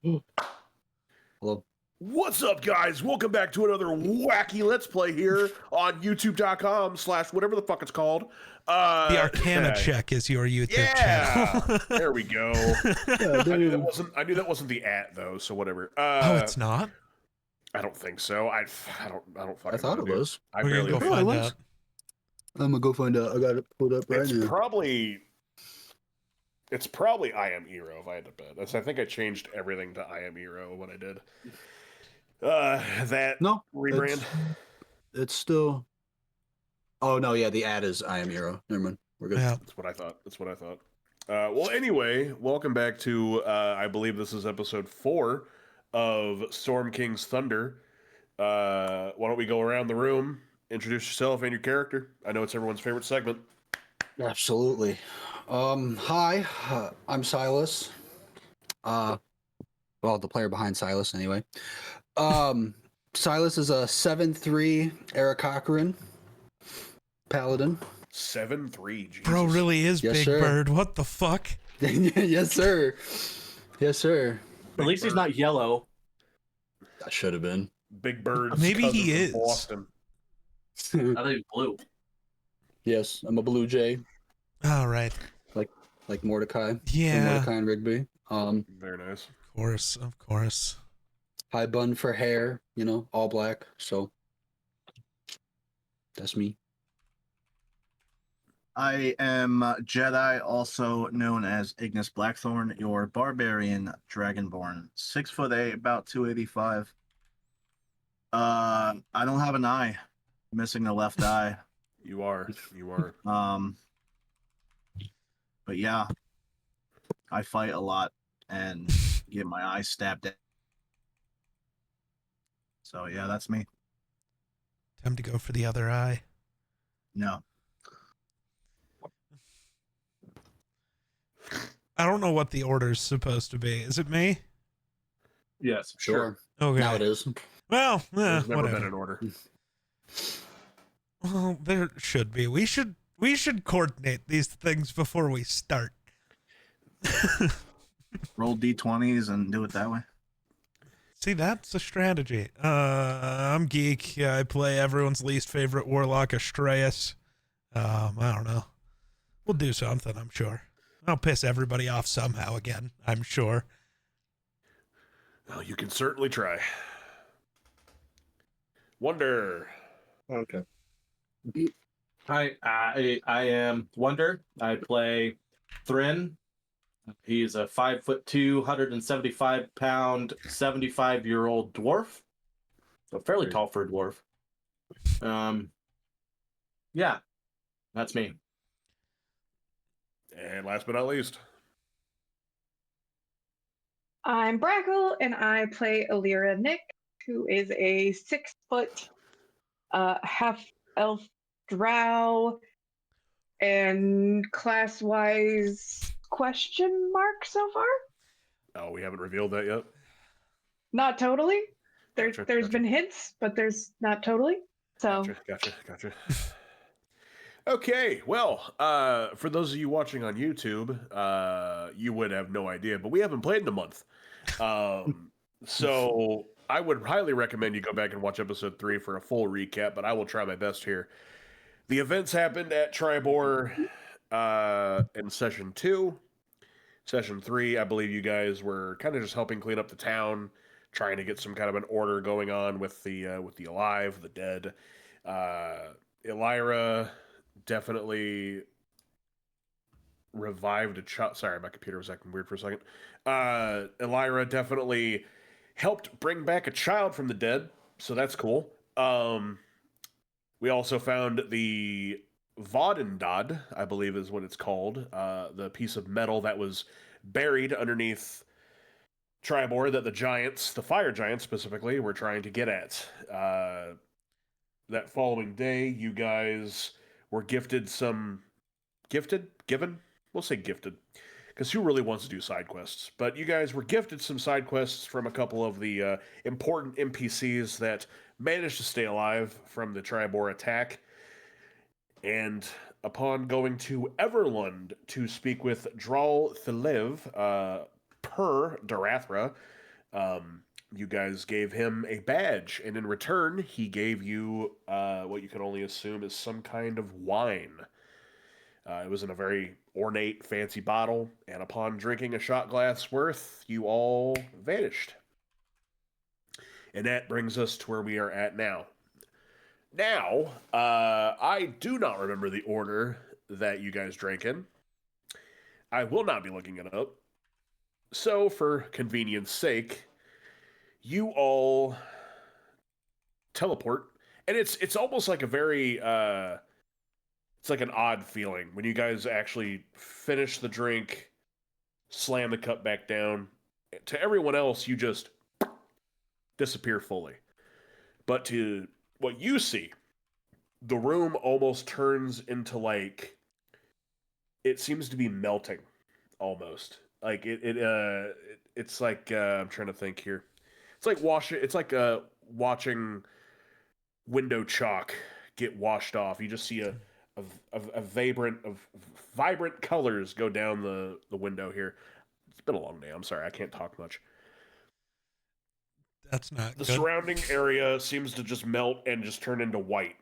Hello. What's up, guys? Welcome back to another wacky Let's Play here on youtube.com/whatever the fuck it's called. The Arcana Check is your YouTube channel. channel. There we go. I knew that wasn't the @ though, so whatever. Oh, it's not? I don't think so. I don't fucking I thought know, it dude. was. I We're barely gonna go know. find out. I'm gonna go find out. I got it pulled up right now. It's probably I Am Hero if I had to bet. I think I changed everything to I Am Hero when I did. That No rebrand. It's still. Oh no, yeah, the ad is I Am Hero. Never mind. We're good. Yeah. That's what I thought. Well, anyway, welcome back to I believe this is episode 4 of Storm King's Thunder. Why don't we go around the room, introduce yourself and your character? I know it's everyone's favorite segment. Absolutely. Hi, I'm Silas. Well, the player behind Silas, anyway. Silas is a 7/3 Aarakocran paladin. 7/3, Jesus. Bro really is Yes, Big sir. Bird. What the fuck? Yes, sir. Yes, sir. At least he's not yellow. I should have been. Big Bird's Maybe cousin he from is. Boston. I think he's blue. Yes, I'm a blue jay, All right. like Mordecai. Yeah. Mordecai and Rigby. Very nice. Of course. High bun for hair, all black. So that's me. I am Jedi, also known as Ignis Blackthorn, your barbarian dragonborn. 6'8", about 285. I don't have an eye, missing the left eye. You are. But yeah, I fight a lot and get my eye stabbed at. So yeah, that's me. Time to go for the other eye. No. I don't know what the order's supposed to be. Is it me? Yes, Sure. Okay. Now it is. Well, There's never whatever. been an order. Well, there should be. We should coordinate these things before we start. Roll d20s and do it that way. See, that's a strategy. I'm Geek. Yeah, I play everyone's least favorite warlock, Astraeus. I don't know. We'll do something, I'm sure. I'll piss everybody off somehow again, I'm sure. Well, you can certainly try. Wonder. Okay. Hi, I am Wonder. I play Thrin. He's a 5'2", 175-pound, 75-year-old dwarf. So fairly tall for a dwarf. Yeah, that's me. And last but not least. I'm Brackle, and I play Alira Nick, who is a 6-foot half-elf drow, and class-wise question mark so far? Oh, we haven't revealed that yet? Not totally. There's Gotcha. been hints, but there's not totally. So Gotcha. Okay, well, for those of you watching on YouTube, you would have no idea, but we haven't played in a month. So I would highly recommend you go back and watch episode 3 for a full recap, but I will try my best here. The events happened at Tribor in session 2. Session 3, I believe you guys were kind of just helping clean up the town, trying to get some kind of an order going on with the alive, the dead. Elira definitely revived a child. Sorry, my computer was acting weird for a second. Elira definitely helped bring back a child from the dead, so that's cool. We also found the Vodendad, I believe is what it's called, the piece of metal that was buried underneath Tribor that the giants, the fire giants specifically, were trying to get at. That following day, you guys were given? We'll say gifted, because who really wants to do side quests? But you guys were gifted some side quests from a couple of the important NPCs that managed to stay alive from the Tribor attack. And upon going to Everlund to speak with Dral Thelev per Darathra, You guys gave him a badge, and in return, he gave you what you can only assume is some kind of wine. It was in a very ornate, fancy bottle, and upon drinking a shot glass worth, you all vanished. And that brings us to where we are at now. Now, I do not remember the order that you guys drank in. I will not be looking it up. So, for convenience sake, you all teleport, and it's almost like a very it's like an odd feeling when you guys actually finish the drink, slam the cup back down. To everyone else, you just disappear fully. But to what you see, the room almost turns into like, it seems to be melting almost. Like it's like I'm trying to think here. It's like watching window chalk get washed off. You just see a vibrant colors go down the window here. It's been a long day. I'm sorry, I can't talk much. That's not The good. surrounding area seems to just melt and just turn into white.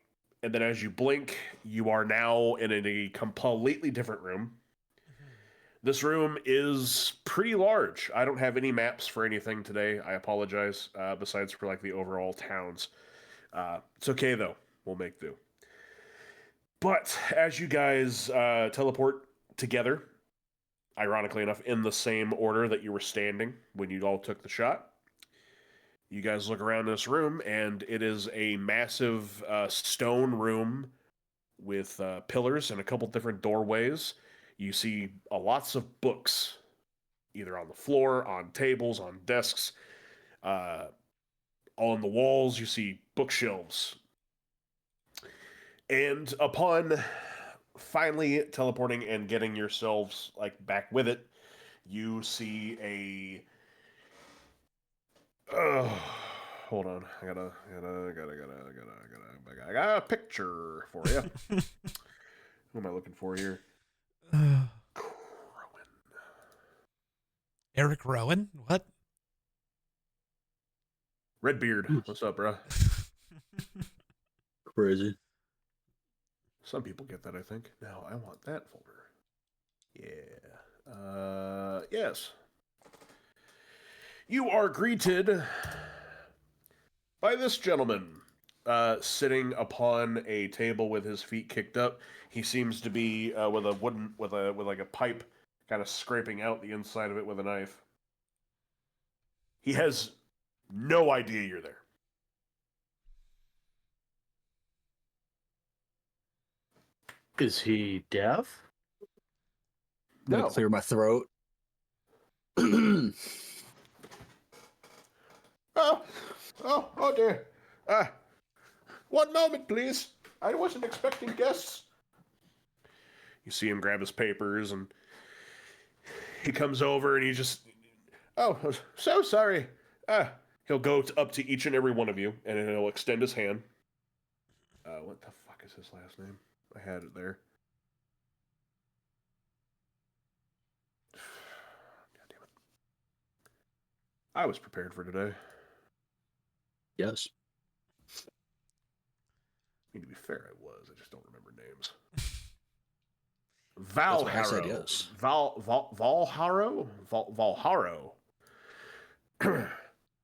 And then as you blink, you are now in a completely different room. This room is pretty large. I don't have any maps for anything today. I apologize, besides for like the overall towns. It's okay though. We'll make do. But as you guys teleport together, ironically enough, in the same order that you were standing when you all took the shot, you guys look around this room, and it is a massive stone room with pillars and a couple different doorways. You see lots of books, either on the floor, on tables, on desks. On the walls, you see bookshelves. And upon finally teleporting and getting yourselves like back with it, you see a... hold on. I got a picture for you. Who am I looking for here? Rowan. Eric Rowan? What? Redbeard. What's up, bro? Crazy. Some people get that, I think. No, I want that folder. Yeah. Yes. You are greeted by this gentleman, sitting upon a table with his feet kicked up. He seems to be with like a pipe, kind of scraping out the inside of it with a knife. He has no idea you're there. Is he deaf? I'm gonna No. clear my throat. Oh dear. One moment, please. I wasn't expecting guests. You see him grab his papers, and he comes over, and he just... Oh, so sorry. He'll go up to each and every one of you, and he'll extend his hand. What the fuck is his last name? I had it there. God damn it. I was prepared for today. Yes. I mean, to be fair, I was. I just don't remember names. That's why I said Valharo. yes. Valharo? Valharo.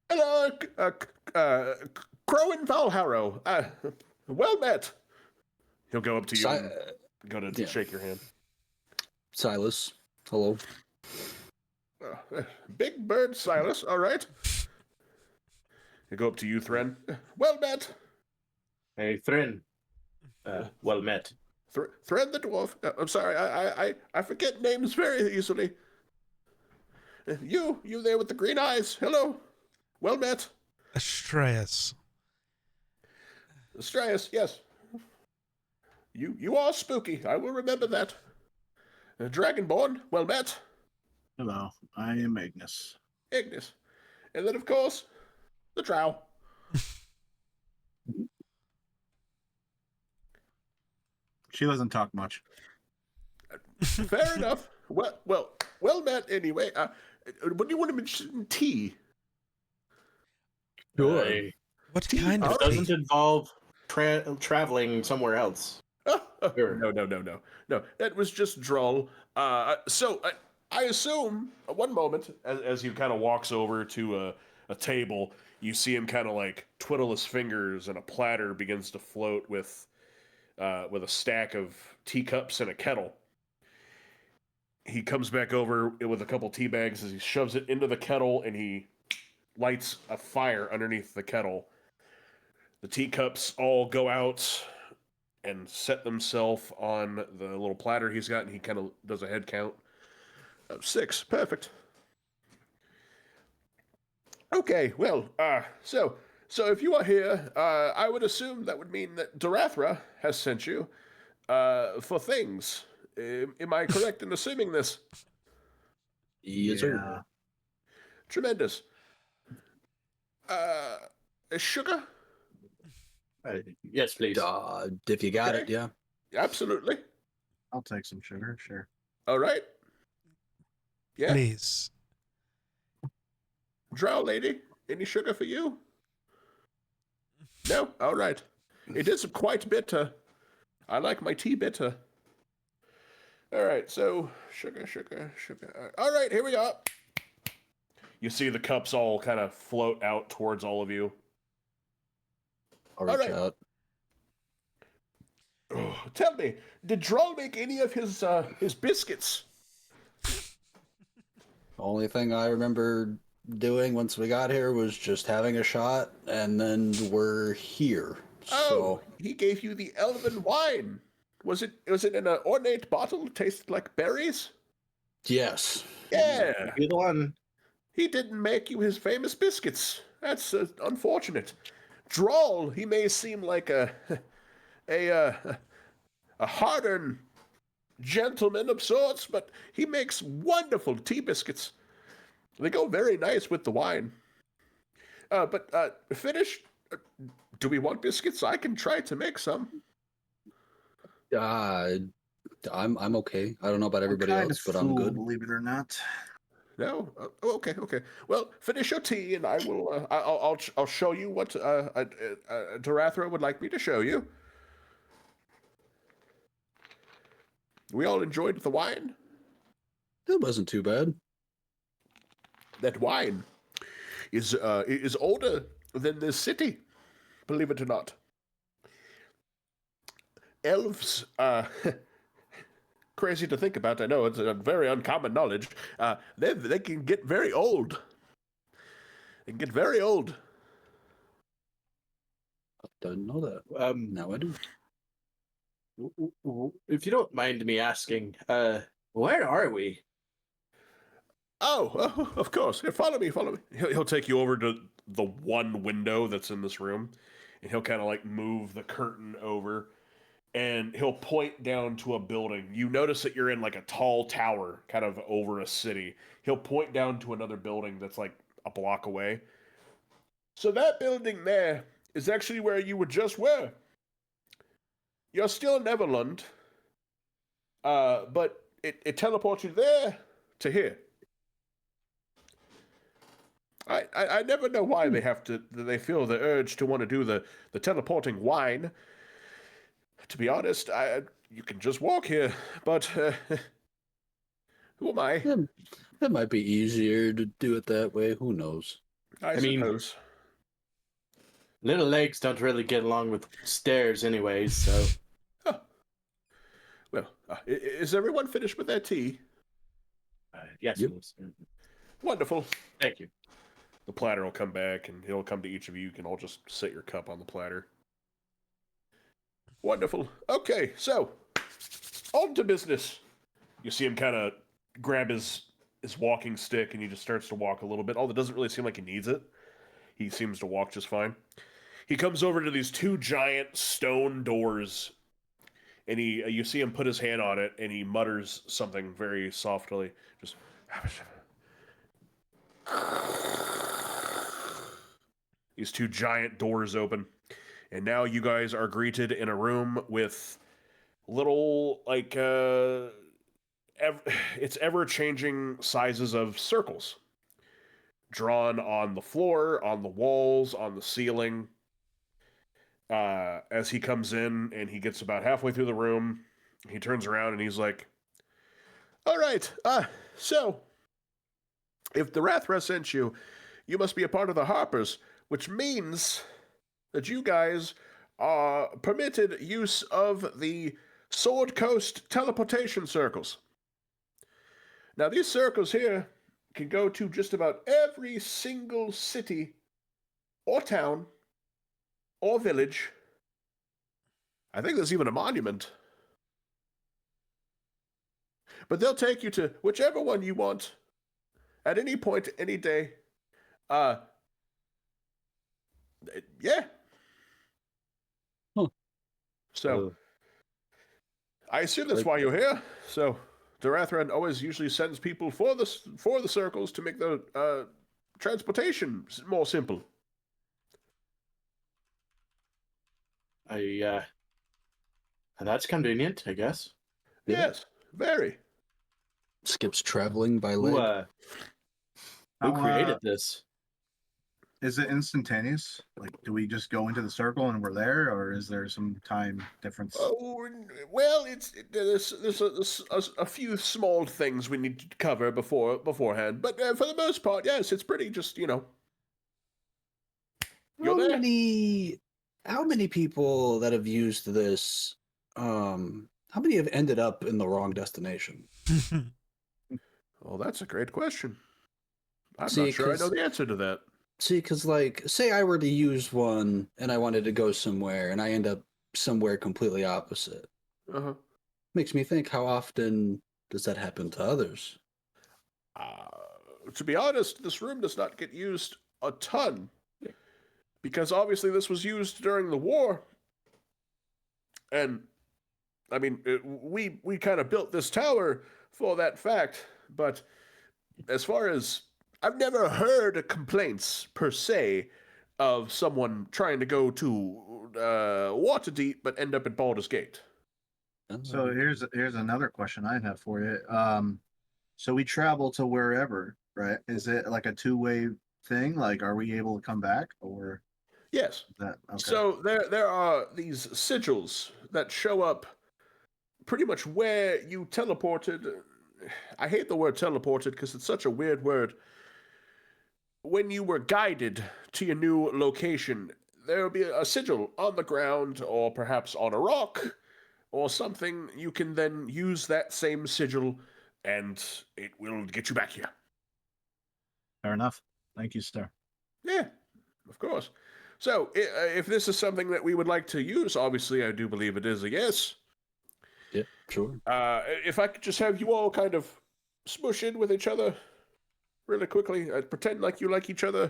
Hello, Crowan Valharo. Well met. He'll go up to you and go to shake your hand. Silas. Hello. Big Bird Silas, all right. He'll go up to you, Thren. Well met. Hey, Thrin. Well met. Thren the dwarf. I'm sorry, I forget names very easily. You there with the green eyes. Hello. Well met. Astraeus. Astraeus, yes. You are spooky. I will remember that. Dragonborn, well met. Hello, I am Ignis. Ignis. And then, of course, the Drow. She doesn't talk much. Fair enough. Well met anyway. What do you want to mention? Tea? Sure. What kind It of doesn't tea? involve traveling somewhere else. Sure. No. That was just droll. So I assume one moment as he kind of walks over to a table, you see him kind of like twiddle his fingers, and a platter begins to float with a stack of teacups and a kettle. He comes back over with a couple tea bags as he shoves it into the kettle, and he lights a fire underneath the kettle. The teacups all go out and set themselves on the little platter he's got, and he kind of does a head count. 6, perfect. Okay, well, so if you are here, I would assume that would mean that Dorathra has sent you for things. Am I correct in assuming this? Yes, sir. Tremendous. Sugar? Yes, please. If you got it, Okay. yeah. Absolutely. I'll take some sugar, sure. All right. Yeah. Please. Drow lady, any sugar for you? No? All right. It is quite bitter. I like my tea bitter. All right, so sugar. All right, here we are. You see the cups all kind of float out towards all of you. I'll reach right. out. Oh, tell me, did Droll make any of his biscuits? Only thing I remember doing once we got here was just having a shot, and then we're here. Oh, he gave you the elven wine. Was it in an ornate bottle? Tasted like berries? Yes. Yeah. You're the one. He didn't make you his famous biscuits. That's unfortunate. Droll, he may seem like a hardened gentleman of sorts, but he makes wonderful tea biscuits. They go very nice with the wine. But finish. Do we want biscuits? I can try to make some. I'm okay. I don't know about everybody Kind else, of but I'm full, good. believe it or not. No. Okay. Well, finish your tea, and I will. I'll show you what Dorathra would like me to show you. We all enjoyed the wine. It wasn't too bad. That wine is older than this city, believe it or not. Elves, crazy to think about. I know it's a very uncommon knowledge. They can get very old. They can get very old. I didn't know that. Now I do. If you don't mind me asking, where are we? Oh, of course. Here, follow me. He'll take you over to the one window that's in this room, and he'll kind of like move the curtain over, and he'll point down to a building. You notice that you're in like a tall tower, kind of over a city. He'll point down to another building that's like a block away. So that building there is actually where you were. You're still in Neverland, but it teleports you there to here. I never know why they feel the urge to want to do the teleporting wine. To be honest, you can just walk here, but who am I? It might be easier to do it that way. Who knows? I mean- suppose. Little legs don't really get along with stairs anyways, so... Well, is everyone finished with their tea? Yes, Yep. please. Wonderful. Thank you. The platter will come back, and he'll come to each of you. You can all just set your cup on the platter. Wonderful. Okay, so, on to business. You see him kind of grab his walking stick, and he just starts to walk a little bit, although it doesn't really seem like he needs it. He seems to walk just fine. He comes over to these two giant stone doors, and you see him put his hand on it, and he mutters something very softly. Just... These two giant doors open, and now you guys are greeted in a room with little, like, it's ever-changing sizes of circles. drawn on the floor, on the walls, on the ceiling. As he comes in and he gets about halfway through the room, he turns around and he's like, "All right, so if the Rathra sent you, you must be a part of the Harpers, which means that you guys are permitted use of the Sword Coast teleportation circles. Now, these circles here can go to just about every single city or town or village. I think there's even a monument. But they'll take you to whichever one you want at any point, any day. Yeah. Huh. So, I assume that's why you're here. So, Darathran always usually sends people for the circles to make the transportation more simple. And that's convenient, I guess. Yeah. Yes, very. Skips traveling by Who, leg. who How, created this? Is it instantaneous? Like, do we just go into the circle and we're there, or is there some time difference? Oh, well, there's a few small things we need to cover beforehand, but for the most part, yes, it's pretty just How you're there. how many people that have used this, how many have ended up in the wrong destination? Well, that's a great question. I'm See, not sure I know 'cause- the answer to that. See, because, like, say I were to use one and I wanted to go somewhere and I end up somewhere completely opposite. Uh-huh. Makes me think, how often does that happen to others? To be honest, this room does not get used a ton. Because obviously this was used during the war. And, I mean, we kind of built this tower for that fact. But as far as... I've never heard complaints, per se, of someone trying to go to Waterdeep but end up at Baldur's Gate. So here's another question I have for you. So we travel to wherever, right? Is it like a two-way thing? Like, are we able to come back, or Yes. is that okay? So there are these sigils that show up pretty much where you teleported. I hate the word teleported because it's such a weird word. When you were guided to your new location, there will be a sigil on the ground or perhaps on a rock or something. You can then use that same sigil and it will get you back here. Fair enough. Thank you, sir. Yeah, of course. So, if this is something that we would like to use, obviously I do believe it is a yes. Yeah, sure. If I could just have you all kind of smush in with each other really quickly, pretend like you like each other,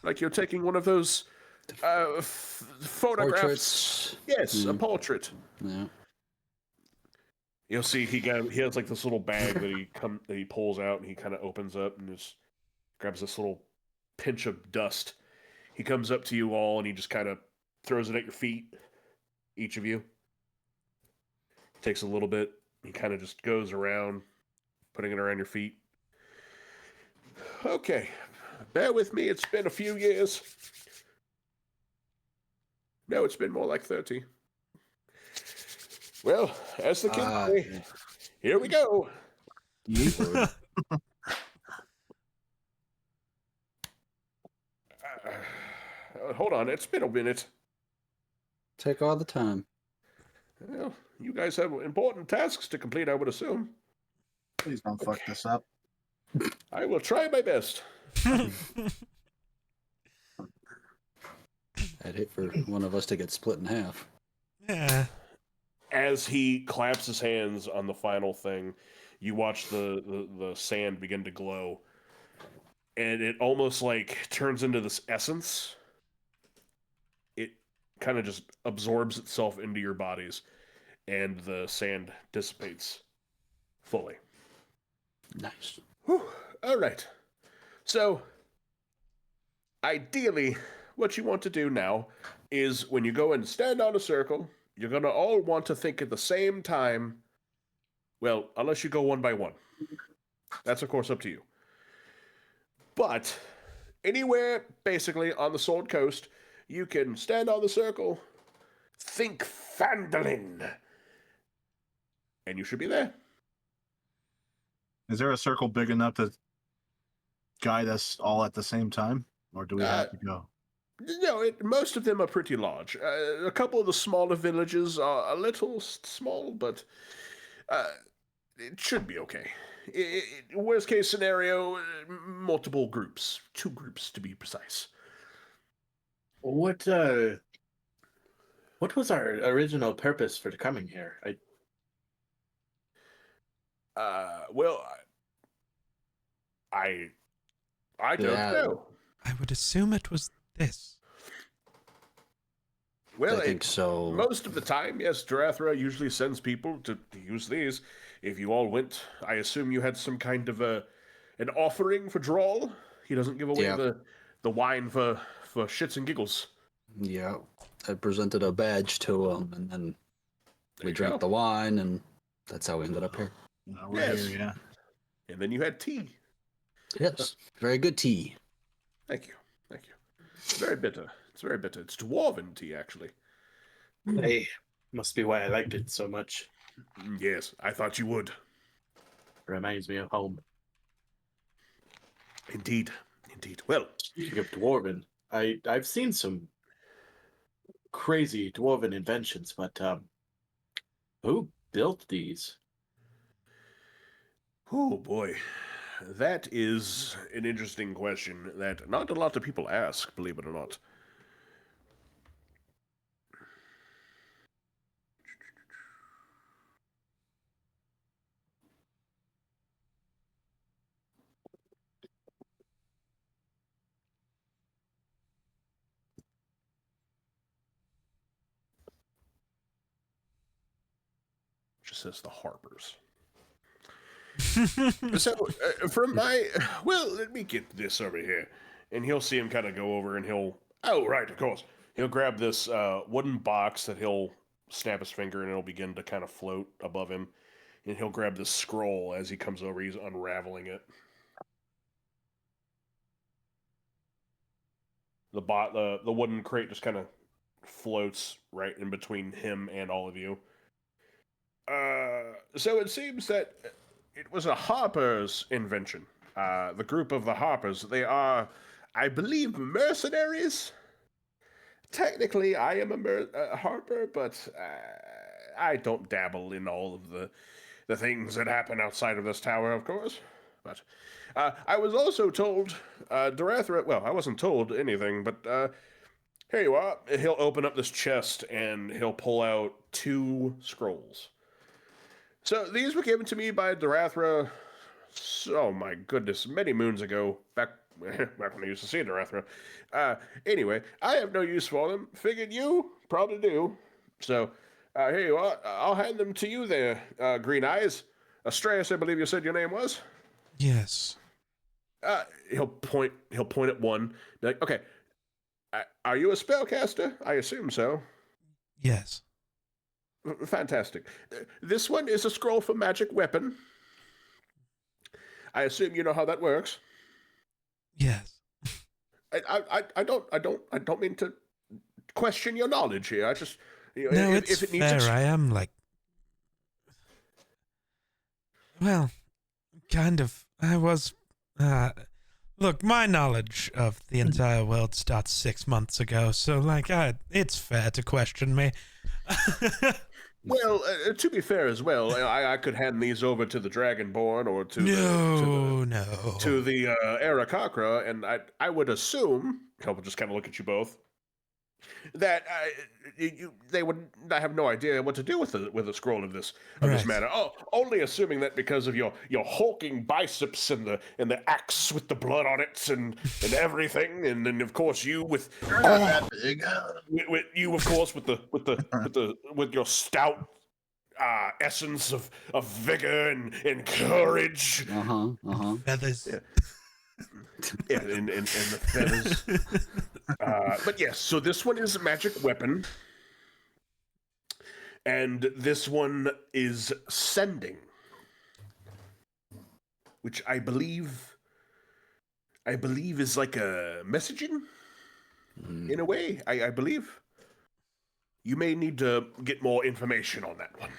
like you're taking one of those photographs. Portraits. Yes, a portrait. Yeah. You'll see he has like this little bag that he pulls out and he kind of opens up and just grabs this little pinch of dust. He comes up to you all and he just kind of throws it at your feet, each of you. Takes a little bit. He kind of just goes around, putting it around your feet. Okay, bear with me. It's been a few years. No, it's been more like 30. Well, as the kids say, here we go. Yeet. Hold on, it's been a minute. Take all the time. Well, you guys have important tasks to complete, I would assume. Please don't fuck this up. I will try my best. I'd hate for one of us to get split in half. Yeah. As he claps his hands on the final thing, you watch the sand begin to glow. And it almost like turns into this essence. It kind of just absorbs itself into your bodies. And the sand dissipates fully. Nice. Whew. All right. So, ideally, what you want to do now is when you go and stand on a circle, you're going to all want to think at the same time. Well, unless you go one by one. That's, of course, up to you. But anywhere, basically, on the Sword Coast, you can stand on the circle, think Phandalin, and you should be there. Is there a circle big enough to guide us all at the same time, or do we have to go? No, most of them are pretty large. A couple of the smaller villages are a little small, but it should be okay. Worst case scenario, multiple groups. 2 groups, to be precise. What was our original purpose for coming here? Well, I don't Yeah. know. I would assume it was this. Well, I think so. Most of the time, yes, Darathra usually sends people to use these. If you all went, I assume you had some kind of an offering for Drawl. He doesn't give away Yeah. the wine for shits and giggles. Yeah, I presented a badge to him, and then There we you drank go. the wine, and that's how we ended up here. We're Yes. here, yeah. And then you had tea. Yes, very good tea. Thank you. Thank you. It's very bitter. It's very bitter. It's dwarven tea, actually. Hey, must be why I liked it so much. Yes, I thought you would. Reminds me of home. Indeed. Indeed. Well, Speaking of dwarven, I've seen some crazy dwarven inventions, but who built these? oh boy. That is an interesting question that not a lot of people ask, believe it or not. Just says the Harpers. So, from my... Well, let me get this over here. And he'll see him kind of go over and he'll... Oh, right, of course. He'll grab this wooden box that he'll snap his finger and it'll begin to kind of float above him. And he'll grab this scroll as he comes over. He's unraveling it. The wooden crate just kind of floats right in between him and all of you. So it seems that it was a Harper's invention. The group of the Harpers, they are, I believe, mercenaries. Technically, I am a Harper, but I don't dabble in all of the things that happen outside of this tower, of course. But I was also told, Darathra, well, I wasn't told anything, but here you are. He'll open up this chest and he'll pull out 2 scrolls. So these were given to me by Darathra, oh my goodness, many moons ago, back when I used to see Darathra. Anyway, I have no use for them. Figured you probably do. So here you are. I'll hand them to you there, Green Eyes. Astreus, I believe you said your name was? Yes. He'll point at one. Be like, okay, are you a spellcaster? I assume so. Yes. Fantastic. This one is a scroll for magic weapon. I assume you know how that works. Yes. I don't mean to question your knowledge here. I just No, it's if it needs fair. I am like, well, kind of. I was. Look, my knowledge of the entire world starts 6 months ago, so like, it's fair to question me. Well, to be fair as well, I could hand these over to the dragonborn or to the Arakakra, and I would assume, he'll just kind of look at you both, that they would have no idea what to do with a scroll of this Right. matter. Oh, only assuming that because of your hulking biceps and the axe with the blood on it and everything, and then of course you with They're not that big. with you of course with your stout essence of vigor and courage. Feathers. Yeah. Yeah, and the feathers. But yes, so this one is a magic weapon. And this one is sending. Which I believe I believe is like a messaging in a way. I believe. You may need to get more information on that one.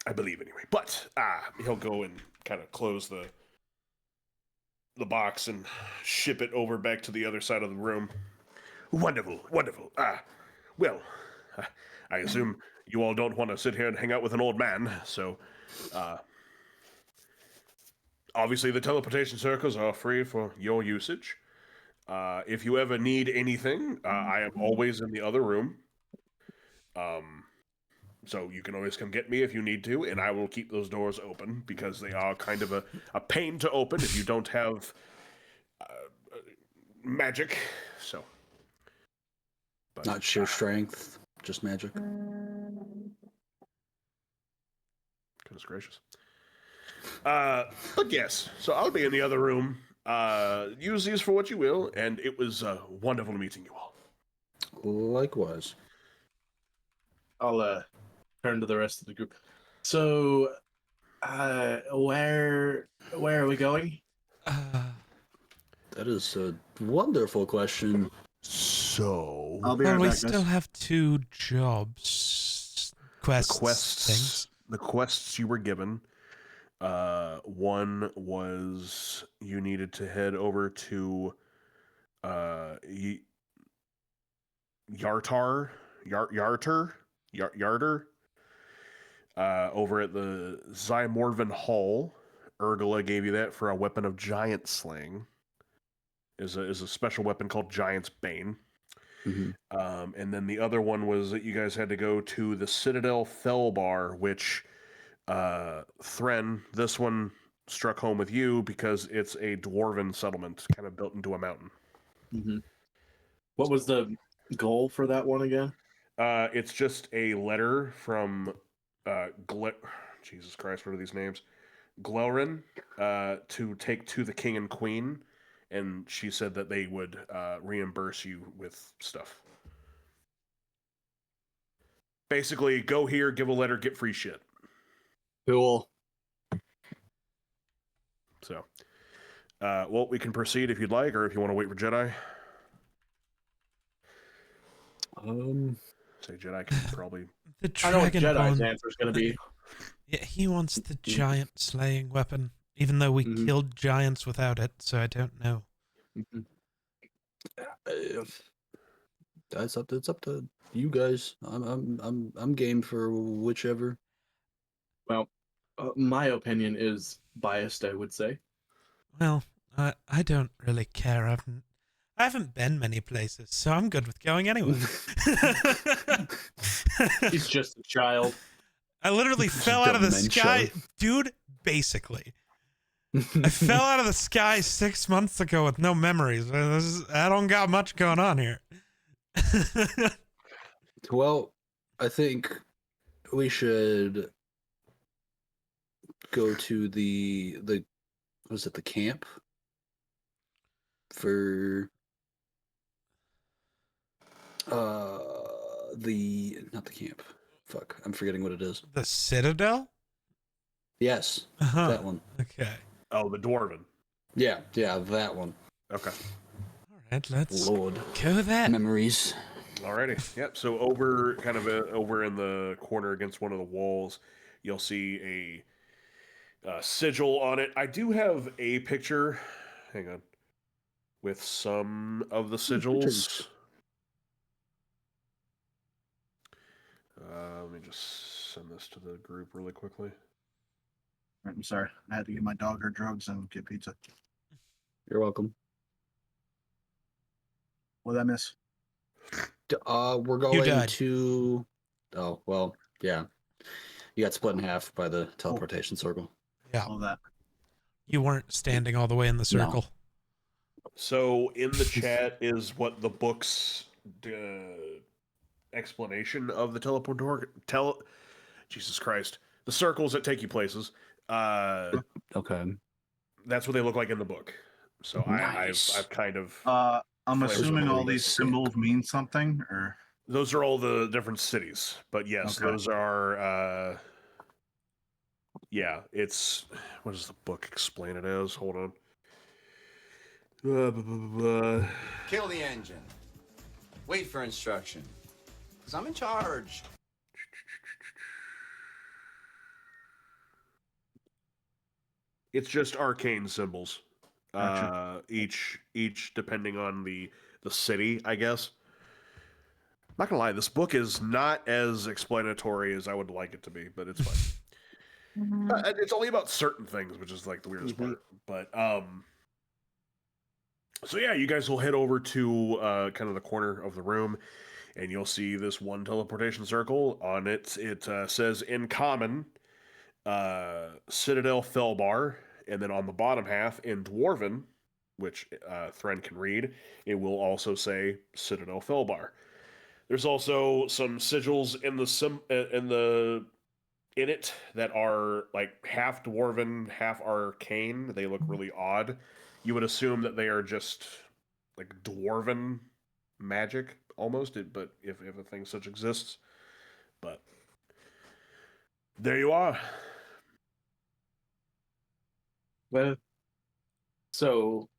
I believe anyway. But he'll go and kind of close the box and ship it over back to the other side of the room. Wonderful, wonderful. Well, I assume you all don't want to sit here and hang out with an old man, so obviously the teleportation circles are free for your usage. If you ever need anything, I am always in the other room. So you can always come get me if you need to, and I will keep those doors open because they are kind of a pain to open if you don't have magic. So, but, Not sheer strength, just magic. Goodness gracious. But yes, so I'll be in the other room. Use these for what you will, and it was wonderful meeting you all. Likewise. I'll turn to the rest of the group. So, where are we going? That is a wonderful question. So, I'll be Well, right we back, still guys. have 2 jobs. Things. the quests you were given. One was you needed to head over to Yartar, over at the Zymorvan Hall. Urgula gave you that for a weapon of giant slaying. Is a special weapon called Giant's Bane. Mm-hmm. And then the other one was that you guys had to go to the Citadel Felbar, which Thren, this one struck home with you because it's a dwarven settlement kind of built into a mountain. Mm-hmm. What was the goal for that one again? It's just a letter from Jesus Christ, what are these names? Glelrin, to take to the king and queen, and she said that they would reimburse you with stuff. Basically, go here, give a letter, get free shit. Cool. So, well, we can proceed if you'd like, or if you want to wait for Jedi. Say Jedi can probably. The I know what Jedi's dragonborn. answer is going to be. Yeah, he wants the giant slaying weapon, even though we killed giants without it. So I don't know. That's up to you guys. I'm game for whichever. Well, my opinion is biased, I would say. Well, I don't really care. I haven't been many places, so I'm good with going anywhere. He's just a child. I literally fell out of the Dementia. sky, dude. Basically, I fell out of the sky 6 months ago with no memories. I don't got much going on here. Well, I think we should go to the was it the camp for not the camp. Fuck, I'm forgetting what it is. The Citadel? Yes, Uh-huh. that one. Okay. Oh, the Dwarven. Yeah, that one. Okay. All right, let's Lord, go there. memories. Alrighty. Yep. So over in the corner against one of the walls, you'll see a sigil on it. I do have a picture. Hang on. With some of the sigils. Pictures. Let me just send this to the group really quickly. I'm sorry. I had to give my dog her drugs and get pizza. You're welcome. What'd I miss? We're going died. to. Oh well, yeah. You got split in half by the teleportation circle. Yeah. All that. You weren't standing all the way in the circle. So in the chat is what the book's explanation of the Jesus Christ. The circles that take you places. Okay. That's what they look like in the book. So Nice. I've kind of I'm Flavors assuming of all really these sick. symbols mean something, or those are all the different cities. But yes, Okay. those are Yeah, it's what does the book explain it as? Hold on. Kill the engine. Wait for instruction. Because I'm in charge. It's just arcane symbols. Gotcha. Each depending on the city, I guess. I'm not gonna lie, this book is not as explanatory as I would like it to be, but it's fine. It's only about certain things, which is like the weirdest part. But so yeah, you guys will head over to kind of the corner of the room, and you'll see this one teleportation circle. On it, it says in common, Citadel Felbar, and then on the bottom half in Dwarven, which Thren can read, it will also say Citadel Felbar. There's also some sigils in it that are like half dwarven, half arcane. They look really odd. You would assume that they are just like dwarven magic almost, but if a thing such exists. But there you are. Well, so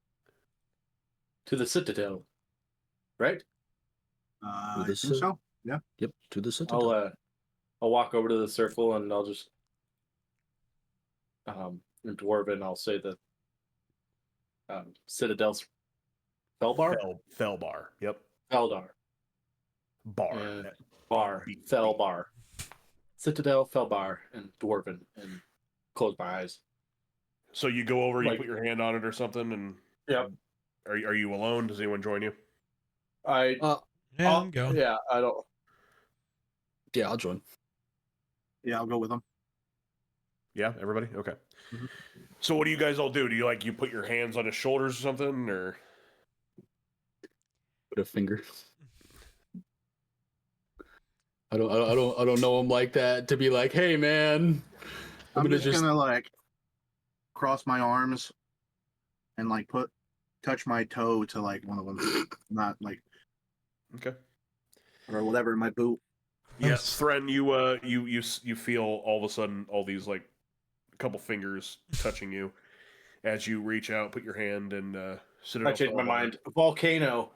to the Citadel, right? I think so. Yeah. Yep, to the Citadel. I'll walk over to the circle and I'll just in Dwarven I'll say the Citadel's Felbar? Felbar. Yep. Feldar. Bar. Bar. Felbar. Citadel, Felbar, and Dwarven. And close my eyes. So you go over, you Like- put your hand on it or something, and Yep. Are you alone? Does anyone join you? Yeah, I'm going. Yeah, I don't. Yeah, I'll join. Yeah, I'll go with them. Yeah, everybody. Okay. Mhm. So what do you guys all do? Do you put your hands on his shoulders or something, or? Put a finger. I don't know him like that to be like, hey man. I'm gonna just gonna like cross my arms and like touch my toe to like one of them, not like Okay. or whatever my boot. Yes, Thren, you feel all of a sudden all these like a couple fingers touching you as you reach out, put your hand and sit it. I changed my mind. Volcano.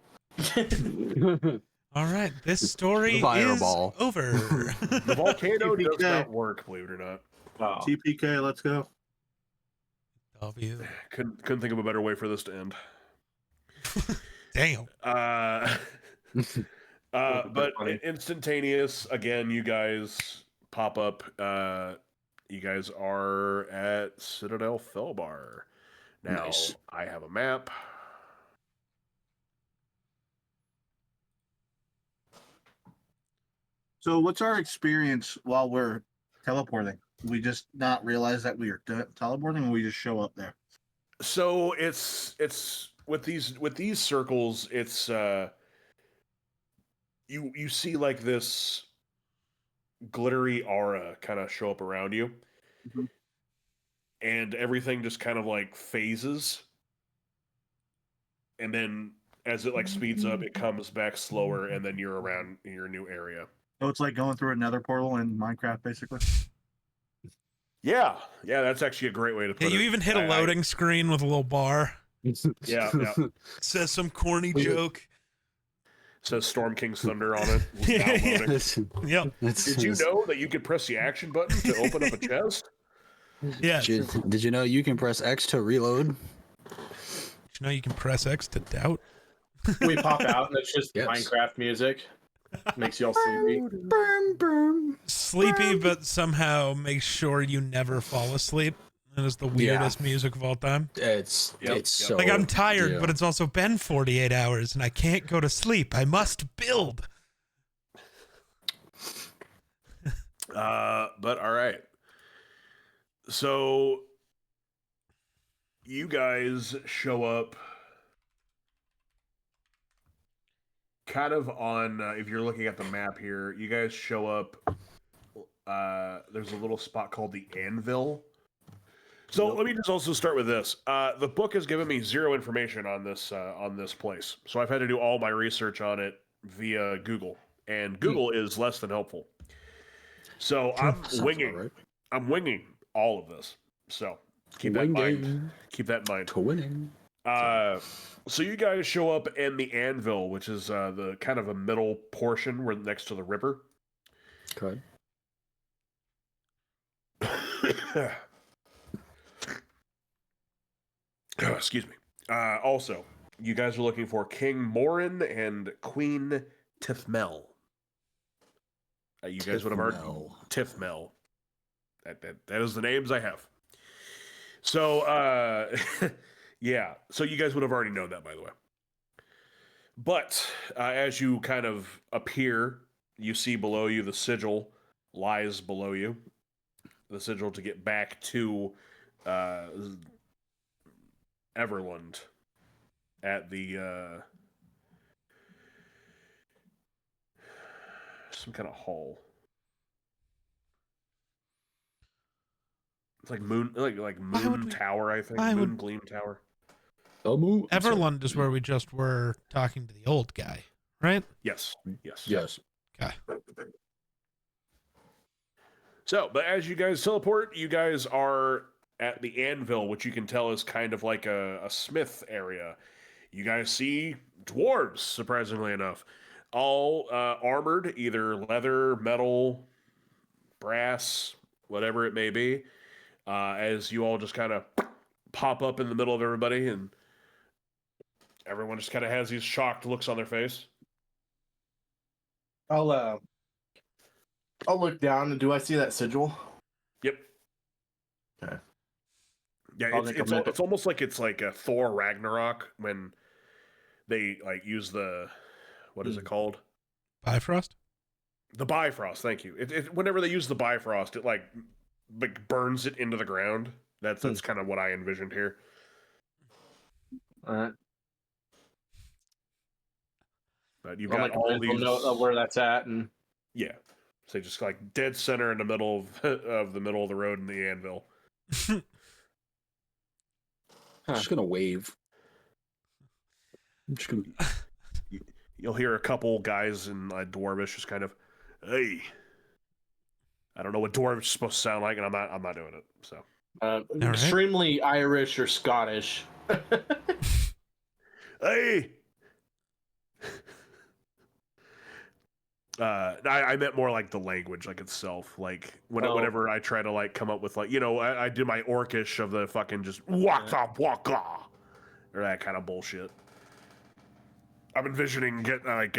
All right, this story Fireball. is over. The volcano does TPK. not work, believe it or not. Oh. TPK, let's go. W. Couldn't think of a better way for this to end. Damn. But funny. instantaneous again, you guys pop up. You guys are at Citadel Felbar. Now Nice. I have a map. So, what's our experience while we're teleporting? We just not realize that we are teleporting, and we just show up there. So it's with these circles, it's you see like this glittery aura kind of show up around you. Mhm. And everything just kind of like phases. And then as it like speeds up, it comes back slower, and then you're around in your new area. So it's like going through another portal in Minecraft, basically. Yeah, that's actually a great way to put Yeah, it. you even hit a loading screen with a little bar. Yeah. It says some corny joke. Says Storm King's Thunder on it. Yeah. Downloading. Yep. Did you know that you could press the action button to open up a chest? Yeah. Did you know you can press X to reload? Did you know you can press X to doubt? We pop out and it's just Yes. Minecraft music. Makes you all sleepy. Sleepy, but somehow makes sure you never fall asleep. That is the weirdest music of all time. It's so Like, I'm tired, yeah. but it's also been 48 hours and I can't go to sleep. I must build. But all right. So you guys show up kind of on if you're looking at the map here, you guys show up there's a little spot called the Anvil. So let me just also start with this. The book has given me zero information on this place. So I've had to do all my research on it via Google. And Google is less than helpful. So I'm Sounds winging. about right. I'm winging all of this. So keep that in mind. Winging Keep that in mind. to winning. So you guys show up in the anvil, which is the kind of a middle portion where next to the river. Okay. Excuse me. Also, you guys are looking for King Morin and Queen Tifmel. You guys would have heard Tifmel. That is the names I have. So, yeah. So you guys would have already known that, by the way. But as you kind of appear, you see below you the sigil lies below you. The sigil to get back to Everland at the some kind of hall. It's like moon, like moon tower, I think. Moon gleam tower. Everlund is where we just were talking to the old guy, right? Yes. Okay. So, but as you guys teleport, you guys are at the anvil, which you can tell is kind of like a smith area. You guys see dwarves, surprisingly enough, all armored, either leather, metal, brass, whatever it may be, as you all just kind of pop up in the middle of everybody, and everyone just kind of has these shocked looks on their face. I'll look down, and do I see that sigil? Yep. Okay. Yeah, it's almost like it's like a Thor Ragnarok when they like use the, what is it called? Bifrost? The Bifrost, thank you. Whenever they use the Bifrost, it like burns it into the ground. That's kind of what I envisioned here. All right. But you've got all these note of where that's at, and yeah, so just like dead center in the middle of the middle of the road in the anvil. I'm just gonna wave. I'm just gonna. You'll hear a couple guys in Dwarvish just kind of, hey. I don't know what Dwarvish is supposed to sound like, and I'm not doing it. So extremely Irish or Scottish. Hey. I meant more like the language, like itself. Like whenever I try to like come up with like, you know, I do my orcish of the fucking just waka waka or that kind of bullshit. I'm envisioning getting like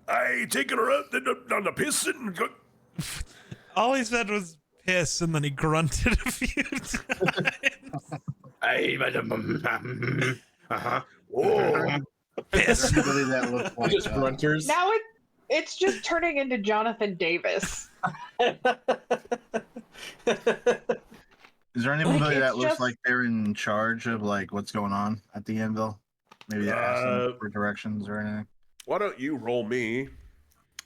I taking her out on the piss and go. All he said was piss, and then he grunted a few times. Oh, Piss. everybody that looks like Just grunters. Now it's just turning into Jonathan Davis. Is there anybody Like, that it's looks just- like they're in charge of like what's going on at the anvil? Maybe they ask them for directions or anything. Why don't you roll me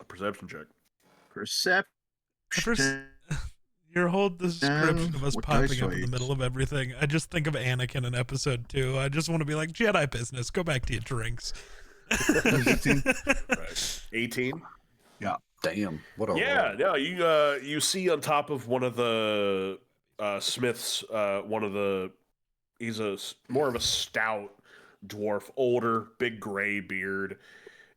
a perception check? Perception. Your whole description of us What popping dice up do I in the use? middle of everything. I just think of Anakin in episode 2. I just want to be like, Jedi business. Go back to your drinks. 18. Damn. What a Yeah, no, you see on top of one of the smiths, he's more of a stout dwarf, older, big gray beard,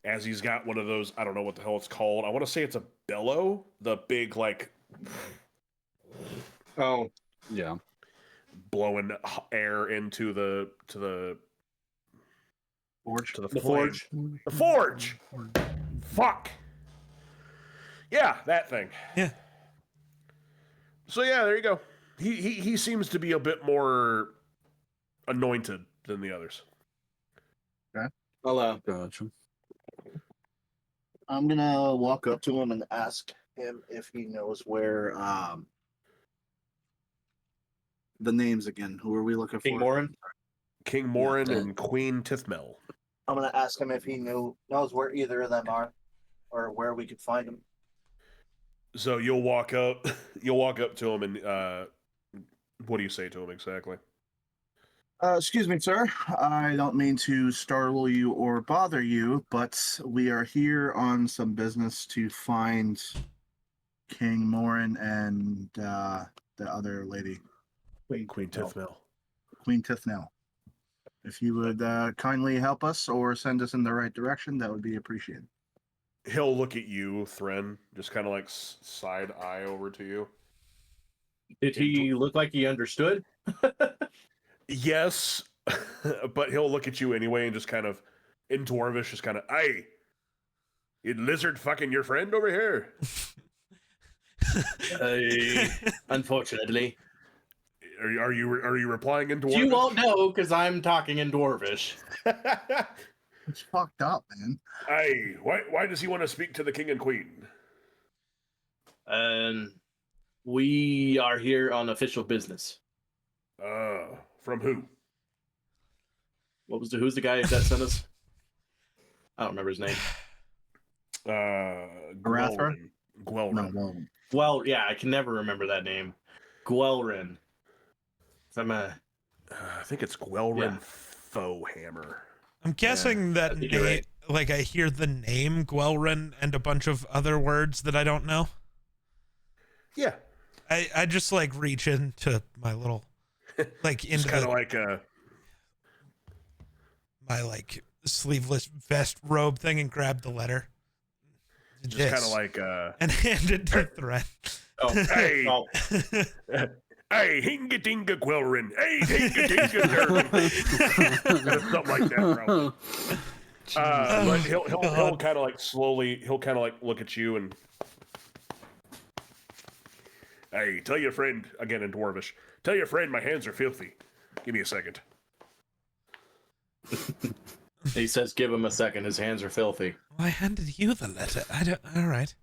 as he's got one of those, I don't know what the hell it's called. I want to say it's a bellow, the big like Oh, Yeah. blowing air into the Forge. to the The flame. forge. The forge. Fuck. Yeah, that thing. Yeah. So yeah, there you go. He seems to be a bit more anointed than the others. I'll Gotcha. I'm gonna walk up to him and ask him if he knows where the names again. Who are we looking King for? Morin. King Morin Yeah. and Queen Tifmel. I'm gonna ask him if he knows where either of them are, or where we could find them. So you'll walk up to him and what do you say to him exactly? Excuse me, sir. I don't mean to startle you or bother you, but we are here on some business to find King Morin and the other lady, Queen Tithmel. Queen Tithnell. If you would kindly help us or send us in the right direction, that would be appreciated. He'll look at you, Thren, just kind of like side eye over to you. Did he look like he understood? Yes, but he'll look at you anyway and just kind of, in Dwarvish, just kind of, "Aye, you lizard fucking your friend over here." Unfortunately. Are you replying in Dwarvish? You won't know because I'm talking in Dwarvish. It's fucked up, man. Aye, why does he want to speak to the king and queen? We are here on official business. From who? Who's the guy that sent us? I don't remember his name. Arathra? Gwelrin. No. Well, yeah, I can never remember that name. Gwelrin. I think it's Gwelrin Yeah. Foehammer. I'm guessing that I think you're right. like I hear the name Gwelrin and a bunch of other words that I don't know. Yeah. I just like reach into my little like It's into kind of the, like my like sleeveless vest robe thing and grab the letter. just kind of like and hand it to Thren. Oh, Hey. oh, "Hey, hinga-dinga Gwelrin. Hey, hinga-dinga German." Something like that, probably. But he'll kind of like slowly, he'll kind of like look at you and, "Hey, tell your friend," again in Dwarvish, "tell your friend my hands are filthy. Give me a second." he says, "Give him a second. His hands are filthy." Well, I handed you the letter. I don't. All right.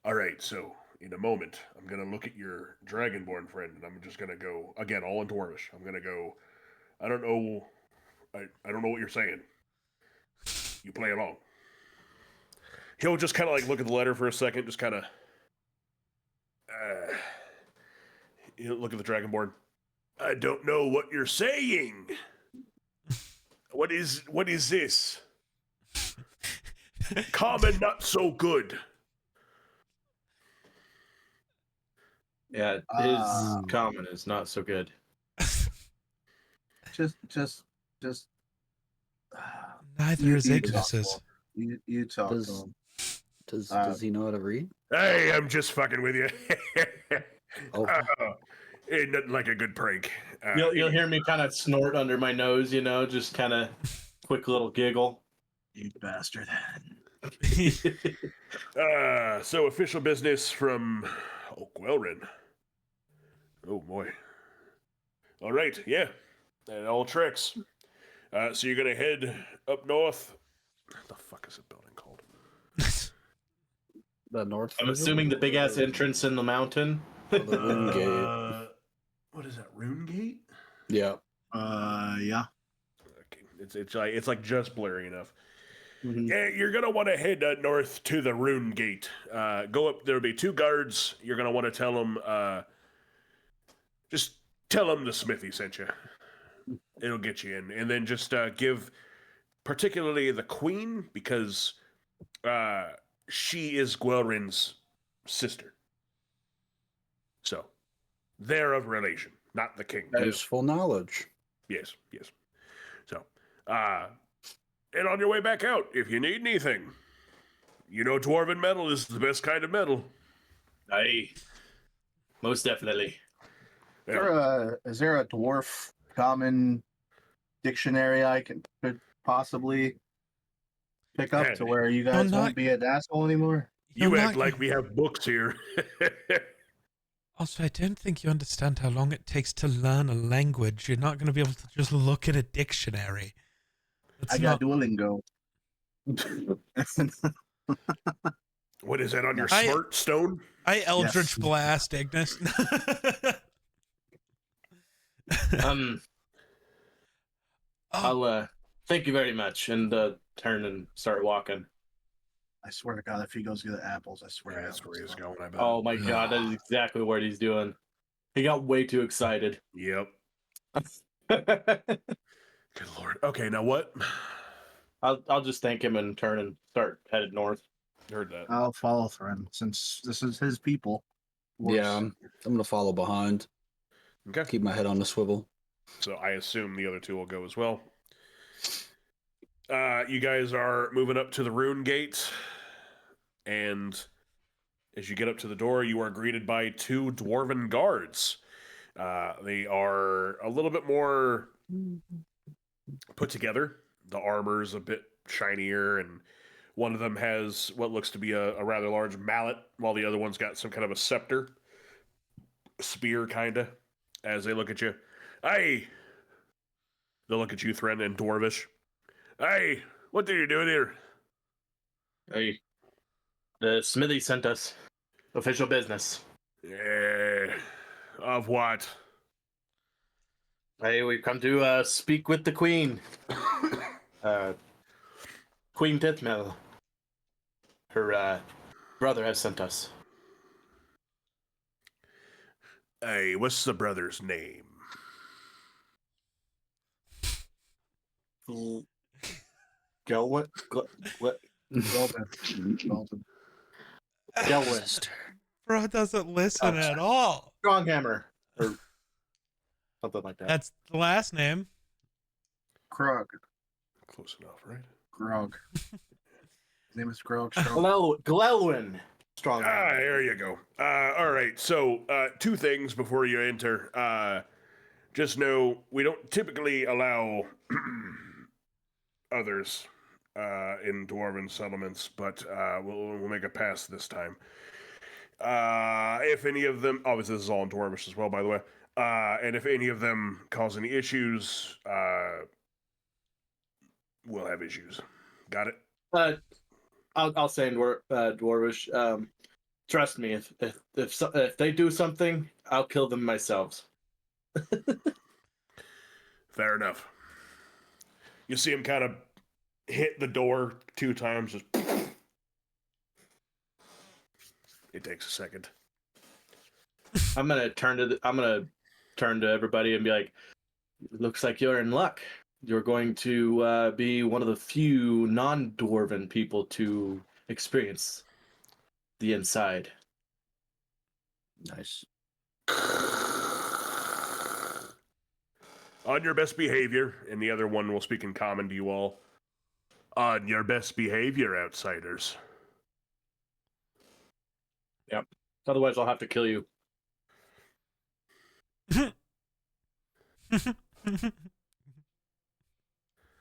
All right, so in a moment, I'm gonna look at your dragonborn friend, and I'm just gonna go again, all in Dwarvish. I'm gonna go. I don't know what you're saying. You play along. He'll just kind of like look at the letter for a second, just kind of. He'll look at the dragonborn. "I don't know what you're saying. What is this? Common, not so good." Yeah, his common is not so good. Just. Neither is you Ignis's. You talk to Does him. does he know how to read? Hey, I'm just fucking with you. Oh. Ain't nothing like a good prank. You'll hear me kind of snort under my nose, just kind of quick little giggle. You bastard. So official business from Gwelrin. Oh boy. All right, yeah, and all tricks. So you're gonna head up north. What the fuck is the building called? The north. I'm assuming the big ass entrance in the mountain. The Rune Gate. What is that? Rune Gate? Yeah. Yeah. Okay. It's like just blurry enough. Mhm. Yeah, you're gonna want to head north to the Rune Gate. Go up. There'll be 2 guards. You're gonna want to tell them. Just tell them the smithy sent you. It'll get you in, and then just give, particularly the queen, because she is Gwelrin's sister. So they're of relation, not the king. Useful knowledge. Yes. So, and on your way back out, if you need anything, dwarven metal is the best kind of metal. Aye, most definitely. Yeah. Is there a dwarf common dictionary I could possibly pick up to where you guys won't be an asshole anymore? You act like we have books here. Also, I don't think you understand how long it takes to learn a language. You're not going to be able to just look at a dictionary. I got Duolingo. What is that on your smart stone? I Eldritch Yes. Blast Ignis. I'll thank you very much, and turn and start walking. I swear to God, if he goes to the apples, I swear. Yeah, that's where he's going, I bet. Oh my god, that is exactly what he's doing. He got way too excited. Yep. Good lord. Okay, now what? I'll just thank him and turn and start headed north. Heard that. I'll follow Thren since this is his people. Yeah, I'm gonna follow behind. Okay. Keep my head on the swivel. So I assume the other two will go as well. You guys are moving up to the rune gate, and as you get up to the door, you are greeted by two dwarven guards. They are a little bit more put together. The armor's a bit shinier, and one of them has what looks to be a rather large mallet, while the other one's got some kind of a scepter, spear, kinda. As they look at you, hey, they'll look at you, Thren, in Dwarvish. Hey, what are you doing here? Hey, the smithy sent us official business. Of what? Hey, we've come to speak with the queen. Queen Tithmil. Her brother has sent us. Hey, what's the brother's name? Go what? What? Galton. Gelwin. Bro doesn't listen at all. Stronghammer. Or something like that. That's the last name. Krog. Close enough, right? Grog. His name is Grog. Glelwyn. Stronghammer. There you go. All right, so two things before you enter. Just know we don't typically allow others in dwarven settlements, but we'll make a pass this time. If any of them, obviously this is all in dwarvish as well, by the way, and if any of them cause any issues, we'll have issues. Got it? I'll say in Dwarvish. Trust me, if they do something, I'll kill them myself. Fair enough. You see him kind of hit the door 2 times. Just it takes a second. I'm gonna turn to everybody and be like, "Looks like you're in luck. You're going to be one of the few non-dwarven people to experience the inside." Nice. On your best behavior, and the other one will speak in common to you all. On your best behavior, outsiders. Yep. Otherwise, I'll have to kill you.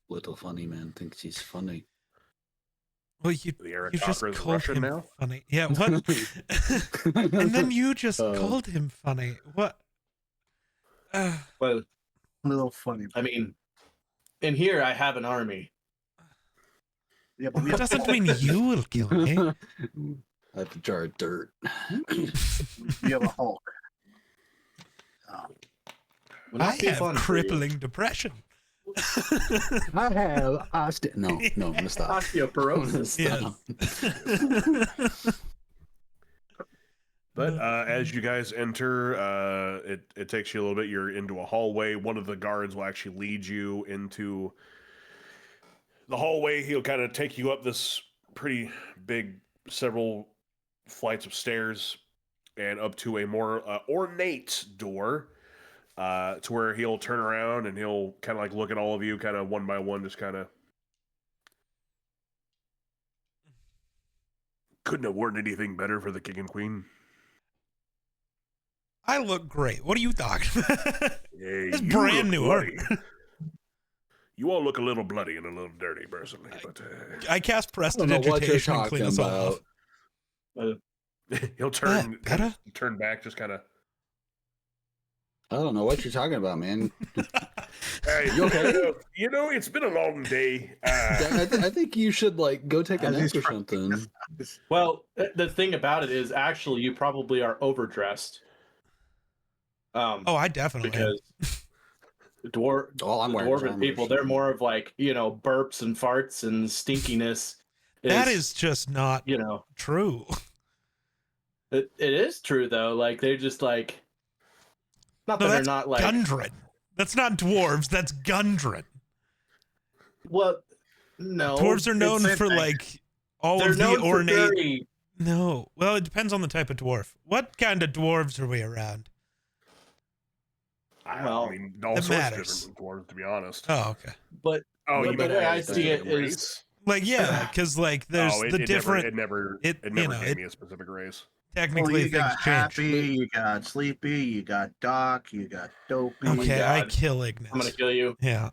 Little funny man thinks he's funny. Well, you The just Arakocra is called Russian him now? funny. Yeah, what? And then you just called him funny. What? Well, A little funny. I mean, in here I have an army. Yeah, but we It doesn't mean you will kill me. I have a jar of dirt. we have a Hulk. Would I not be have fun for you. crippling depression. I have no, I'm gonna stop. Osteoporosis. Yes. But as you guys enter, it takes you a little bit. You're into a hallway. One of the guards will actually lead you into the hallway. He'll kind of take you up this pretty big, several flights of stairs, and up to a more ornate door, to where he'll turn around and he'll kind of like look at all of you, kind of one by one, just kind of. Couldn't have worn anything better for the king and queen. I look great. What are you talking about? Hey, It's you brand look new bloody. armor. You all look a little bloody and a little dirty, personally, but I cast I don't know what you're prestidigitation and talking clean us all about. off. he'll turn better? turn back, just kind of. I don't know what you're talking about, man. Hey, You okay? You know, it's been a long day. I think you should like go take a As nap he's or trying- something. Well, the thing about it is, actually, you probably are overdressed. Oh, I definitely am. Because All I'm the wearing is dwarven armor, people, so- they're more of like, burps and farts and stinkiness. That is just not true. It is true though. Like they're just like, not No, that they're that's not like. Gundren. That's not dwarves. That's Gundren. Well, No, Dwarves are known same for thing. like all they're of the known for ornate. very. No, well, it depends on the type of dwarf. What kind of dwarves are we around? Well, I mean, all that sorts matters. of different dwarves, to be honest. Oh, okay. But Oh, but you the meant way I as see a it is, race? Like, yeah, because like there's Oh, the different. It never you gave know, me a specific race. Well, technically you things got change. happy, you got sleepy, you got Doc, you got dopey. Okay, I God. kill I'm Ignis. gonna kill you. Yeah,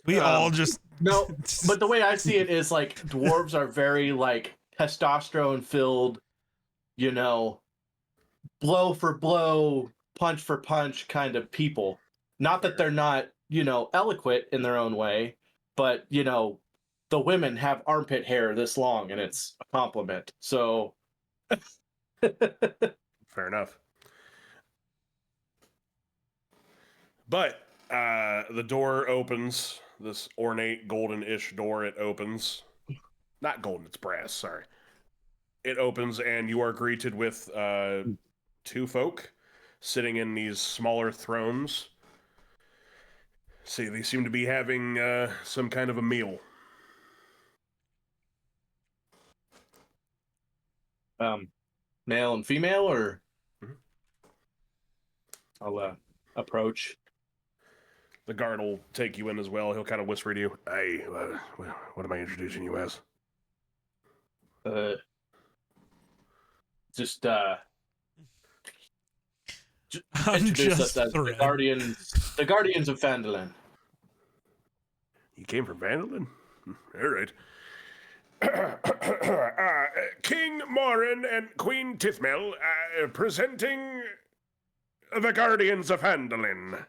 we all just No, but the way I see it is like dwarves are very like testosterone filled, you know, blow for blow, punch for punch kind of people. Not that they're not, you know, eloquent in their own way, but you know, the women have armpit hair this long and it's a compliment. So Fair enough. But the door opens. This ornate golden-ish door. It opens. Not golden. It's brass. Sorry. It opens, and you are greeted with two folk sitting in these smaller thrones. See, they seem to be having some kind of a meal. male and female, or Mhm. I'll approach. The guard will take you in as well. He'll kind of whisper to you, "Hey, what am I introducing you as?" Just I'm introduce just us as the thread. Guardians of Phandalin. You came from Phandalin? All right. King Morin and Queen Tithmel presenting the Guardians of Phandalin.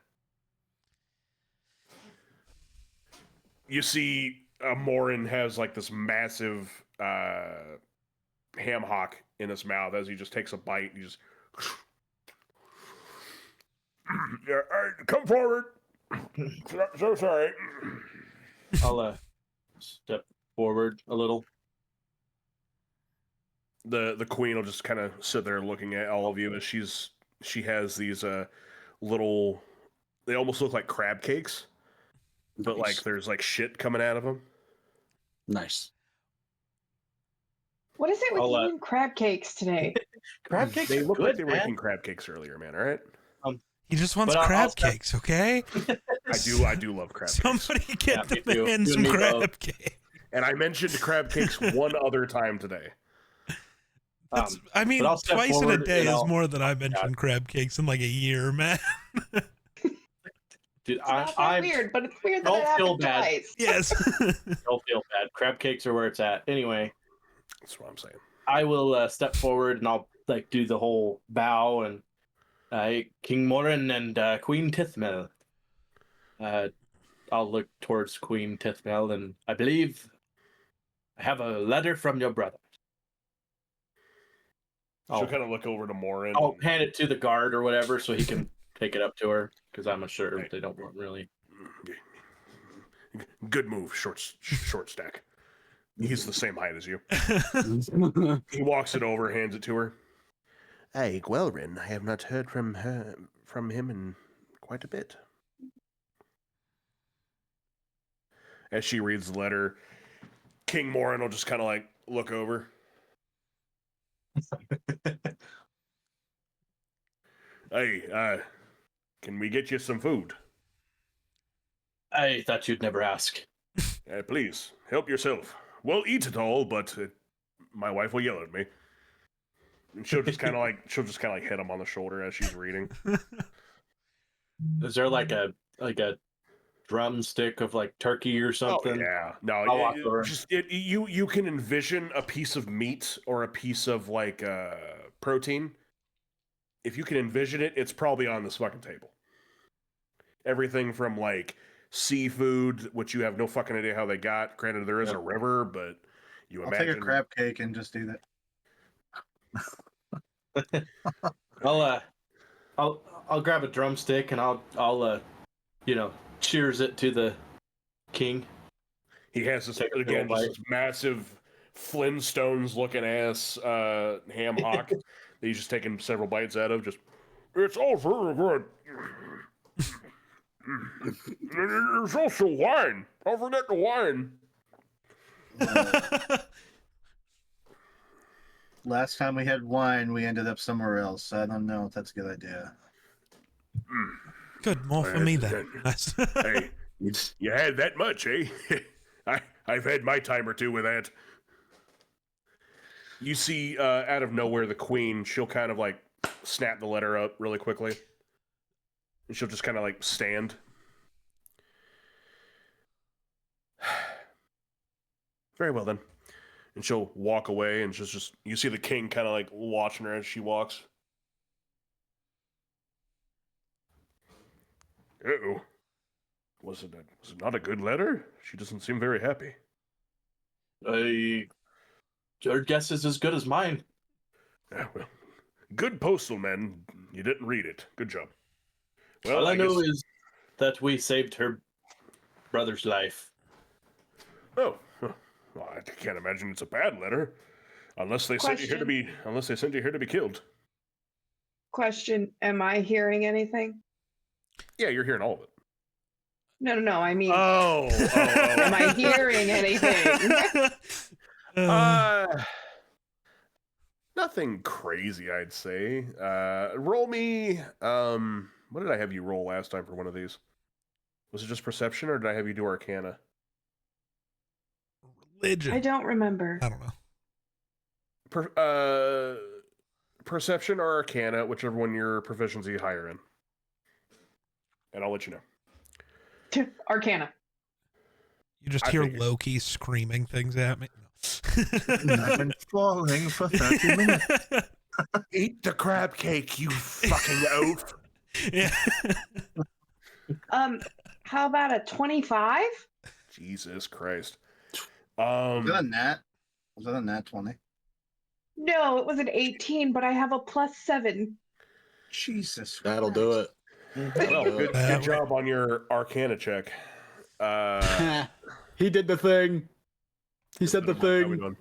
You see, Morin has like this massive ham hock in his mouth as he just takes a bite. He just come forward. So sorry. I'll step forward a little. The queen will just kind of sit there looking at all of you as she has these little, they almost look like crab cakes, but Nice. like there's like shit coming out of them. Nice. What is it with I'll, you and crab cakes today? Crab cakes They are look good, like they were man. making crab cakes earlier, man. All right. He just wants But I'll crab step- cakes, okay? I do love crab cakes. Somebody get Yeah, the me too. man You some and me crab both. cake. And I mentioned crab cakes one other time today. That's, I mean, but I'll step twice in a forward day and is I'll- more than I mentioned crab cakes in like a year, man. Dude, It's not that I'm weird, but it's weird that don't it feel happened bad. twice. Yes. don't feel bad. Crab cakes are where it's at. Anyway, That's what I'm saying. I will step forward and I'll like do the whole bow and King Morin and Queen Tithmel. I'll look towards Queen Tithmel and I believe I have a letter from your brother. She'll kind of look over to Morin. I'll hand it to the guard or whatever so he can take it up to her because I'm sure they don't want really. Good move, short stack. He's the same height as you. He walks it over, hands it to her. Hey, Gwelrin, I have not heard from him in quite a bit. As she reads the letter, King Morin will just kind of like look over. Hey, can we get you some food? I thought you'd never ask. Please, help yourself. We'll eat it all, but my wife will yell at me. And she'll just kind of like hit him on the shoulder as she's reading. Is there like a drumstick of like turkey or something? Oh, yeah. No, I'll walk over. You can envision a piece of meat or a piece of like protein. If you can envision it, it's probably on this fucking table. Everything from like seafood, which you have no fucking idea how they got. Granted, there is a river, but you I'll imagine. take a crab cake and just do that. I'll grab a drumstick and I'll cheers it to the king. He has this Take a again, little just this massive Flintstones looking ass ham hock that he's just taking several bites out of. Just, it's all very good. There's also wine. Don't forget the wine. Last time we had wine, we ended up somewhere else. I don't know if that's a good idea. Good, more for me then. Nice. Hey, you had that much, eh? I've had my time or two with that. You see, out of nowhere, the queen, she'll kind of like snap the letter up really quickly. And she'll just kind of like stand. Very well then. And she'll walk away and just you see the king kind of like watching her as she walks. Uh-oh. Was it not a good letter? She doesn't seem very happy. Your guess is as good as mine. Yeah, well, good postal man. You didn't read it. Good job. Well, All I know guess... is that we saved her brother's life. Oh, well, I can't imagine it's a bad letter, unless they sent you here to be killed. Question: am I hearing anything? Yeah, you're hearing all of it. No. I mean, Am am I hearing anything? Nothing crazy, I'd say. Roll me. What did I have you roll last time for one of these? Was it just perception, or did I have you do Arcana? Religion. I don't remember. I don't know. Perception or Arcana, whichever one your proficiency higher in. And I'll let you know. Arcana. You just hear Loki screaming things at me. I've been falling for 30 minutes. Eat the crab cake, you fucking oaf. Yeah. How about a 25? Jesus Christ. Was that a nat? Was that a nat 20? No, it was an 18, but I have a +7. Jesus. That'll do it. Well, good job on your Arcana check. He did the thing. He said the thing.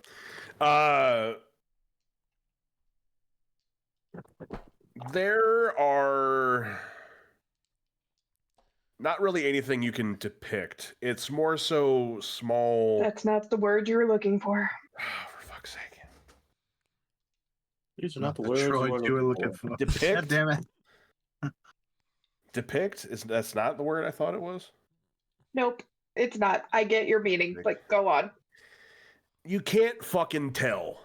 There are not really anything you can depict. It's more so small. That's not the word you were looking for. For fuck's sake. These are not the Troy words you were looking for. Depict? God damn it. Depict? That's not the word I thought it was? Nope, it's not. I get your meaning. Like, go on. You can't fucking tell.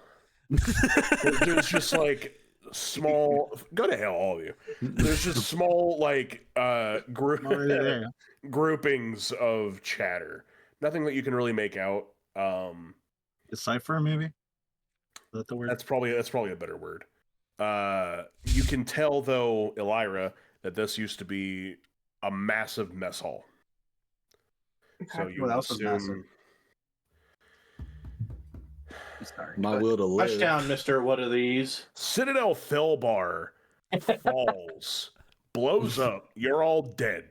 There's just like small. Go to hell, all of you. There's just small like groupings of chatter. Nothing that you can really make out. Decipher, maybe? Is that the word? That's probably a better word. You can tell though, Elira, that this used to be a massive mess hall. Okay. So you What would else was massive? assume. Sorry. My will to live. Touchdown, Mister. What are these? Citadel Felbar falls, blows up. You're all dead.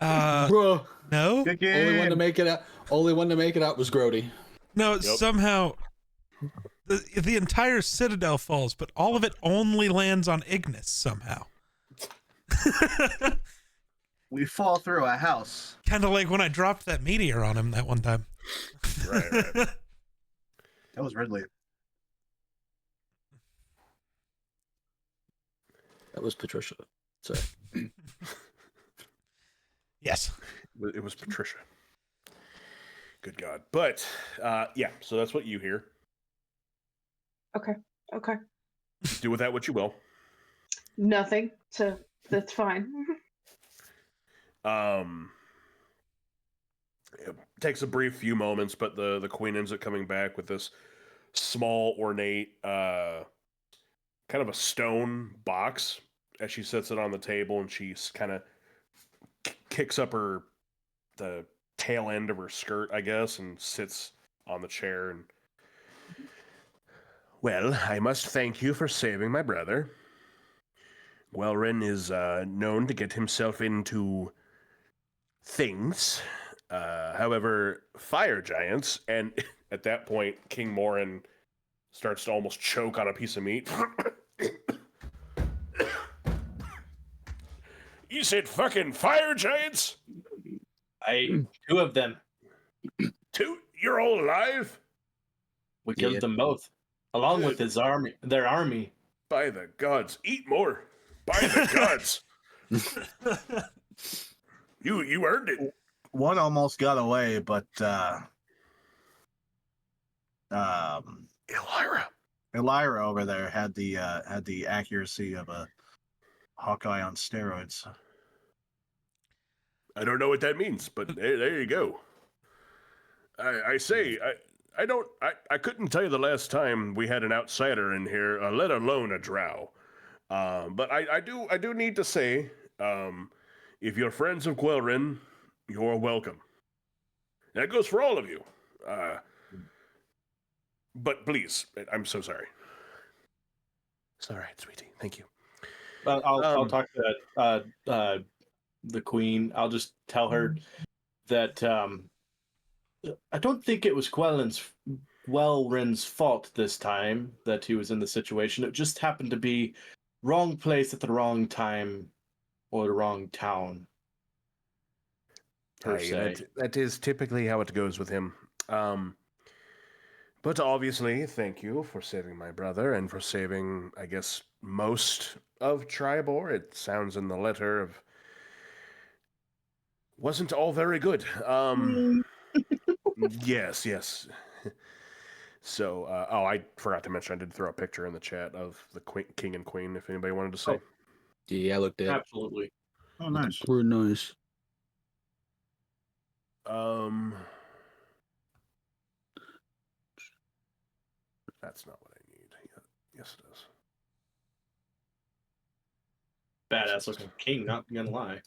Bro, No, Good only one to game. make it out. Only one to make it out was Grody. no. Yep. Somehow, the entire citadel falls, but all of it only lands on Ignis somehow. We fall through a house. Kind of like when I dropped that meteor on him that one time. Right. That was Ridley. That was Patricia. So Yes. It was Patricia. Good God. But, yeah, so that's what you hear. Okay. Do with that what you will. Nothing. So that's fine. It takes a brief few moments, but the queen ends up coming back with this small, ornate, kind of a stone box as she sets it on the table, and she kind of kicks up the tail end of her skirt, I guess, and sits on the chair. And well, I must thank you for saving my brother. Welrin is known to get himself into things. However, fire giants, and at that point, King Morin starts to almost choke on a piece of meat. You said fucking fire giants? Two of them. Two? You're all alive? We killed Yeah. them both, along with his army. Their army. By the gods, eat more. By the gods, you earned it. One almost got away, but Elira. Elira over there had the accuracy of a Hawkeye on steroids. I don't know what that means, but there you go. I say, I couldn't tell you the last time we had an outsider in here, let alone a drow. But I do need to say, if you're friends of Gwelrin, you're welcome. That goes for all of you. But please, I'm so sorry. It's all right, sweetie. Thank you. I'll talk to the queen. I'll just tell her that I don't think it was Gwelrin's fault this time that he was in the situation. It just happened to be wrong place at the wrong time or the wrong town. Per se. That is typically how it goes with him. But obviously, thank you for saving my brother and for saving, I guess, most of Tribor. It sounds in the letter of wasn't all very good. Yes. So, I forgot to mention I did throw a picture in the chat of the king and queen. If anybody wanted to say, Yeah, I looked at it. Absolutely. Oh, nice. Pretty nice. That's not what I need. Yes, it is. Badass looking king, not gonna lie.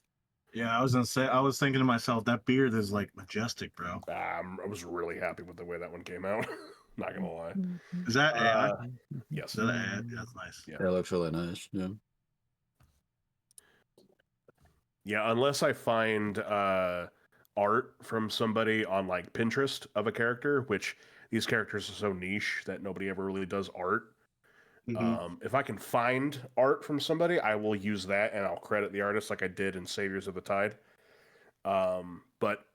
Yeah, I was gonna say. I was thinking to myself, that beard is like majestic, bro. I was really happy with the way that one came out. Not gonna lie. Is that AI? Yes. Is that an ad? That's nice. Yeah. That looks really nice. Yeah. Yeah, unless I find art from somebody on like Pinterest of a character, which these characters are so niche that nobody ever really does art. If I can find art from somebody, I will use that and I'll credit the artist like I did in Saviors of the Tide. But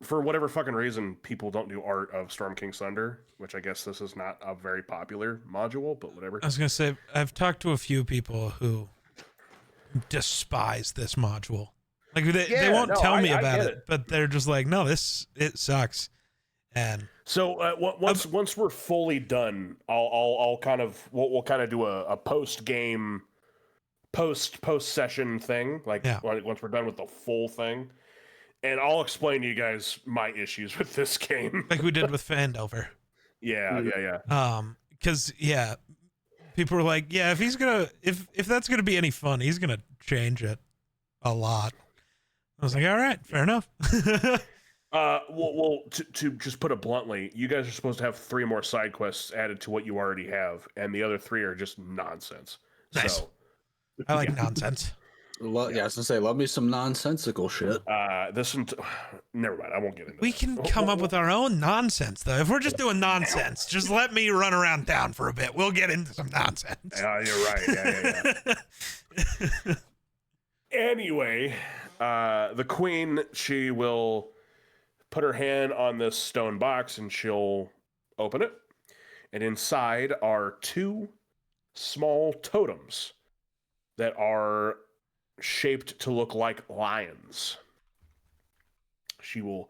for whatever fucking reason, people don't do art of Storm King's Thunder, which I guess this is not a very popular module, but whatever. I was gonna say I've talked to a few people who despise this module. Like they won't tell me about it, but they're just like, no, it sucks. And so once we're fully done, we'll kind of do a post game, post session thing. Like once we're done with the full thing, and I'll explain to you guys my issues with this game, like we did with Phandelver. Yeah. Because people were like, yeah, if that's gonna be any fun, he's gonna change it a lot. I was like, all right, fair enough. Well, to just put it bluntly, you guys are supposed to have 3 more side quests added to what you already have, and the other 3 are just nonsense. Nice. So, I like nonsense. I was gonna say, love me some nonsensical shit. Never mind. I won't get into. We can come up with our own nonsense, though. If we're just doing nonsense, just let me run around town for a bit. We'll get into some nonsense. You're right. Yeah. Anyway, the queen, she will put her hand on this stone box and she'll open it. And inside are 2 small totems that are shaped to look like lions. She will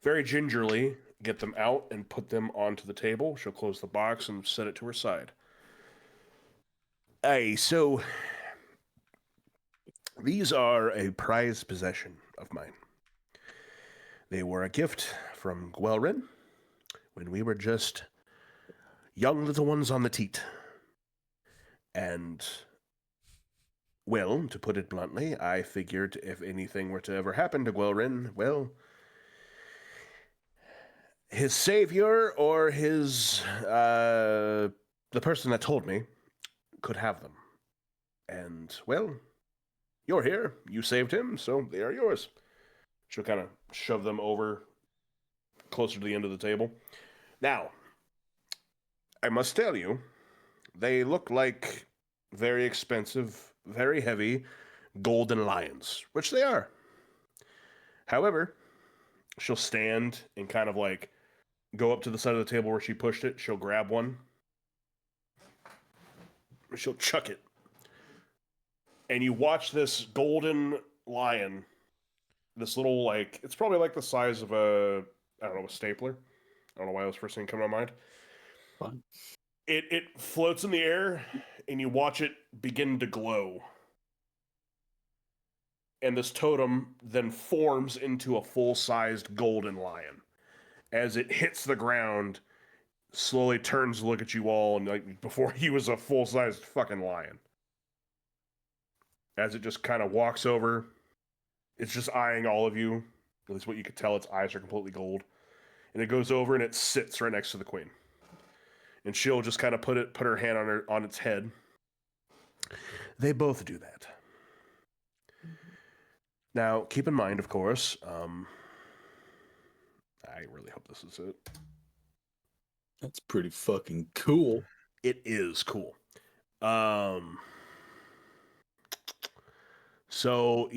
very gingerly get them out and put them onto the table. She'll close the box and set it to her side. So these are a prized possession of mine. They were a gift from Gwelrin when we were just young little ones on the teat. And, well, to put it bluntly, I figured if anything were to ever happen to Gwelrin, well, his savior or his, the person that told me could have them. And, well, you're here. You saved him, so they are yours. She'll kind of shove them over closer to the end of the table. Now, I must tell you, they look like very expensive, very heavy golden lions, which they are. However, she'll stand and kind of like go up to the side of the table where she pushed it. She'll grab one. She'll chuck it. And you watch this golden lion, this little, like, it's probably like the size of a stapler. I don't know why that was the first thing that came to my mind. Fun. It floats in the air, and you watch it begin to glow. And this totem then forms into a full-sized golden lion. As it hits the ground, slowly turns to look at you all, and like before he was a full-sized fucking lion. As it just kind of walks over, it's just eyeing all of you. At least what you could tell, its eyes are completely gold. And it goes over and it sits right next to the queen. And she'll just kind of put her hand on its head. They both do that. Now, keep in mind, of course, I really hope this is it. That's pretty fucking cool. It is cool. So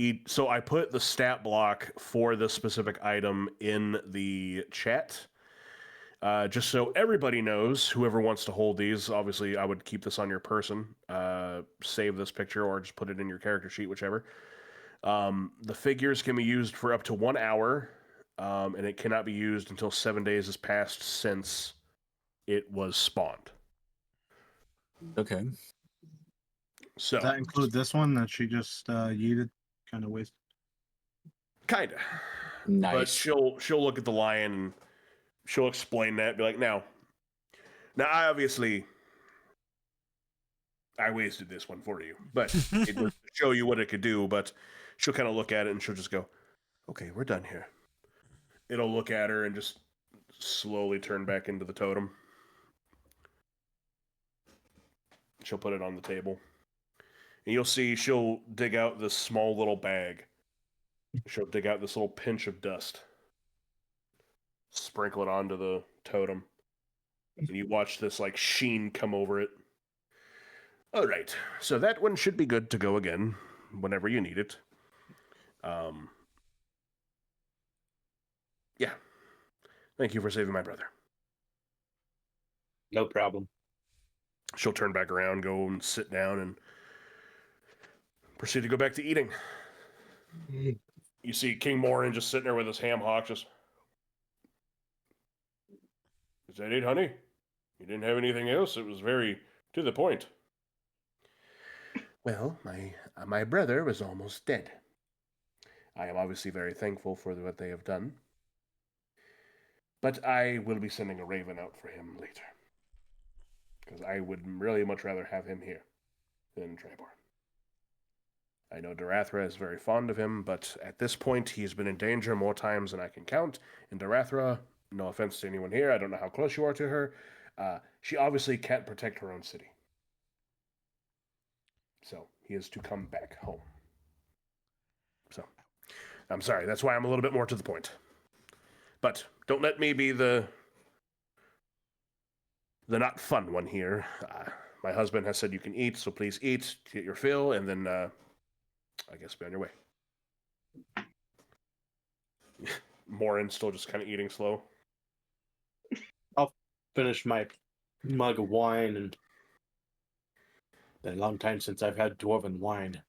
I put the stat block for this specific item in the chat. Just so everybody knows, whoever wants to hold these, obviously I would keep this on your person, save this picture, or just put it in your character sheet, whichever. The figures can be used for up to 1 hour, and it cannot be used until 7 days has passed since it was spawned. Okay. So Does that include this one that she just yeeted? Kind of wasted. Kinda. Nice. But she'll look at the lion and she'll explain that, be like, now I obviously wasted this one for you, but it was to show you what it could do. But she'll kind of look at it and she'll just go, okay, we're done here. It'll look at her and just slowly turn back into the totem. She'll put it on the table. And you'll see she'll dig out this small little bag. She'll dig out this little pinch of dust. Sprinkle it onto the totem. And you watch this, like, sheen come over it. All right. So that one should be good to go again whenever you need it. Yeah. Thank you for saving my brother. No problem. She'll turn back around, go and sit down, and proceed to go back to eating. You see King Morin just sitting there with his ham hock, just... Is that it, honey? You didn't have anything else? It was very to the point. Well, my brother was almost dead. I am obviously very thankful for what they have done. But I will be sending a raven out for him later. Because I would really much rather have him here than Triborn. I know Darathra is very fond of him, but at this point he's been in danger more times than I can count. And Darathra, no offense to anyone here, I don't know how close you are to her, she obviously can't protect her own city. So he is to come back home. So, I'm sorry, that's why I'm a little bit more to the point. But don't let me be the not fun one here. My husband has said you can eat, so please eat, get your fill, and then I guess be on your way. Morin still just kind of eating slow. I'll finish my mug of wine, and been a long time since I've had dwarven wine.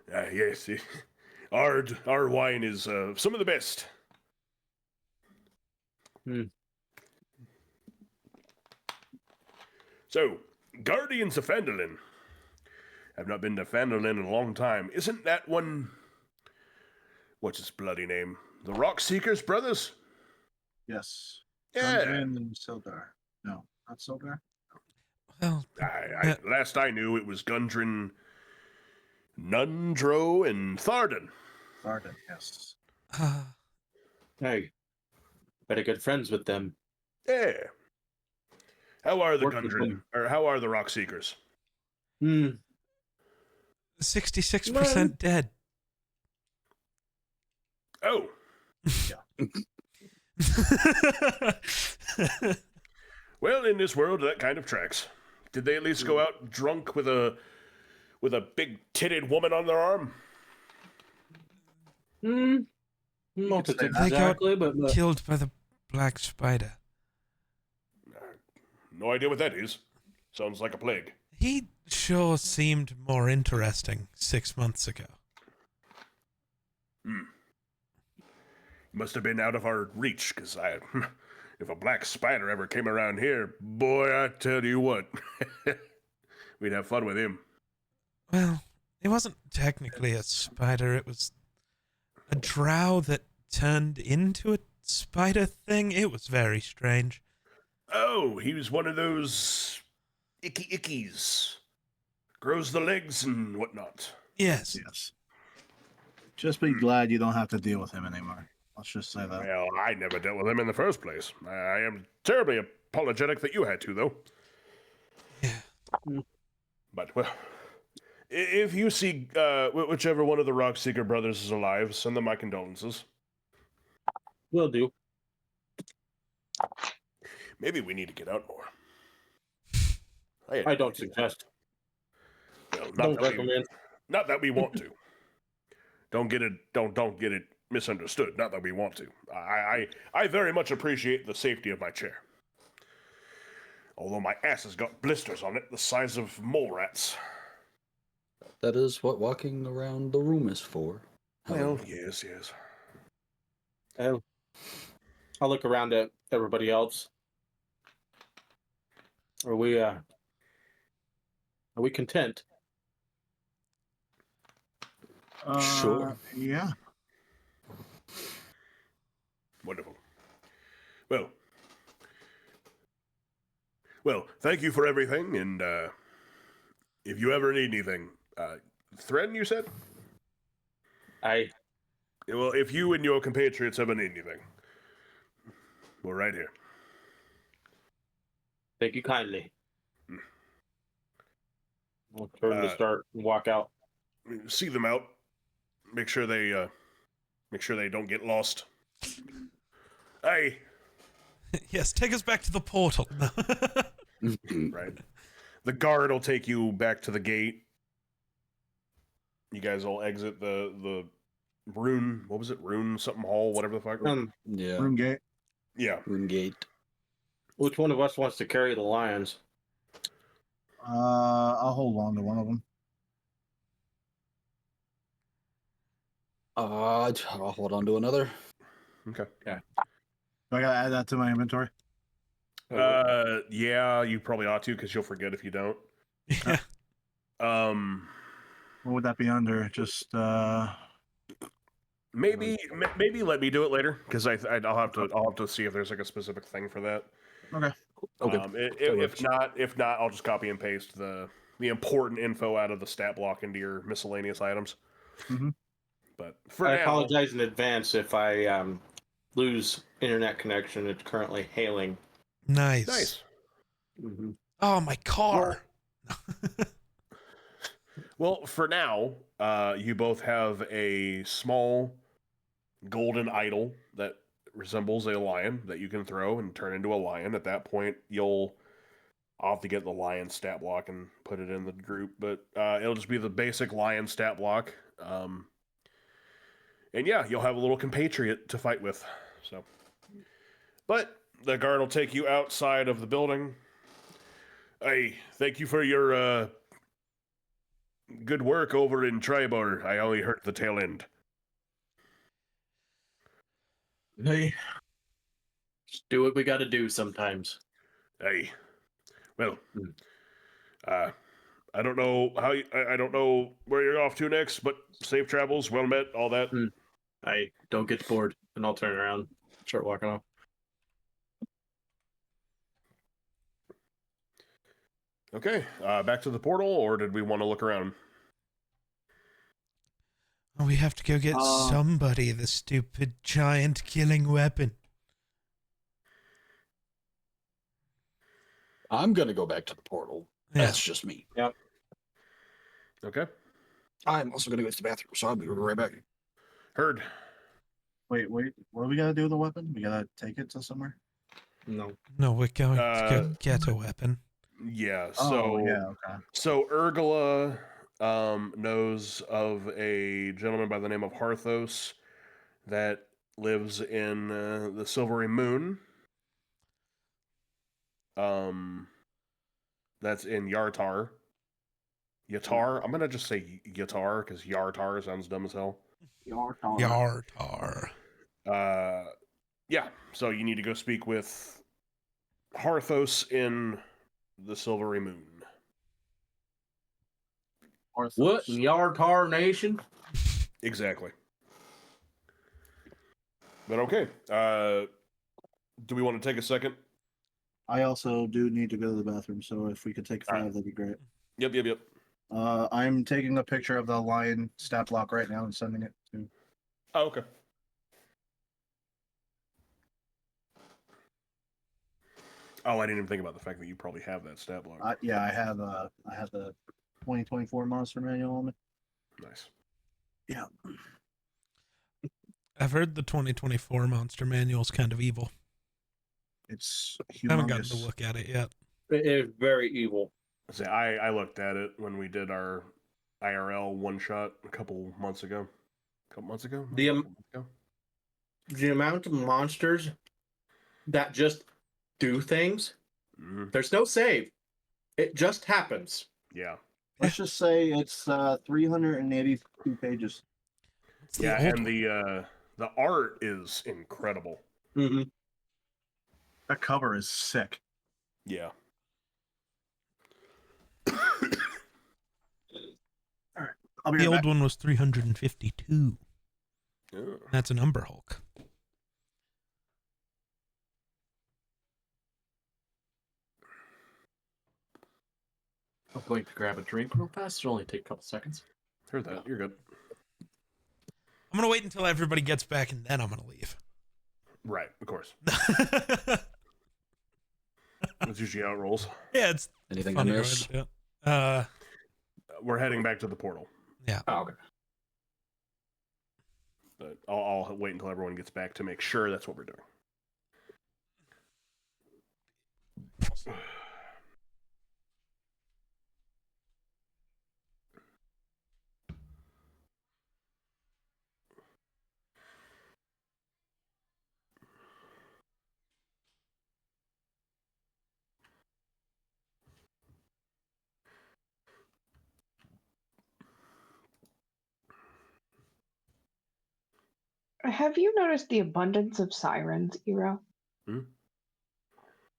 Yes, our wine is some of the best. So, Guardians of Phandalin. I've not been to Phandalin in a long time. Isn't that one... What's his bloody name? The Rock Seekers brothers? Yes. Yeah. Gundren and Sildar. No, not Sildar. Well, Last I knew, it was Gundren, Nundro, and Thardan. Thardan, yes. Hey, better good friends with them. Yeah. How are the Work with Gundren, them. or how are the Rock Seekers? 66% dead. Oh. Well, in this world, that kind of tracks. Did they at least go out drunk with a big-titted woman on their arm? Not could say that. exactly, but Killed by the black spider. No idea what that is. Sounds like a plague. He sure seemed more interesting 6 months ago. Must have been out of our reach, because if a black spider ever came around here, boy, I tell you what, we'd have fun with him. Well, it wasn't technically a spider. It was a drow that turned into a spider thing. It was very strange. Oh, he was one of those icky ickies. Grows the legs and whatnot. Yes. Yes. Just be glad you don't have to deal with him anymore. Let's just say that. Well, I never dealt with him in the first place. I am terribly apologetic that you had to, though. Yeah. But, well, if you see whichever one of the Rockseeker brothers is alive, send them my condolences. Will do. Maybe we need to get out more. I don't suggest. Well, Don't recommend. Not that we want to. Don't get it misunderstood. Not that we want to. I very much appreciate the safety of my chair. Although my ass has got blisters on it the size of mole rats. That is what walking around the room is for. Well, yes. I'll look around at everybody else. Are we content? Sure. Yeah. Wonderful. Well, thank you for everything, and if you ever need anything, Thren, you said? Well, if you and your compatriots ever need anything, we're right here. Thank you kindly. I'll turn to start and walk out. See them out. Make sure they don't get lost. Hey. Yes, take us back to the portal. Right. The guard will take you back to the gate. You guys all exit the rune. What was it? Rune something hall, whatever the fuck. Yeah. Room gate. Yeah. Room gate. Which one of us wants to carry the lions? I'll hold on to one of them. I'll hold on to another. Okay. Do I gotta add that to my inventory? Yeah, you probably ought to, because you'll forget if you don't. Yeah. What would that be under? Just Maybe let me do it later, because I'll have to see if there's like a specific thing for that. okay. Okay. If not, I'll just copy and paste the important info out of the stat block into your miscellaneous items. Mhm. But for I now, apologize in advance if I lose internet connection. It's currently hailing. Nice. Mm-hmm. Oh, my car. Well, for now, you both have a small golden idol that resembles a lion that you can throw and turn into a lion. At that point, I'll have to get the lion stat block and put it in the group, but it'll just be the basic lion stat block. And yeah, you'll have a little compatriot to fight with. So, but the guard will take you outside of the building. Hey, thank you for your good work over in Tribor. I only heard the tail end. Hey, just do what we got to do sometimes. Hey, well, I don't know I don't know where you're off to next, but safe travels, well met, all that. I don't get bored, and I'll turn around, start walking off. Okay, back to the portal, or did we want to look around? Oh, we have to go get somebody the stupid giant killing weapon. I'm gonna go back to the portal. Yeah. That's just me. Yep. Okay, I'm also gonna go to the bathroom, so I'll be right back. heard. Wait. What do we gotta do with the weapon? We gotta take it to somewhere? No. No, we're going to go get a weapon. Yeah, Oh, so yeah, okay. So Urgala knows of a gentleman by the name of Harthos that lives in the Silvery Moon. That's in Yartar. Yatar. I'm gonna just say Yatar because Yartar sounds dumb as hell. Yartar. Yeah. So you need to go speak with Harthos in the Silvery Moon. What in Yartar Nation? Exactly. But okay. Do we want to take a second? I also do need to go to the bathroom, so if we could take All 5, right. that'd be great. Yep. I'm taking a picture of the lion stat block right now and sending it to. Oh, okay. Oh, I didn't even think about the fact that you probably have that stat block. Yeah, I have the 2024 monster manual on me. Nice. Yeah. I've heard the 2024 monster manual is kind of evil. It's I haven't gotten to humongous. look at it yet. It is very evil. See, I looked at it when we did our IRL one shot a couple months ago. The amount of monsters that just do things. Mhm. There's no save. It just happens. Yeah. Let's just say it's 382 pages. What's the Yeah, old and one? the art is incredible. Mm-hmm. That cover is sick. Yeah. I'll be The right old back. one was 352. Yeah. That's an Umber Hulk. I'm going to grab a drink real fast. It'll only take a couple seconds. Heard that. You're good. I'm going to wait until everybody gets back and then I'm going to leave. Right, of course. That's usually how it rolls. Yeah, it's Anything I funny. miss? We're heading back to the portal. Yeah. Oh, okay. But I'll wait until everyone gets back to make sure that's what we're doing. Have you noticed the abundance of sirens, Iro? Hmm?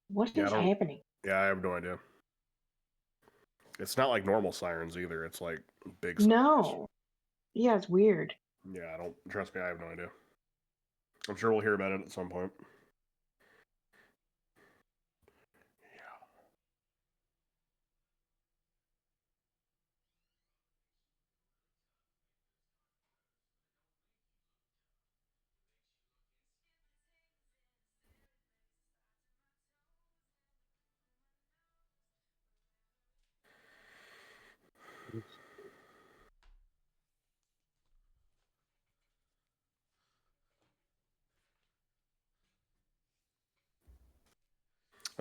What Yeah, is I don't- happening? Yeah, I have no idea. It's not like normal sirens either. It's like big sirens. No. Yeah, it's weird. Yeah, I don't trust me. I have no idea. I'm sure we'll hear about it at some point.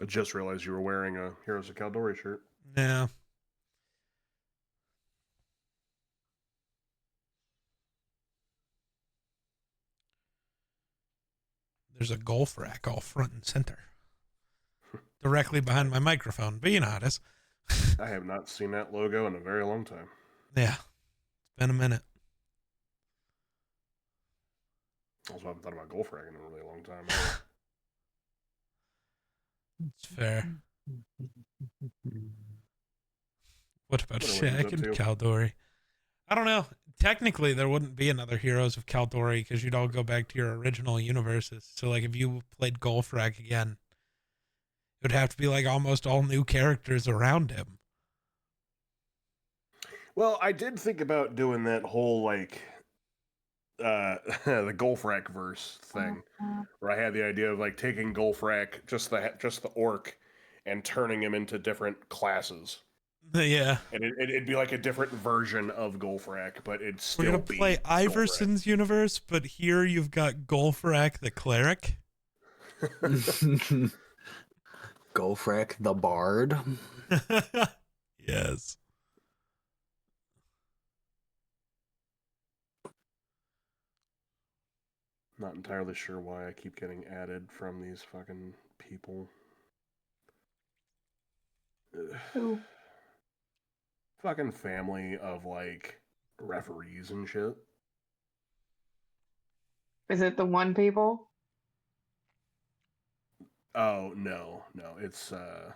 I just realized you were wearing a Heroes of Caldori shirt. Yeah. There's a golf rack all front and center. Directly behind my microphone. But you know how it is. I have not seen that logo in a very long time. Yeah. It's been a minute. Also, I haven't thought about golf ragging in a really long time. It's fair. What about What are we Shaq up and to? Caldori? I don't know. Technically, there wouldn't be another Heroes of Caldori because you'd all go back to your original universes. So, like, if you played Golf Rag again, it would have to be like almost all new characters around him. Well, I did think about doing that whole like the Golf Rack verse thing, where I had the idea of like taking Golf Rack, just the orc, and turning him into different classes. Yeah. And it'd be like a different version of Golf Rack, but it'd still We're going be to play Golf Rack. Iverson's universe, but here you've got Golf Rack the Cleric. Golfrack the Bard. Yes. Not entirely sure why I keep getting added from these fucking people. Who? Fucking family of like referees and shit. Is it the one people? Oh no, it's trying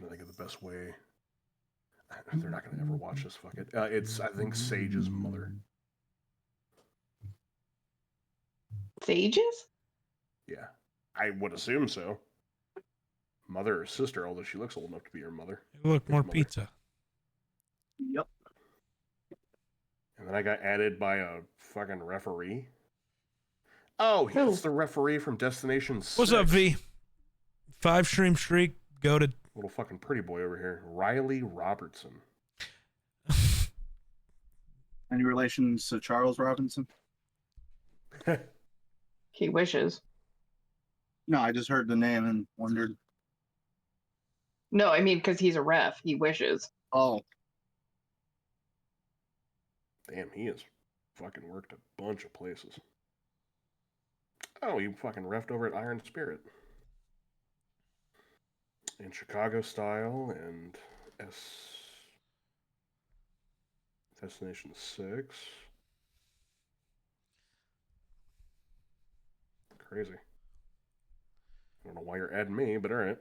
to think of the best way. They're not gonna ever watch this. Fuck it. It's I think Sage's mother. Sages? Yeah, I would assume so. Mother or sister, although she looks old enough to be her mother. Look, more Mother. pizza. Yep. And then I got added by a fucking referee. Oh, Who? it's the referee from Destination 6. What's up, V? 5-stream streak. Go to. Little fucking pretty boy over here. Riley Robertson. Any relations to Charles Robinson? He wishes. No, I just heard the name and wondered. No, I mean because he's a ref. He wishes. Oh, Damn, he has fucking worked a bunch of places. Oh, he fucking refed over at Iron Spirit. In Chicago Style and Destination 6. Crazy. I don't know why you're adding me, but alright.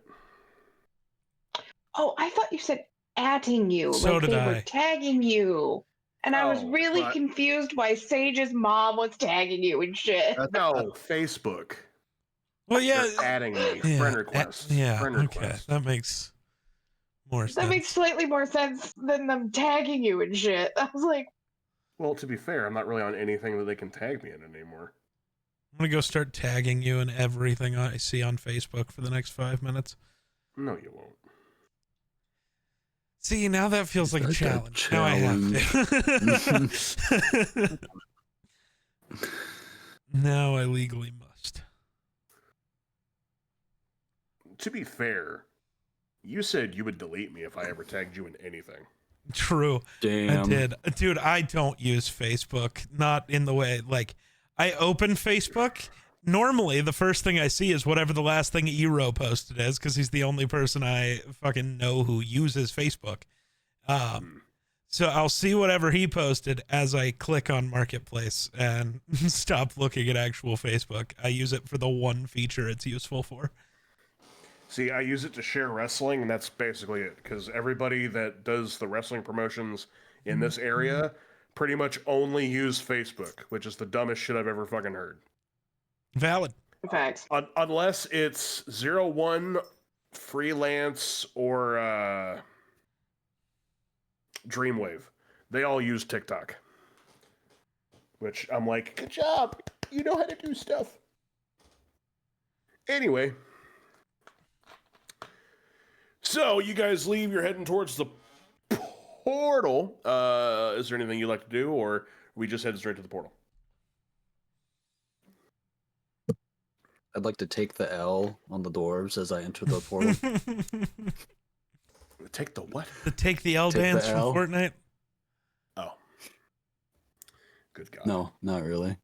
Oh, I thought you said atting you. So like did they I. were tagging you. And I was Oh, really but- confused why Sage's mom was tagging you and shit. No, Facebook. Well, yeah. They're adding me. Yeah, Friend request. yeah. Friend Okay, request. that makes more sense. That makes slightly more sense than them tagging you and shit. I was like, Well, to be fair, I'm not really on anything that they can tag me in anymore. I'm gonna go start tagging you in everything I see on Facebook for the next 5 minutes. No, you won't. See, now that feels like a Like a challenge. Now I have to. Now I legally must. To be fair, you said you would delete me if I ever tagged you in anything. True. Damn. I did. Dude, I don't use Facebook. Not in the way, like, I open Facebook. Normally, the first thing I see is whatever the last thing Eero posted is, because he's the only person I fucking know who uses Facebook. So I'll see whatever he posted as I click on Marketplace and stop looking at actual Facebook. I use it for the one feature it's useful for. See, I use it to share wrestling, and that's basically it. Because everybody that does the wrestling promotions in this area pretty much only use Facebook, which is the dumbest shit I've ever fucking heard. Valid. facts. Unless it's 01 freelance or Dreamwave. They all use TikTok. Which I'm like, good job. You know how to do stuff. Anyway. So, you guys leave. You're heading towards the portal. Is there anything you'd like to do, or we just head straight to the portal? I'd like to take the L on the dwarves as I enter the portal. Take the what? Take the L Take the dance from L. Fortnite. Oh. Good God. No, not really.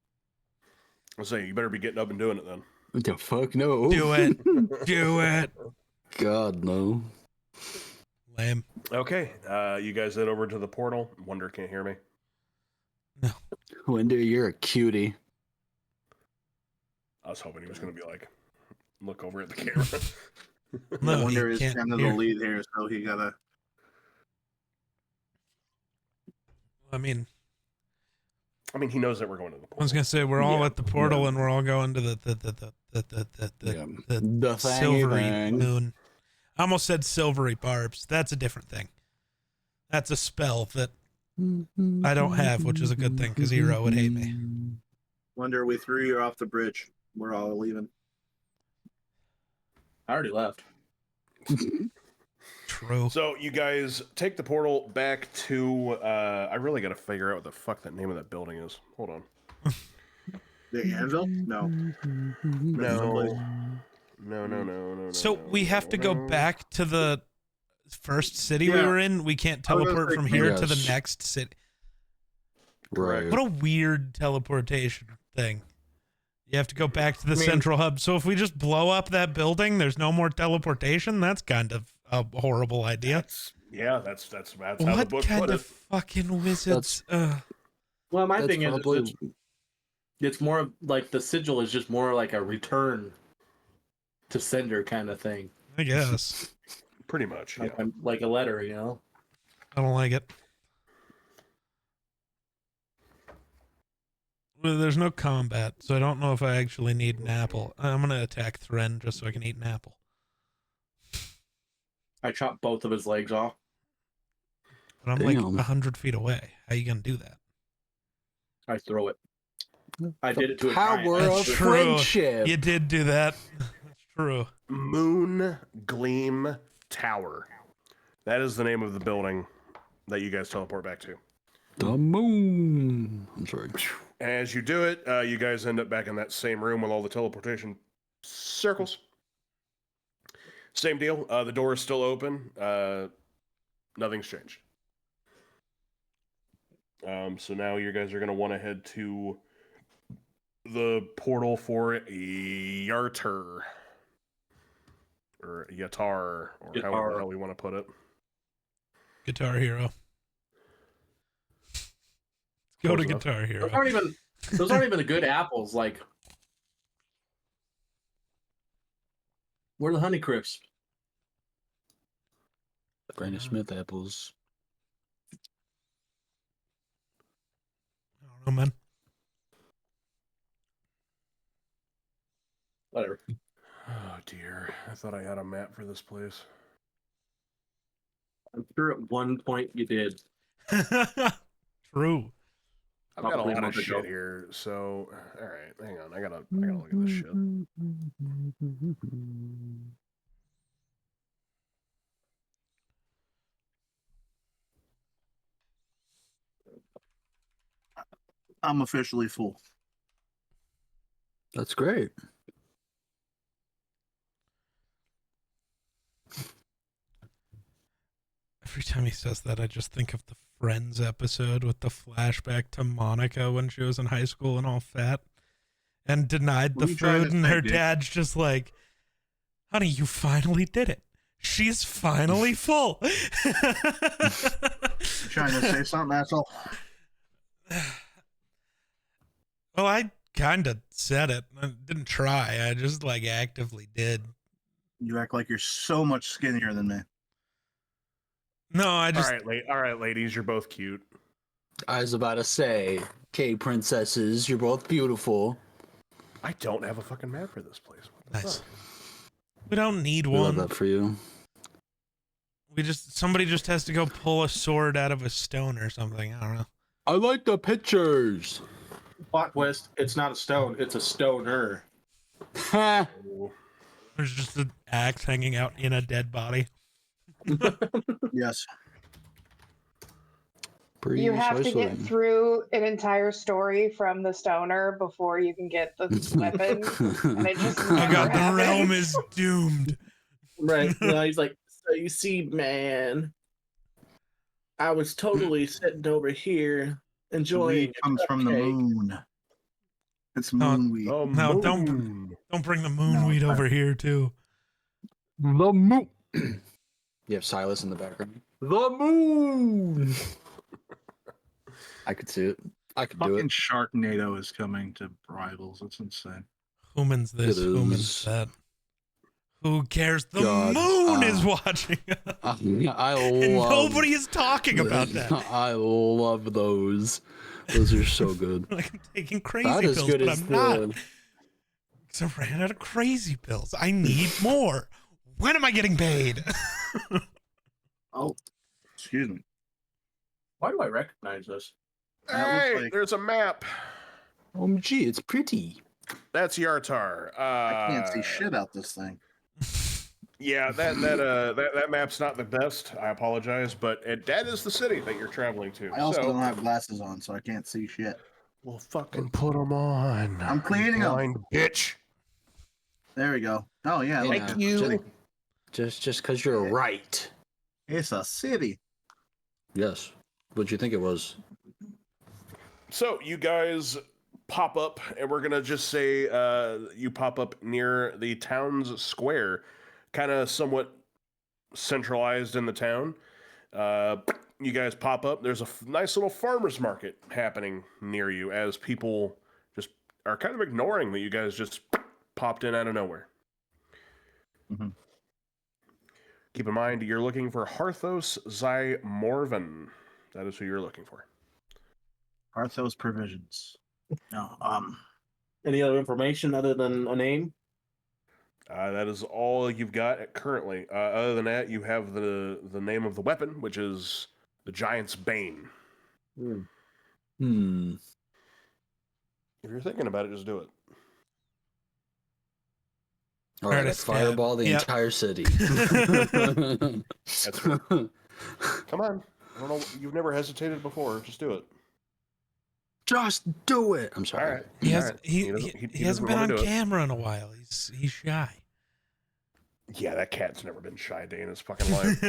I'll say, you better be getting up and doing it then. What the fuck? No. Do it. Do it. God, no. Lame. Okay, you guys head over to the portal. Wonder can't hear me. Wonder, you're a cutie. I was hoping he was going to be like, look over at the camera. No, I he wonder is can't kind of hear. the lead here, so he gotta. I mean, he knows that we're going to the I was portal. gonna say we're all Yeah, at the portal yeah. and we're all going to the Yeah. the The silvery thing. moon. I almost said silvery barbs. That's a different thing. That's a spell that I don't have, which is a good thing because Eero would hate me. Wonder we threw you off the bridge. We're all leaving. I already left. True. So you guys take the portal back to. I really got to figure out what the fuck that name of that building is. Hold on. The anvil? No. No. So we have to go back to the first city we Yeah. were in. We can't I was gonna teleport say, from here to the yes. next city. Right. What a weird teleportation thing. You have to go back to the I mean- central hub. So if we just blow up that building, there's no more teleportation. That's kind of a horrible idea. That's how the What book kind put of it. fucking wizards? Well, my That's thing is, probably it's more of like the sigil is just more like a return to sender kind of thing, I guess. Pretty much, yeah. like a letter, you know. I don't like it. Well, there's no combat, so I don't know if I actually need an apple. I'm gonna attack Thren just so I can eat an apple. I chopped both of his legs off. But I'm like Damn. 100 feet away. How you gonna do that? I throw it. I did it to a power giant. of That's true. friendship. You did do that. That's true. Moon Gleam Tower. That is the name of the building that you guys teleport back to. The moon. I'm sorry. As you do it, you guys end up back in that same room with all the teleportation circles. Same deal. The door is still open. Nothing's changed. So now you guys are going to want to head to the portal for Yartar. Or Yatar, or however the hell we want to put it. Guitar Hero. Go Close to enough. Guitar Hero. Those aren't even the good apples. Like, where are the Honey Crisps? Granny Smith apples. I don't know, man. Whatever. Oh dear. I thought I had a map for this place. I'm sure at one point you did. True. I've got a Probably lot of months ago. shit here, so all right, hang on. I gotta look at this shit. I'm officially full. That's great. Every time he says that, I just think of the Friends episode with the flashback to Monica when she was in high school and all fat and denied What the are you trying food, to and say, her dude? dad's just like, honey, you finally did it. She's finally full. You trying to say something, asshole? Well, I kind of said it. I didn't try. I just like actively did. You act like you're so much skinnier than me. No, I just. All right, ladies, you're both cute. I was about to say, okay, princesses, you're both beautiful. I don't have a fucking map for this place. What the Nice. fuck? We don't need We love one. that for you. Somebody just has to go pull a sword out of a stone or something. I don't know. I like the pictures. Plot twist: it's not a stone; it's a stoner. Ha! Oh, There's just an axe hanging out in a dead body. Yes. You have to get Precisely. through an entire story from the stoner before you can get the weapon. And it just Oh never god, the happens. realm is doomed. Right? He's like, so you see, man, I was totally sitting over here The enjoying. weed comes from the cupcake. moon. It's No, moon weed. the No, don't- moon. Don't bring the No, moonweed it's not. over here too. The moon. You have Silas in the background. The moon. I could see it. I could do Fucking it. Sharknado is coming to Rivals. It's insane. Whoman's this? It Whoman's is. that? Who cares? The God, moon is watching. I And love. nobody is talking about that. I love those. Those are so good. Like I'm taking crazy Not as pills, good but as I'm not. the. Because I ran out of crazy pills. I need more. When am I getting paid? Oh, excuse me. Why do I recognize this? That looks Hey, like- there's a map. OMG, it's pretty. That's Yartar. I can't see shit out this thing. Yeah, that map's not the best. I apologize, but that is the city that you're traveling to. I also so, don't have glasses on, so I can't see shit. well, fucking put them on. I'm cleaning 'em. Blind bitch. There we go. Oh yeah, Hey, look, now, it's a city. Just because you're right. It's a city. Yes. What'd you think it was? So you guys pop up, and we're gonna just say you pop up near the town's square, kind of somewhat centralized in the town. You guys pop up. There's a nice little farmer's market happening near you as people just are kind of ignoring that you guys just popped in out of nowhere. Mm-hmm. Keep in mind, you're looking for Harthos Morven. That is who you're looking for. Arthos Provisions. No. Any other information other than a name? That is all you've got currently. Other than that, you have the name of the weapon, which is the Giant's Bane. Hmm. If you're thinking about it, just do it. All right, Artist fireball the Yep. entire city. That's right. Come on. I don't know. You've never hesitated before. Just do it. Just do it. I'm sorry. All right. He All has right. he hasn't been wanna on do it. camera in a while. He's shy. Yeah, that cat's never been shy day in his fucking life.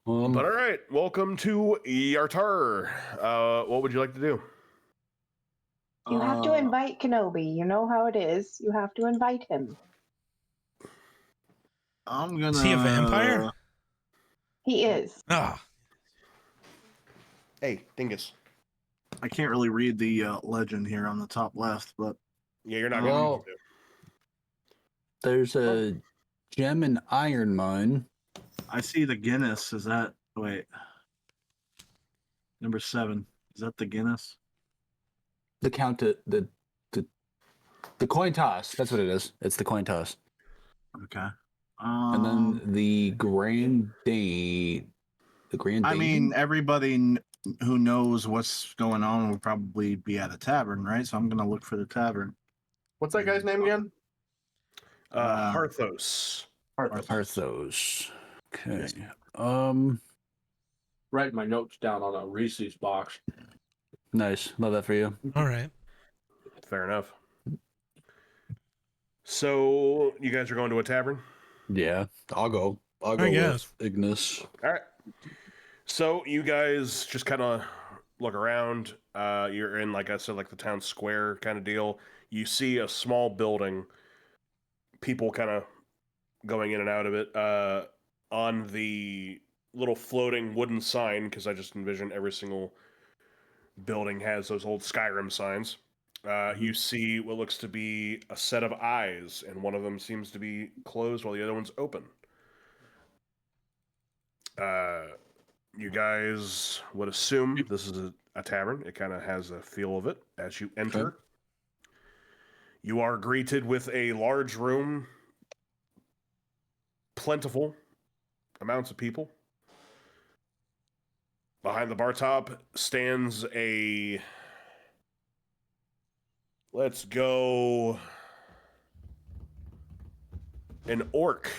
But all right, welcome to Yartar. What would you like to do? You have to invite Kenobi. You know how it is. You have to invite him. I'm gonna. Is he a vampire? He is. Ah, Hey, Dingus. I can't really read the legend here on the top left, but Yeah, you're not Well- going to. There's a gem and iron mine. I see the Guinness. Is that wait? Number 7. Is that the Guinness? The the coin toss. That's what it is. It's the coin toss. Okay. And then the grand date. The grand. I Dane? mean, everybody who knows what's going on would probably be at a tavern, right? So I'm gonna look for the tavern. What's that guy's name again? Harthos. Arthos. Okay. Yes. Writing my notes down on a Reese's box. Nice. Love that for you. all right. Fair enough. So, you guys are going to a tavern? Yeah, I'll go. I'll go guess. with Ignis. All right. So, you guys just kind of look around. You're in, like I said, like the town square kind of deal. You see a small building, people kind of going in and out of it. On the little floating wooden sign, because I just envision every single building has those old Skyrim signs. You see what looks to be a set of eyes, and one of them seems to be closed while the other one's open. You guys would assume this is a tavern. It kind of has a feel of it as you enter. Okay. You are greeted with a large room, plentiful amounts of people. Behind the bar top stands a... Let's go... An orc.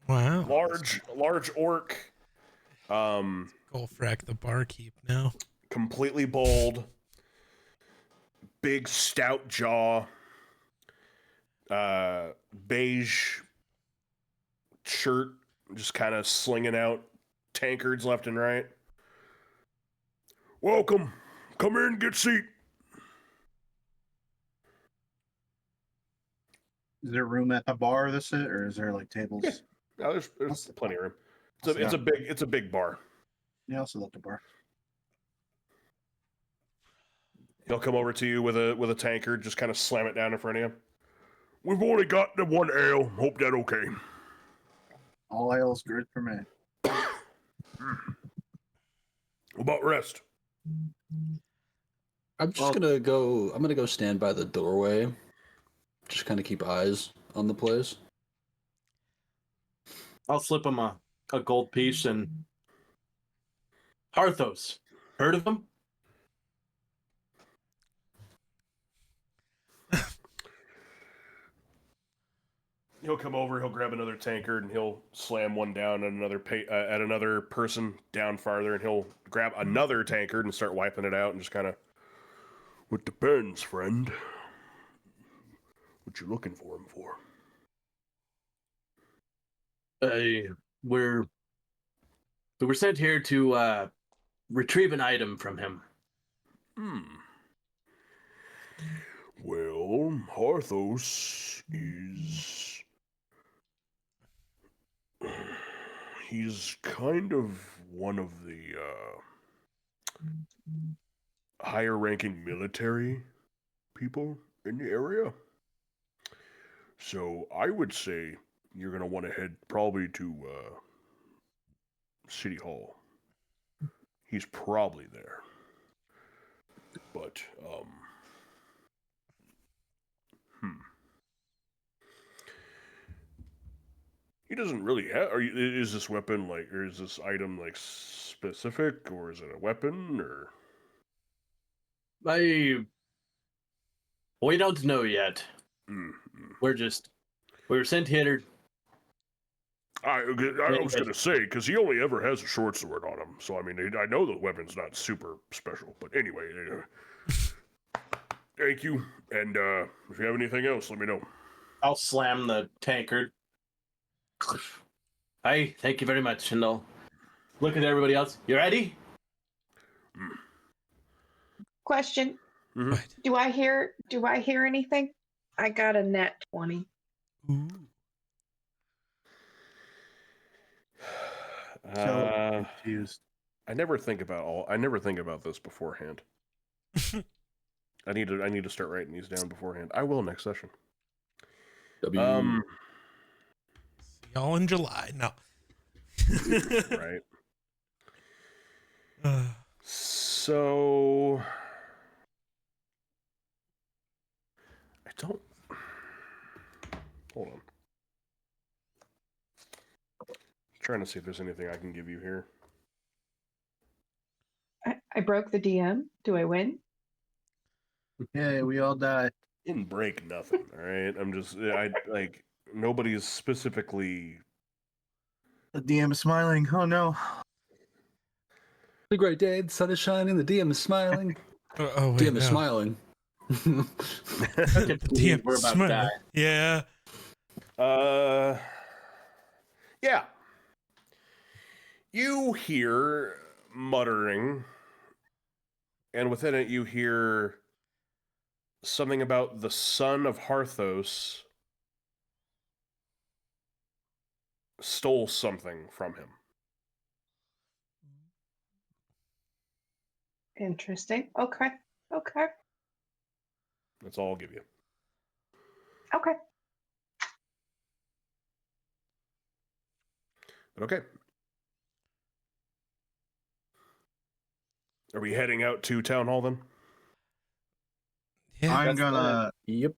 Wow. Large orc. Golfrack the barkeep now. Completely bald. Big stout jaw. Beige shirt. Just kind of slinging out tankards left and right. Welcome. Come in, get a seat. Is there room at the bar? This it, or is there like tables? Yeah. No, there's plenty of room. It's a big bar. Yeah, also look at the bar. He'll come over to you with a tankard, just kind of slam it down in front of you. We've only got the one ale. Hope that okay. All ale's good for me. What about rest? I'm just gonna go. I'm gonna go stand by the doorway. Just kind of keep eyes on the place. I'll slip him a gold piece and Harthos. Heard of him? He'll come over. He'll grab another tankard and he'll slam one down at another person down farther, and he'll grab another tankard and start wiping it out and just kind of. It depends, friend. What you looking for him for? We were sent here to retrieve an item from him. Well, Harthos is... He's kind of one of the higher-ranking military people in the area. So I would say you're going to want to head probably to City Hall. He's probably there. But, He doesn't really have... Is this weapon, or is this item, specific, or is it a weapon, or... We don't know yet. We were sent here. I was going to say, because he only ever has a short sword on him, so, I mean, I know the weapon's not super special, but anyway, thank you, and if you have anything else, let me know. I'll slam the tankard. Hey, thank you very much, and I'll look at everybody else. You ready? Question. Mm-hmm. Do I hear anything? I got a net 20. Ooh. So confused. I never think about this beforehand. I need to start writing these down beforehand. I will next session. See y'all in July. No. Right. So I don't... Hold on. Trying to see if there's anything I can give you here. I broke the DM. Do I win? Yeah, we all die. Didn't break nothing, all right? Nobody's specifically... The DM is smiling. Oh no. The great day, the sun is shining, the DM is smiling. Wait, DM is no. smiling. The DM We're is about to die. smiling. Yeah. Yeah. You hear muttering, and within it you hear something about the son of Harthos stole something from him. Interesting. Okay. That's all I'll give you. Okay. But okay. Are we heading out to Town Hall then? Yeah. I'm gonna Yep.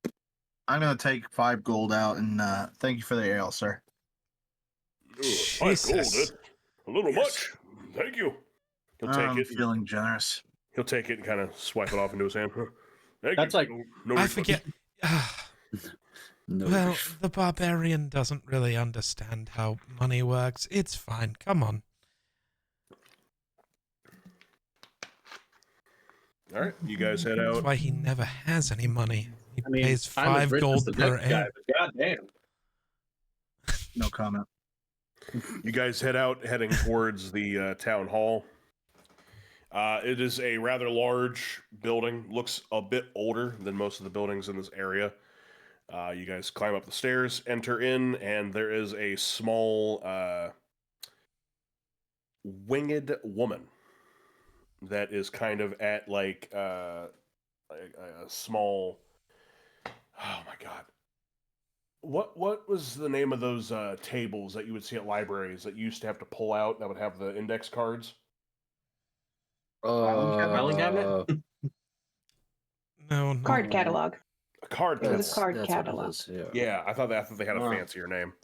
take 5 gold out and thank you for the ale, sir. Ooh, 5 gold, Jesus. a little Yes. much. Thank you. He'll take I'm it. feeling generous. He'll take it and kind of swipe it off into his hand. Thank That's you. like- no I refund. forget. No. Well, the barbarian doesn't really understand how money works. It's fine. Come on. All right, you guys head out. That's why he never has any money. He I mean, pays I'm as 5 rich as gold the per next guy, ale. but goddamn. No comment. You guys heading towards the town hall. It is a rather large building. Looks a bit older than most of the buildings in this area. You guys climb up the stairs, enter in, and there is a small winged woman that is kind of at a small... Oh my god. What was the name of those tables that you would see at libraries that you used to have to pull out that would have the index cards? Filing cabinet? No. Card catalog. A card It was catalog. card That's catalog. what it is, yeah. Yeah, I thought they had a Wow. fancier name.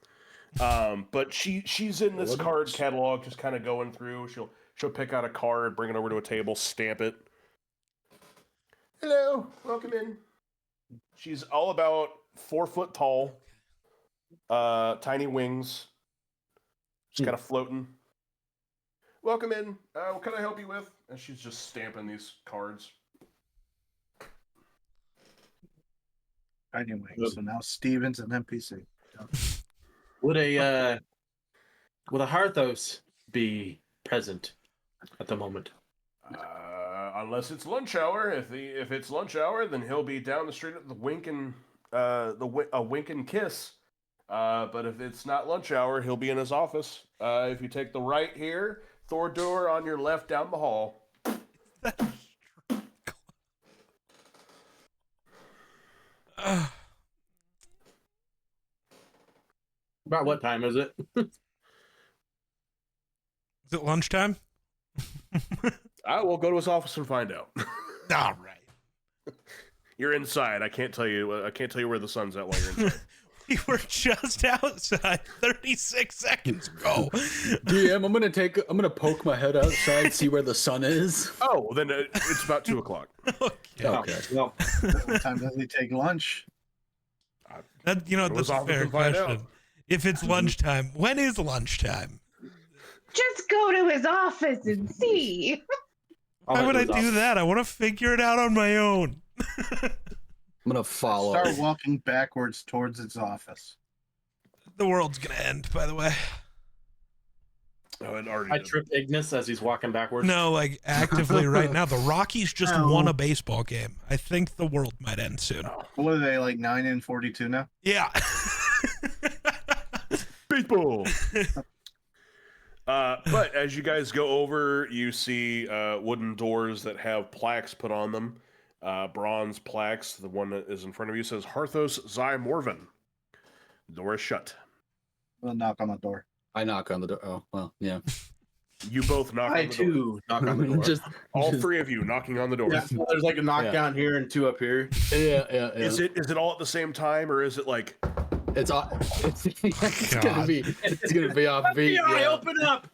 But she's in this What card else? catalog, just kind of going through. She'll pick out a card, bring it over to a table, stamp it. Hello, welcome in. She's all about 4 foot tall, tiny wings, just kind of floating. Welcome in. What can I help you with? And she's just stamping these cards. Anyway, so now Steven's an NPC. Would a Harthos be present at the moment? Unless it's lunch hour. If it's lunch hour, then he'll be down the street at the Wink and a Wink and Kiss. But if it's not lunch hour, he'll be in his office. If you take the right here, Thor door on your left down the hall. About what time is it? Is it lunchtime? I will go to his office and find out. All right. You're inside. I can't tell you where the sun's at while you're inside. We were just outside 36 seconds ago. DM, I'm gonna poke my head outside, see where the sun is. Oh, well, then it's about 2:00. Okay. Well, What time does he take lunch? That's a fair question. If it's lunchtime, when is lunchtime? Just go to his office and see. Why would I do that? I want to figure it out on my own. I'm gonna follow. Start walking backwards towards his office. The world's gonna end, by the way. Oh, it already I did. trip Ignis as he's walking backwards. No, like actively right now. The Rockies just won a baseball game. I think the world might end soon. What are they, like 9-42 now? Yeah. Baseball. But as you guys go over, you see wooden doors that have plaques put on them. Bronze plaques. The one that is in front of you says Harthos Zai Morven. The door is shut. We'll knock on the door. I knock on the door. Oh, well, yeah. You both knock on the door. I too knock on the door. All three of you knocking on the door. Yeah, well, there's like a knockdown here and two up here. Yeah. Is it all at the same time, or is it like It's gonna be off beat. FBI, Yeah. open up!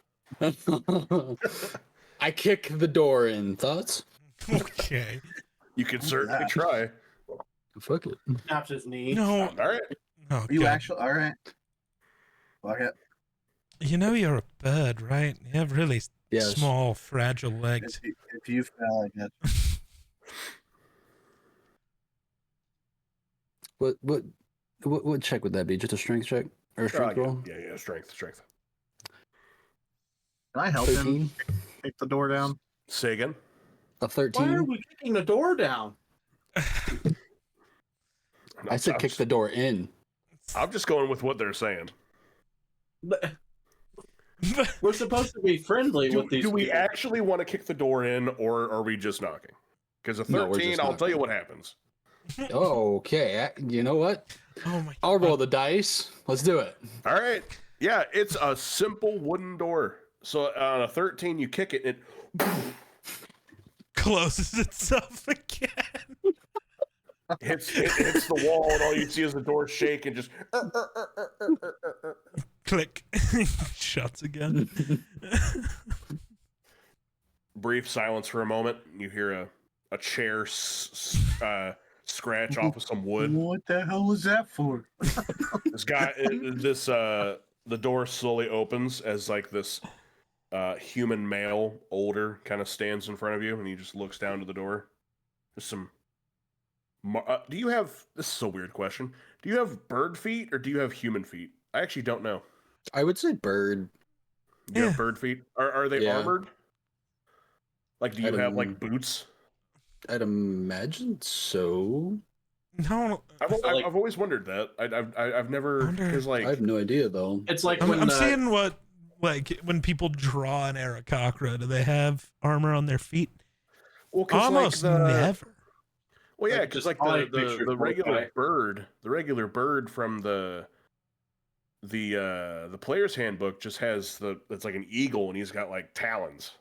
I kick the door in. Thoughts? Okay. you can certainly try? Fuck it. Snaps his knee. No. All right. Oh, You God. actually, all right. Fuck it. You know you're a bird, right? You have really Yes. small, fragile legs. If you fell, I guess. What check would that be? Just a strength check or a strength roll? Yeah, strength. Can I help him 13? kick the door down? Say again. A Why are 13. we kicking the door down? I said kick the door in. I'm just going with what they're saying. We're supposed to be friendly with these Do we people. actually want to kick the door in, or are we just knocking? Because a 13, No, we're just I'll tell you knocking. what happens. Okay. You know what? Oh my I'll roll the dice. Let's do it. All right. Yeah, it's a simple wooden door. So on a 13, you kick it, and it Closes itself again. hits the wall, and all you see is the door shake and just. Click. Shuts again. Brief silence for a moment. You hear a chair scratch off of some wood. What the hell was that for? The door slowly opens as like this human male, older, kind of stands in front of you, and he just looks down to the door. Just some. Do you have? This is a weird question. Do you have bird feet or do you have human feet? I actually don't know. I would say bird. Do you have bird feet? Are they Yeah. armored? Like, do you have like boots? I'd imagine so. No. I've always wondered that. I've never because I have no idea though. It's like I'm, when I'm seeing what, like, when people draw an Aarakocra, do they have armor on their feet? well, 'cause, Almost like, never. Well, yeah, Like, because just like all the pictures regular guy. bird, from the player's handbook just has it's like an eagle and he's got like talons.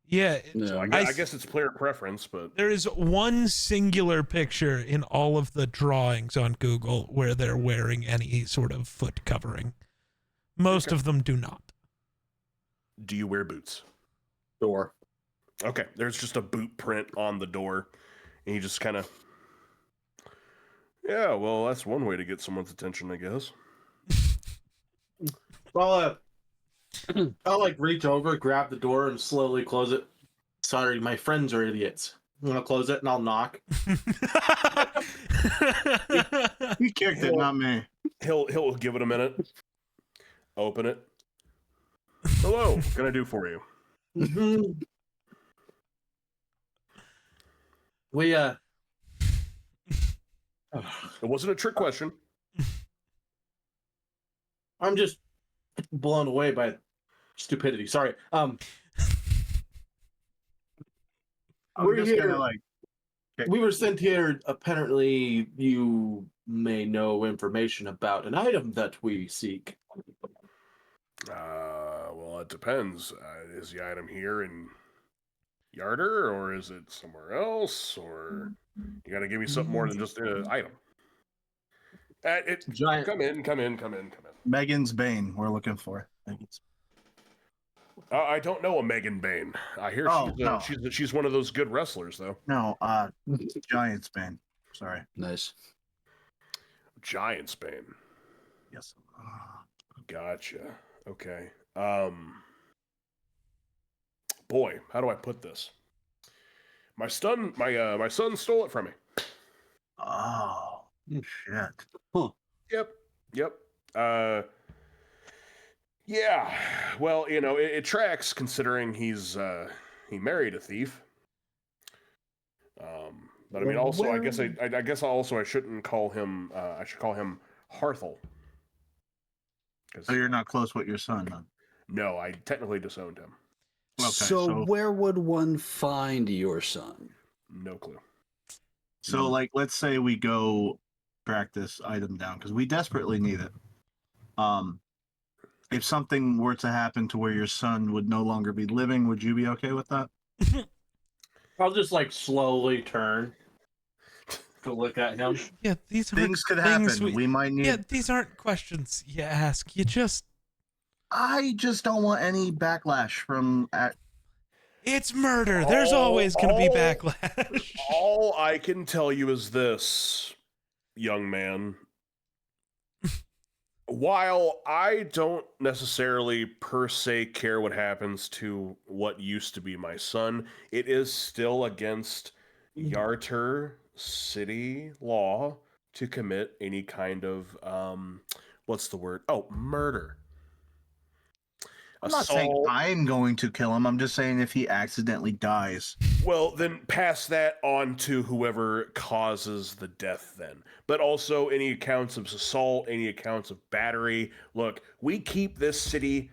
Yeah. No. So I guess it's player preference, but There is one singular picture in all of the drawings on Google where they're wearing any sort of foot covering. Most of them do not. do you wear boots? Door. Okay, there's just a boot print on the door, and you just kind of. Yeah, well, that's one way to get someone's attention, I guess. I'll like reach over, grab the door, and slowly close it. Sorry, my friends are idiots. I'm gonna close it and I'll knock. He kicked it, not me. He'll give it a minute. Open it. Hello, what can I do for you? We It wasn't a trick question. I'm just blown away by stupidity. Sorry. We're just here. gonna like. We were sent here. Apparently, you may know information about an item that we seek. Well, it depends. Is the item here in Yarder, or is it somewhere else? Or you got to give me something more than just an item. Giant. Come in. Megan's Bane. We're looking for. Megan's. I don't know a Megan Bane. I hear she's one of those good wrestlers, though. No, Giant's Bane. Sorry. Nice. Giant's Bane. Yes. Gotcha. Okay. Boy, how do I put this? My son stole it from me. Oh shit. Huh. Yep. Yeah. Well, it tracks considering he married a thief. But I mean, also, I guess I shouldn't call him. I should call him Harthel. So you're not close with your son, then? No, I technically disowned him. Okay, so where would one find your son? No clue. So, like, let's say we go track this item down because we desperately need it. If something were to happen to where your son would no longer be living, would you be okay with that? I'll just like slowly turn to look at him. Yeah, these things could happen. We might need. Yeah, these aren't questions you ask. I just don't want any backlash from. It's murder. There's always going to be backlash. All I can tell you is this, young man. While I don't necessarily per se care what happens to what used to be my son, it is still against Yarter city law to commit any kind of what's the word? Oh, murder. I'm not saying I'm going to kill him. I'm just saying if he accidentally dies. Well, then pass that on to whoever causes the death then. But also any accounts of assault, any accounts of battery. Look, we keep this city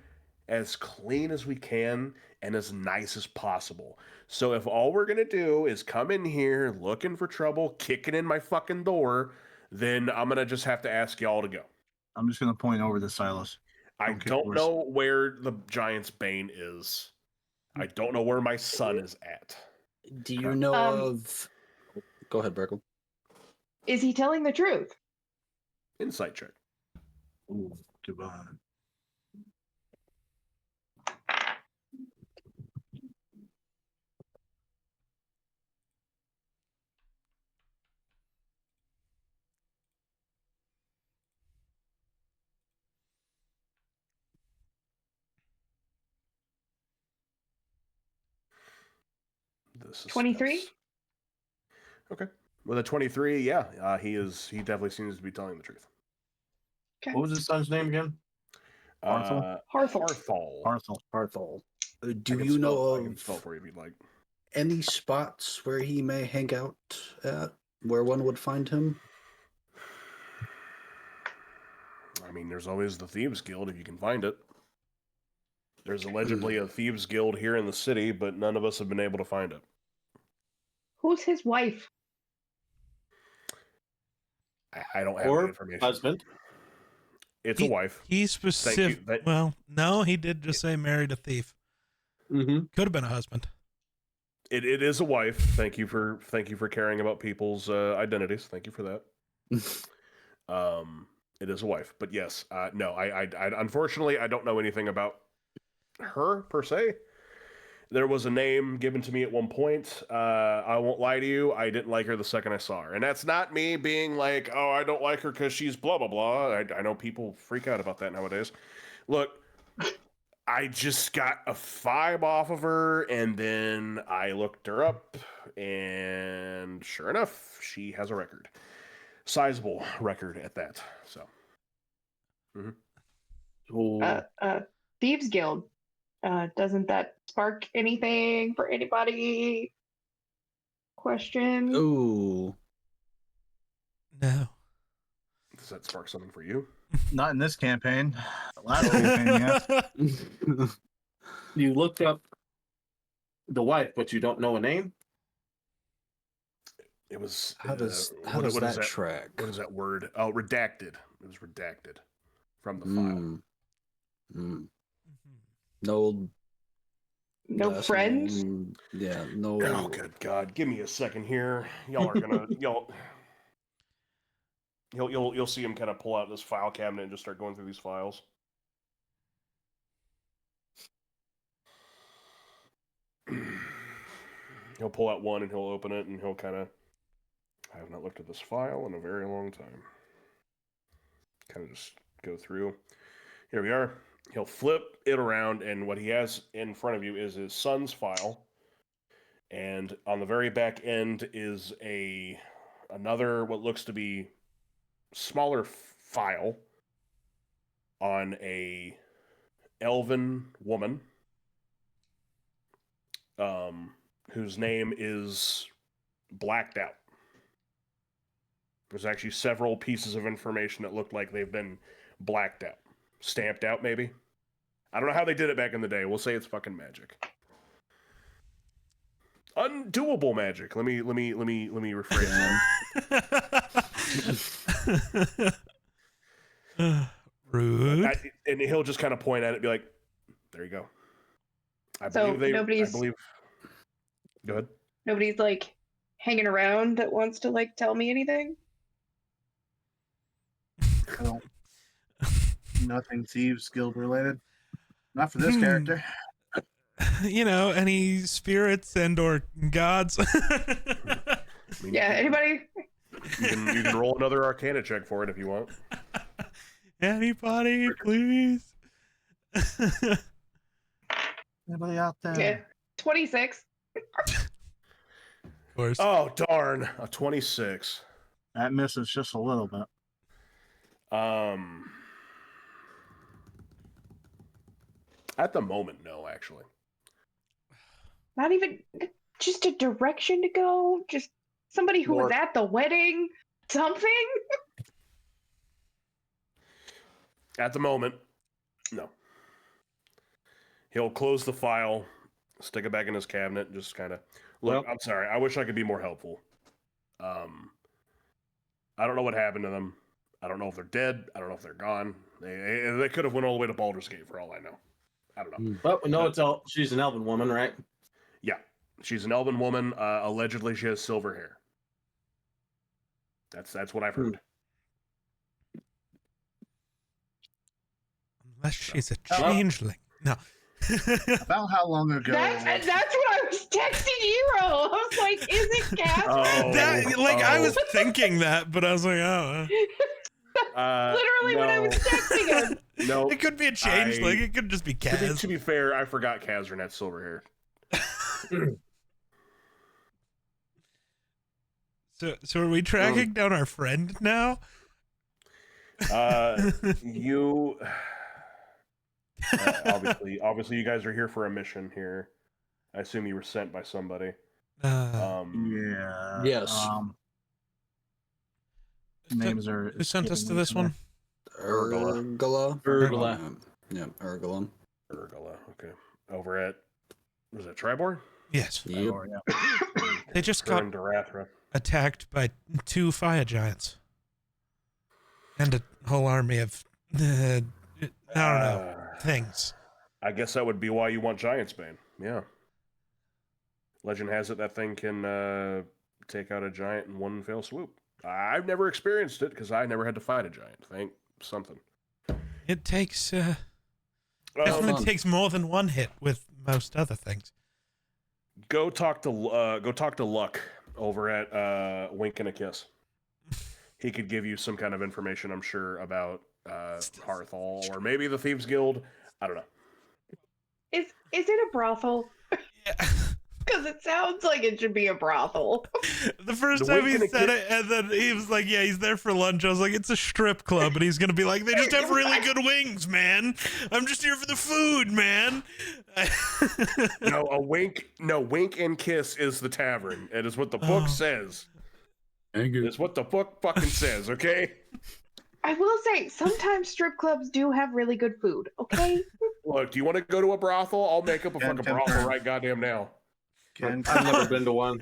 as clean as we can and as nice as possible. So if all we're going to do is come in here looking for trouble, kicking in my fucking door, then I'm going to just have to ask y'all to go. I'm just going to point over to Silas. I don't know where the Giant's Bane is. I don't know where my son is at. Do you know of... Go ahead, Breckle. Is he telling the truth? Insight check. Ooh, goodbye. This is 23. Okay. With a 23, yeah, he definitely seems to be telling the truth. Okay. What was his son's name again? Harthel. Harthel. Do you know I can of spell for you if you'd like. any spots where he may hang out at, where one would find him? I mean, there's always the Thieves Guild if you can find it. There's allegedly a Thieves Guild here in the city, but none of us have been able to find it. Who's his wife? I don't have the information. Husband? It's a wife. He specific. Well, no, he did just say married a thief. Mm-hmm. Could have been a husband. It is a wife. Thank you for caring about people's identities. Thank you for that. It is a wife, but yes, no. I unfortunately I don't know anything about her per se. There was a name given to me at one point. I won't lie to you, I didn't like her the second I saw her. And that's not me being like, oh, I don't like her because she's blah, blah, blah. I know people freak out about that nowadays. Look, I just got a vibe off of her, and then I looked her up, and sure enough, she has a record. Sizable record at that, so. Thieves Guild. Doesn't that spark anything for anybody? question. Ooh. No. Does that spark something for you? Not in this campaign. Last campaign, yes. You looked up the wife, but you don't know a name? It was. How does what is that track? What is that word? Oh, redacted. It was redacted from the file. No friends? Yeah, no. Oh, good God. Give me a second here. Y'all are gonna You'll see him kind of pull out this file cabinet and just start going through these files. He'll pull out one and he'll open it and he'll kind of, I have not looked at this file in a very long time. Kind of just go through. Here we are. He'll flip it around, and what he has in front of you is his son's file. And on the very back end is another what looks to be smaller file on a elven woman whose name is blacked out. There's actually several pieces of information that look like they've been blacked out. Stamped out, maybe? I don't know how they did it back in the day. We'll say it's fucking magic. Undoable magic. Let me rephrase that. Rude. And he'll just kind of point at it and be like, there you go. I So believe nobody's Go ahead. nobody's like hanging around that wants to like tell me anything? I don't. Nothing Thieves Guild related. Not for this character. You know, any spirits and or gods? Yeah, anybody? You can roll another Arcana check for it if you want. Anybody, please? Anybody out there? Yeah. 26. Of course. Oh, darn. A 26. That misses just a little bit. At the moment, no, actually. Not even just a direction to go? Just somebody who was at the wedding? Something? At the moment, no. He'll close the file, stick it back in his cabinet, and just kind of look. I'm sorry. I wish I could be more helpful. I don't know what happened to them. I don't know if they're dead. I don't know if they're gone. They could have went all the way to Baldur's Gate for all I know. I don't know. But no, she's an elven woman, right? Yeah, she's an elven woman. Allegedly, she has silver hair. That's what I've heard. Unless she's a changeling. No. About how long ago? That's what I was texting Hero. I was like, is it Casper? I was thinking that, but I was like, oh. Literally when I was texting him. No, it could be a changeling. It could just be Kaz. To be fair, I forgot Kazran had silver hair. So are we tracking down our friend now? You obviously you guys are here for a mission here. I assume you were sent by somebody. Yeah. Yes. Names are. Who sent us to this one? Urgula. Yeah, Urgula. Okay. Over at, was it Tribor? Yes. Yep. They just got attacked by 2 fire giants. And a whole army of, I don't know, things. I guess that would be why you want Giant's Bane. Yeah. Legend has it that thing can take out a giant in one fell swoop. I've never experienced it because I never had to fight a giant. Thank something. It takes, definitely takes more than one hit with most other things. Go talk to Luck over at Wink and a Kiss. He could give you some kind of information, I'm sure, about Hearthall or maybe the Thieves Guild. I don't know. Is it a brothel? Yeah. Because it sounds like it should be a brothel. The first time he said it, and then he was like, yeah, he's there for lunch. I was like, it's a strip club. And he's going to be like, they just have really good wings, man. I'm just here for the food, man. No, Wink and Kiss is the tavern. It is what the book says. It's what the book fucking says, okay? I will say, sometimes strip clubs do have really good food, okay? Look, do you want to go to a brothel? I'll make up a fucking brothel confirm. right goddamn now. Ken, I've never been to one.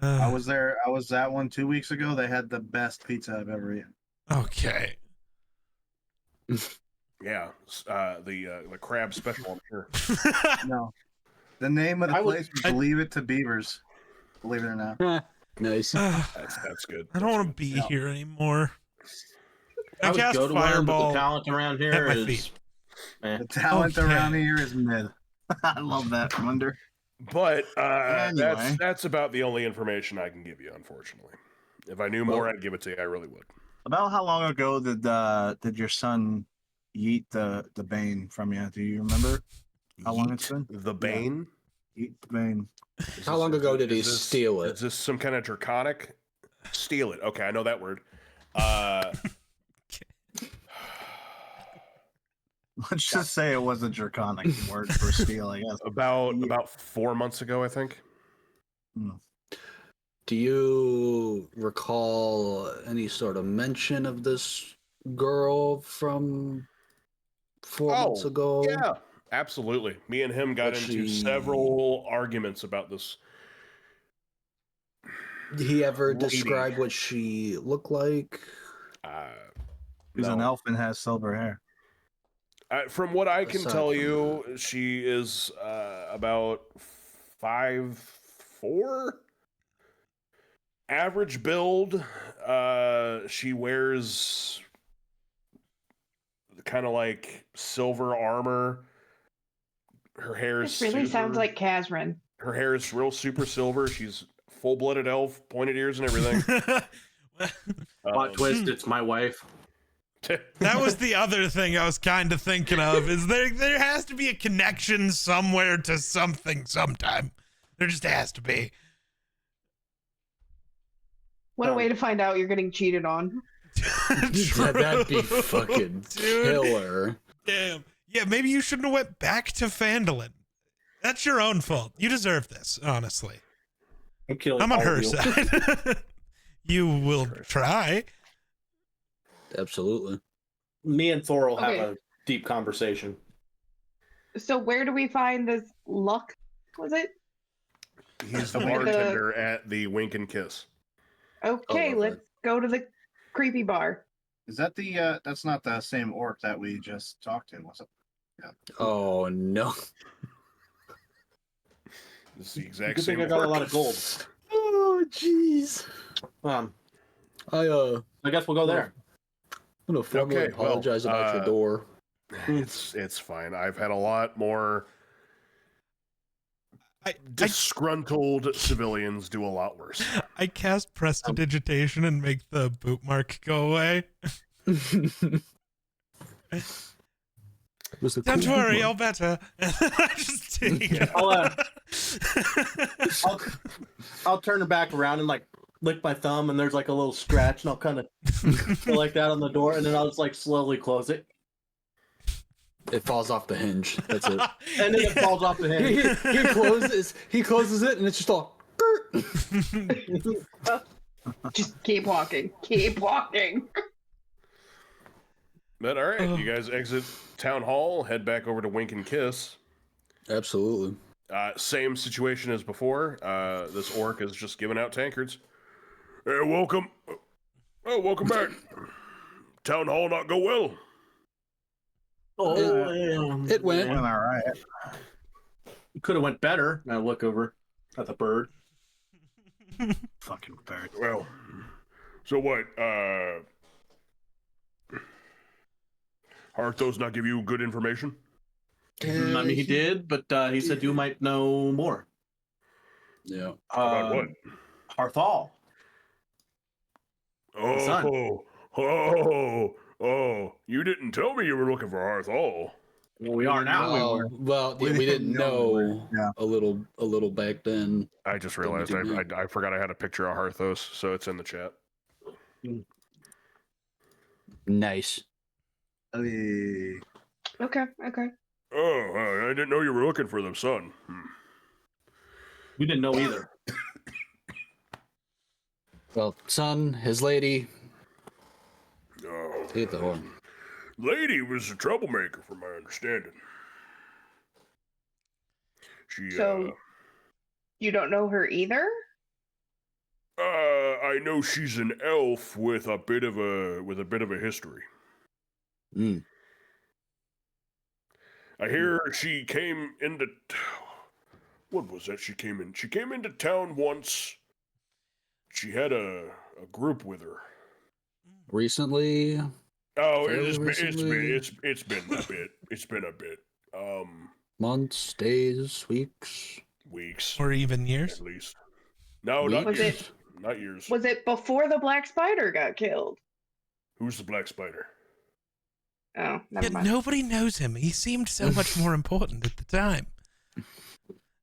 I was there. I was at one 2 weeks ago. They had the best pizza I've ever eaten. Okay. Yeah, the crab special, I'm sure. No, the name of the I would- place was Leave It to Beavers. Believe it or not. Nice. That's good. I don't want to be here anymore. I would cast go to one, but Fireball the talent around at here my is. feet. The talent Okay. around here is mid. I love that, Wonder. But Anyway. that's about the only information I can give you, unfortunately. If I knew more, I'd give it to you. I really would. About how long ago did your son yeet the Bane from you? Do you remember how long it's been? The Bane? Yeet the Bane. How long ago did he steal it? Is this some kind of draconic? Steal it. Okay, I know that word. Let's just say it was a draconic word for steal, I guess. About 4 months ago, I think. Do you recall any sort of mention of this girl from 4 months ago? Yeah, absolutely. Me and him got into several arguments about this. Did he ever lady. describe what she looked like? He's an elf and has silver hair. From what I can Aside tell from you, she is about 5'4". Average build. She wears kind of like silver armor. Her hair is. This really sounds like Kazran. Her hair is real super silver. She's full-blooded elf, pointed ears and everything. Plot twist, it's my wife. That was the other thing I was kind of thinking of. Is there has to be a connection somewhere to something sometime. There just has to be. What a way to find out you're getting cheated on. That'd be fucking killer. Damn. Yeah, maybe you shouldn't have went back to Phandalin. That's your own fault. You deserve this, honestly. I'm on her side. You will try. Absolutely. Me and Thor will Okay. have a deep conversation. So where do we find this Luck? Was it? He's the Okay. bartender at the Wink and Kiss. Okay, Oh, let's go to the creepy bar. Is that the that's not the same orc that we just talked to, was it? Oh no. This is the exact Good same. thing I got a work. lot of gold. Oh jeez. I guess we'll go there. I'm gonna formally Okay, well, apologize about your door. It's fine. I've had a lot more disgruntled civilians do a lot worse. I cast prestidigitation and make the boot mark go away. Don't worry, I'll better. I just take it. I'll turn it back around and like lick my thumb, and there's like a little scratch, and I'll kind of go like that on the door, and then I'll just like slowly close it, It falls off the hinge. That's it. and then it falls off the hinge. He closes it, and it's just all. Just keep walking. Keep walking. But all right, you guys exit town hall, head back over to Wink and Kiss. Absolutely. Same situation as before. This orc is just giving out tankards. Hey, welcome. Oh, welcome back. Town hall not go well. It went. All right. It could have went better. Now look over at the bird. Fucking bird. Well, so what? Harthos not give you good information? I mean, he did, but he said you might know more. Yeah. About what? Harthal. Oh, you didn't tell me you were looking for Harthol. Well, we are now. Oh, well, yeah, we didn't know a little back then. I just realized I forgot I had a picture of Harthos, so it's in the chat. Nice. Hey. Okay. Oh, I didn't know you were looking for the son. We didn't know either. Well, son, his lady. Oh, Hit the horn. lady was a troublemaker, from my understanding. She, So you don't know her either? I know she's an elf with a bit of a history. Mm. I hear she came into. What was that? She came into town once. She had a group with her. Recently? Oh, Fairly recently? it's been a bit. It's been a bit. Months, days, weeks? Weeks. Or even years? At least. No, Weeks? not Was years. it- Not years. Was it before the black spider got killed? Who's the black spider? Oh, never Yet mind. nobody knows him. He seemed so much more important at the time.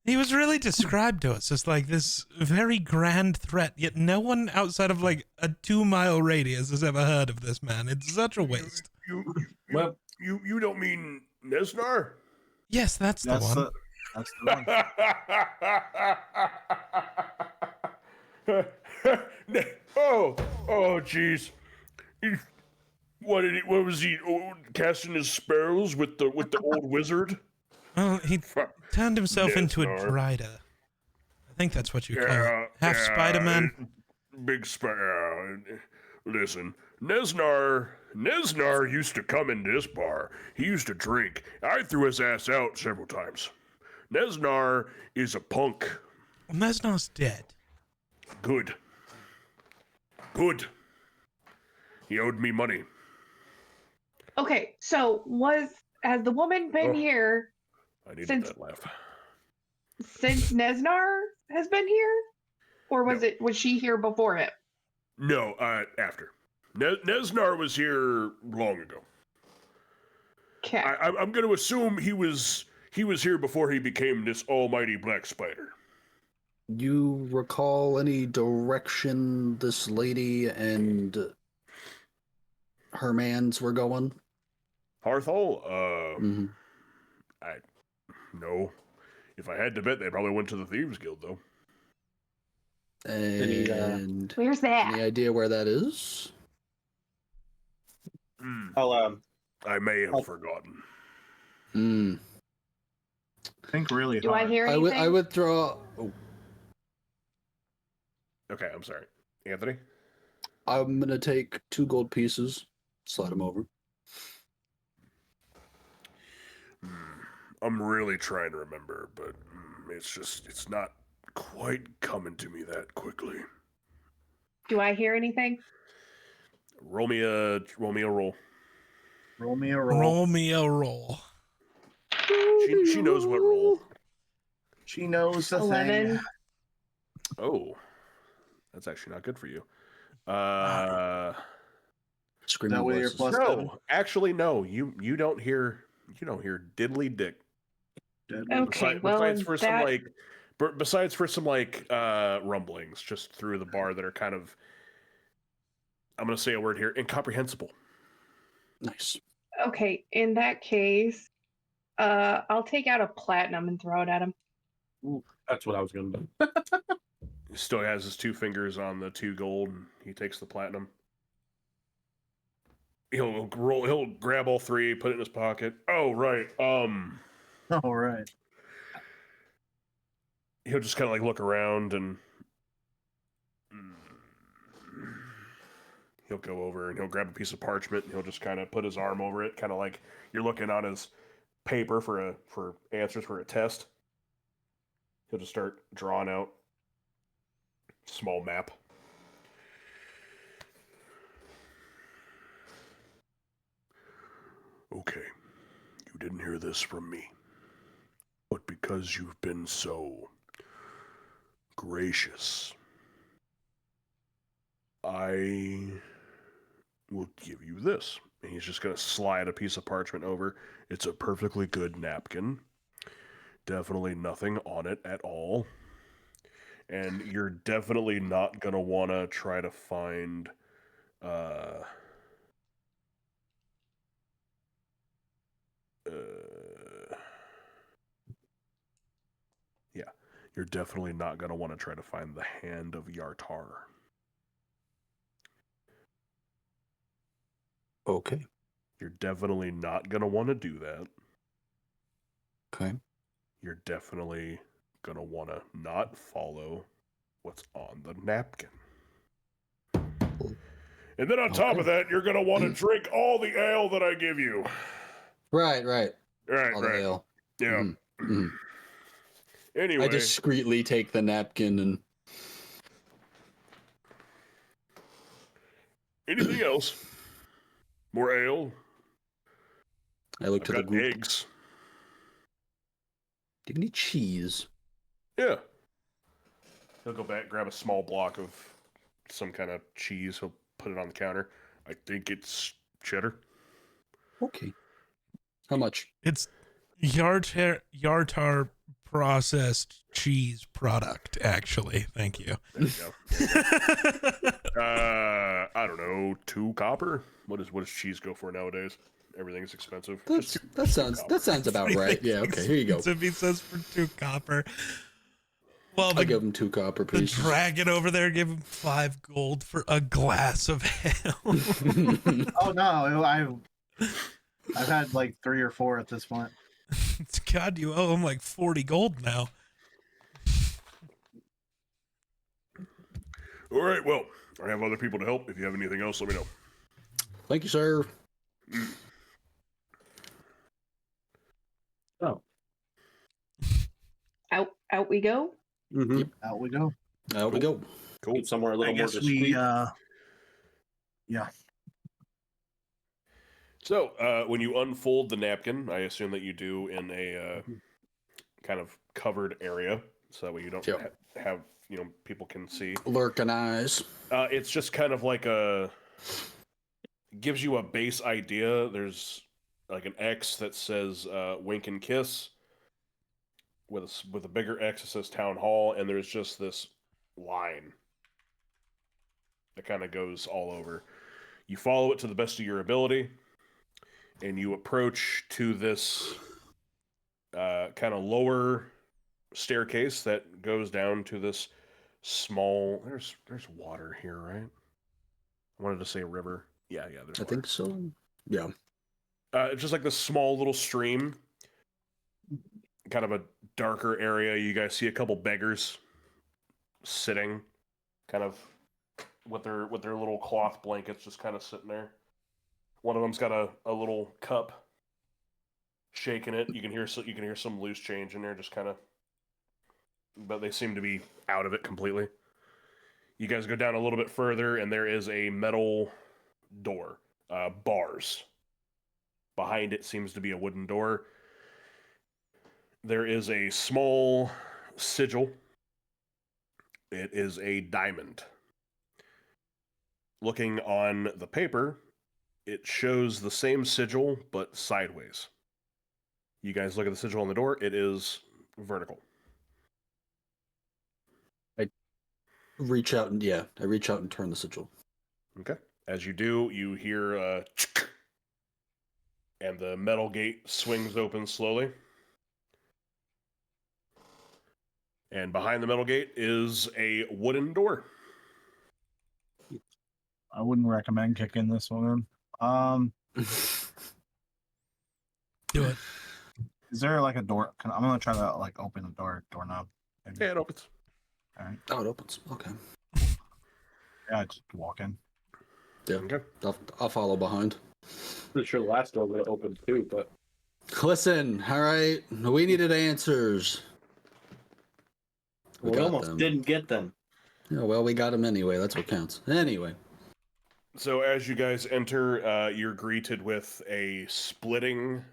He was really described to us as like this very grand threat, yet no one outside of like a 2-mile radius has ever heard of this man. It's such a waste. You don't mean Nezznar? Yes, that's the one. That's the one. oh, jeez. What was he casting his spells with the old wizard? Well, he turned himself into a Nezznar. Drider. I think that's what you call it. Half Spider-Man. Big spider. Listen, Nezznar used to come into this bar. He used to drink. I threw his ass out several times. Nezznar is a punk. Neznar's dead. Good. He owed me money. Okay, so has the woman been Oh. here I needed Since- that laugh. since Nezznar has been here? Or was No. was she here before him? No, after. Nezznar was here long ago. Okay. I'm going to assume he was here before he became this almighty black spider. You recall any direction this lady and her mans were going? Hearthall? Mm-hmm. No. If I had to bet, they probably went to the Thieves Guild, though. And Where's that? any idea where that is? I may have forgotten. Mm. Think really Do I hard. hear I anything? would throw. Oh, Okay, I'm sorry. Anthony? I'm gonna take 2 gold pieces, slide them over. I'm really trying to remember, but it's not quite coming to me that quickly. Do I hear anything? Roll me a roll. Roll me a roll. Roll me a roll. She knows what roll. She knows the 11. thing. Oh, that's actually not good for you. Screaming That way you're voices. plus 7. No, actually, no. You don't hear diddly dick. Okay, well, besides for some that- rumblings just through the bar that are kind of, I'm gonna say a word here, incomprehensible. Nice. Okay, in that case, I'll take out a platinum and throw it at him. That's what I was gonna do. He still has his 2 fingers on the 2 gold. And he takes the platinum. He'll grab all 3, put it in his pocket. Oh right. All right. He'll just kind of like look around and he'll go over and he'll grab a piece of parchment and he'll just kind of put his arm over it, kind of like you're looking on his paper for answers for a test. He'll just start drawing out a small map. Okay, you didn't hear this from me, but because you've been so gracious, I will give you this. And he's just going to slide a piece of parchment over. It's a perfectly good napkin. Definitely nothing on it at all. And you're definitely not going to want to try to find Yeah, you're definitely not going to want to try to find the hand of Yartar. Okay. You're definitely not going to want to do that. Okay. You're definitely going to want to not follow what's on the napkin. And then on top of that, you're going to want to drink all the ale that I give you. Right. Right, All the right. ale. Yeah. Mhm. Anyway. I discreetly take the napkin and... Anything else? More ale? I look I've to the got group. eggs. Do you need cheese? Yeah. He'll go back, grab a small block of some kind of cheese. He'll put it on the counter. I think it's cheddar. Okay. How much? It's Yartar processed cheese product, actually. Thank you. There you go. I don't know, 2 copper? What does cheese go for nowadays? Everything's expensive. That sounds about right. Yeah, okay, here you go. If he says for 2 copper. Well, I'll give him 2 copper the pieces. dragon over there gave him 5 gold for a glass of ale. Oh no, I've had like 3 or 4 at this point. God, you owe him like 40 gold now. All right, well, I have other people to help. If you have anything else, let me know. Thank you, sir. Oh. Out we go. Mm-hmm. Out we go. Out we go. Cool. Keep somewhere a little I more guess discreet. yeah. So, when you unfold the napkin, I assume that you do in a kind of covered area, so that way you don't have, people can see. Lurking eyes. It's just kind of like gives you a base idea. There's like an X that says wink and kiss. With a bigger X that says town hall, and there's just this line that kind of goes all over. You follow it to the best of your ability, and you approach to this kind of lower staircase that goes down to this small. There's water here, right? I wanted to say river. Yeah. There's I think so. Yeah. It's just like this small little stream, kind of a darker area. You guys see a couple beggars sitting, kind of with their little cloth blankets, just kind of sitting there. One of them's got a little cup, shaking it. You can hear some loose change in there, just kind of, but they seem to be out of it completely. You guys go down a little bit further, and there is a metal door, bars. Behind it seems to be a wooden door. There is a small sigil. It is a diamond. Looking on the paper, it shows the same sigil, but sideways. You guys look at the sigil on the door, it is vertical. I reach out and turn the sigil. Okay. As you do, you hear and the metal gate swings open slowly. And behind the metal gate is a wooden door. I wouldn't recommend kicking this one in. Do it. Is there like a door? I'm gonna try to like open the doorknob. Yeah, it opens. All right. Oh, it opens. Okay. Yeah, just walk in. Yeah. Okay. I'll follow behind. Pretty sure the last door would have opened too, but Listen, all right. We needed answers. we got almost them. didn't get them. Yeah, well, we got them anyway. That's what counts. Anyway. So as you guys enter, you're greeted with a splitting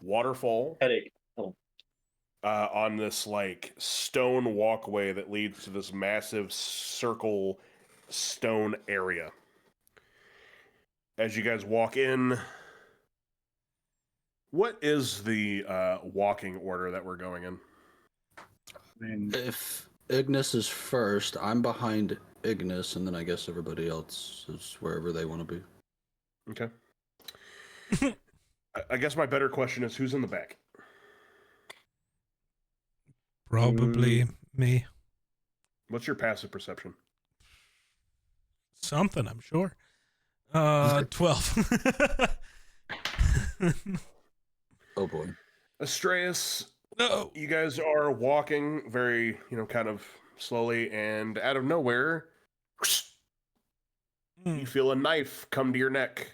waterfall Headache. Oh. on this like stone walkway that leads to this massive circle stone area. As you guys walk in, what is the walking order that we're going in? I mean, If Ignis is first, I'm behind Ignis, and then I guess everybody else is wherever they want to be. Okay. I guess my better question is, who's in the back? Probably me. What's your passive perception? Something, I'm sure. 12. Oh boy. Astreus, No. you guys are walking very, kind of slowly, and out of nowhere, you feel a knife come to your neck.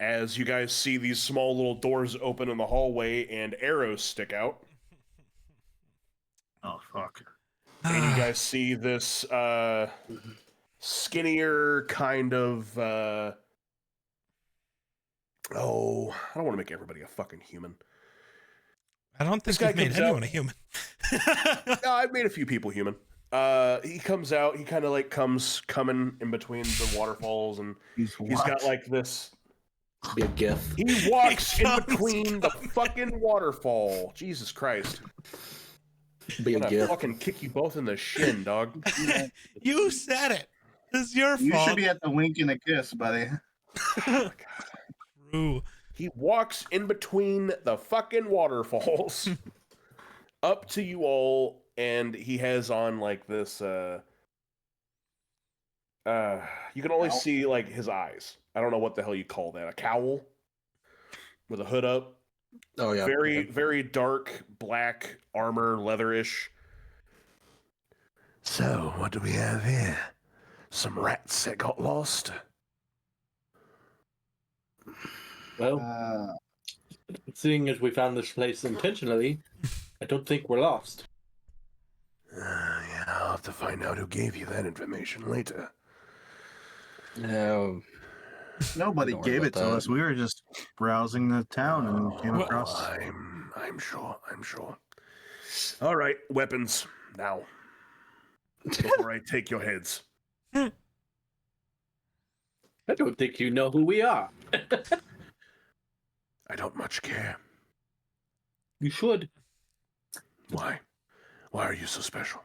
As you guys see these small little doors open in the hallway and arrows stick out. Oh fuck. And you guys see this skinnier kind of I don't want to make everybody a fucking human. I don't think This guy you've made comes anyone out- a human. No, I've made a few people human. He comes out, he kind of like coming in between the waterfalls, and he's got like this. Be a gif. He walks in between the fucking waterfall. Jesus Christ. Be a I'm gonna gif. fucking kick you both in the shin, dog. You said it. It's your You fault. should be at the wink and a kiss, buddy. True. He walks in between the fucking waterfalls up to you all, and he has on like this you can only see like his eyes. I don't know what the hell you call that. A cowl with a hood up. Oh yeah. Very, very dark black armor, leatherish. So, what do we have here? Some rats that got lost? Well, seeing as we found this place intentionally, I don't think we're lost. Yeah, I'll have to find out who gave you that information later. No. Nobody Don't worry gave it about to that. us. We were just browsing the town and came across. I'm sure. All right, weapons now. Before I take your heads. I don't think you know who we are. I don't much care. You should. Why? Why are you so special?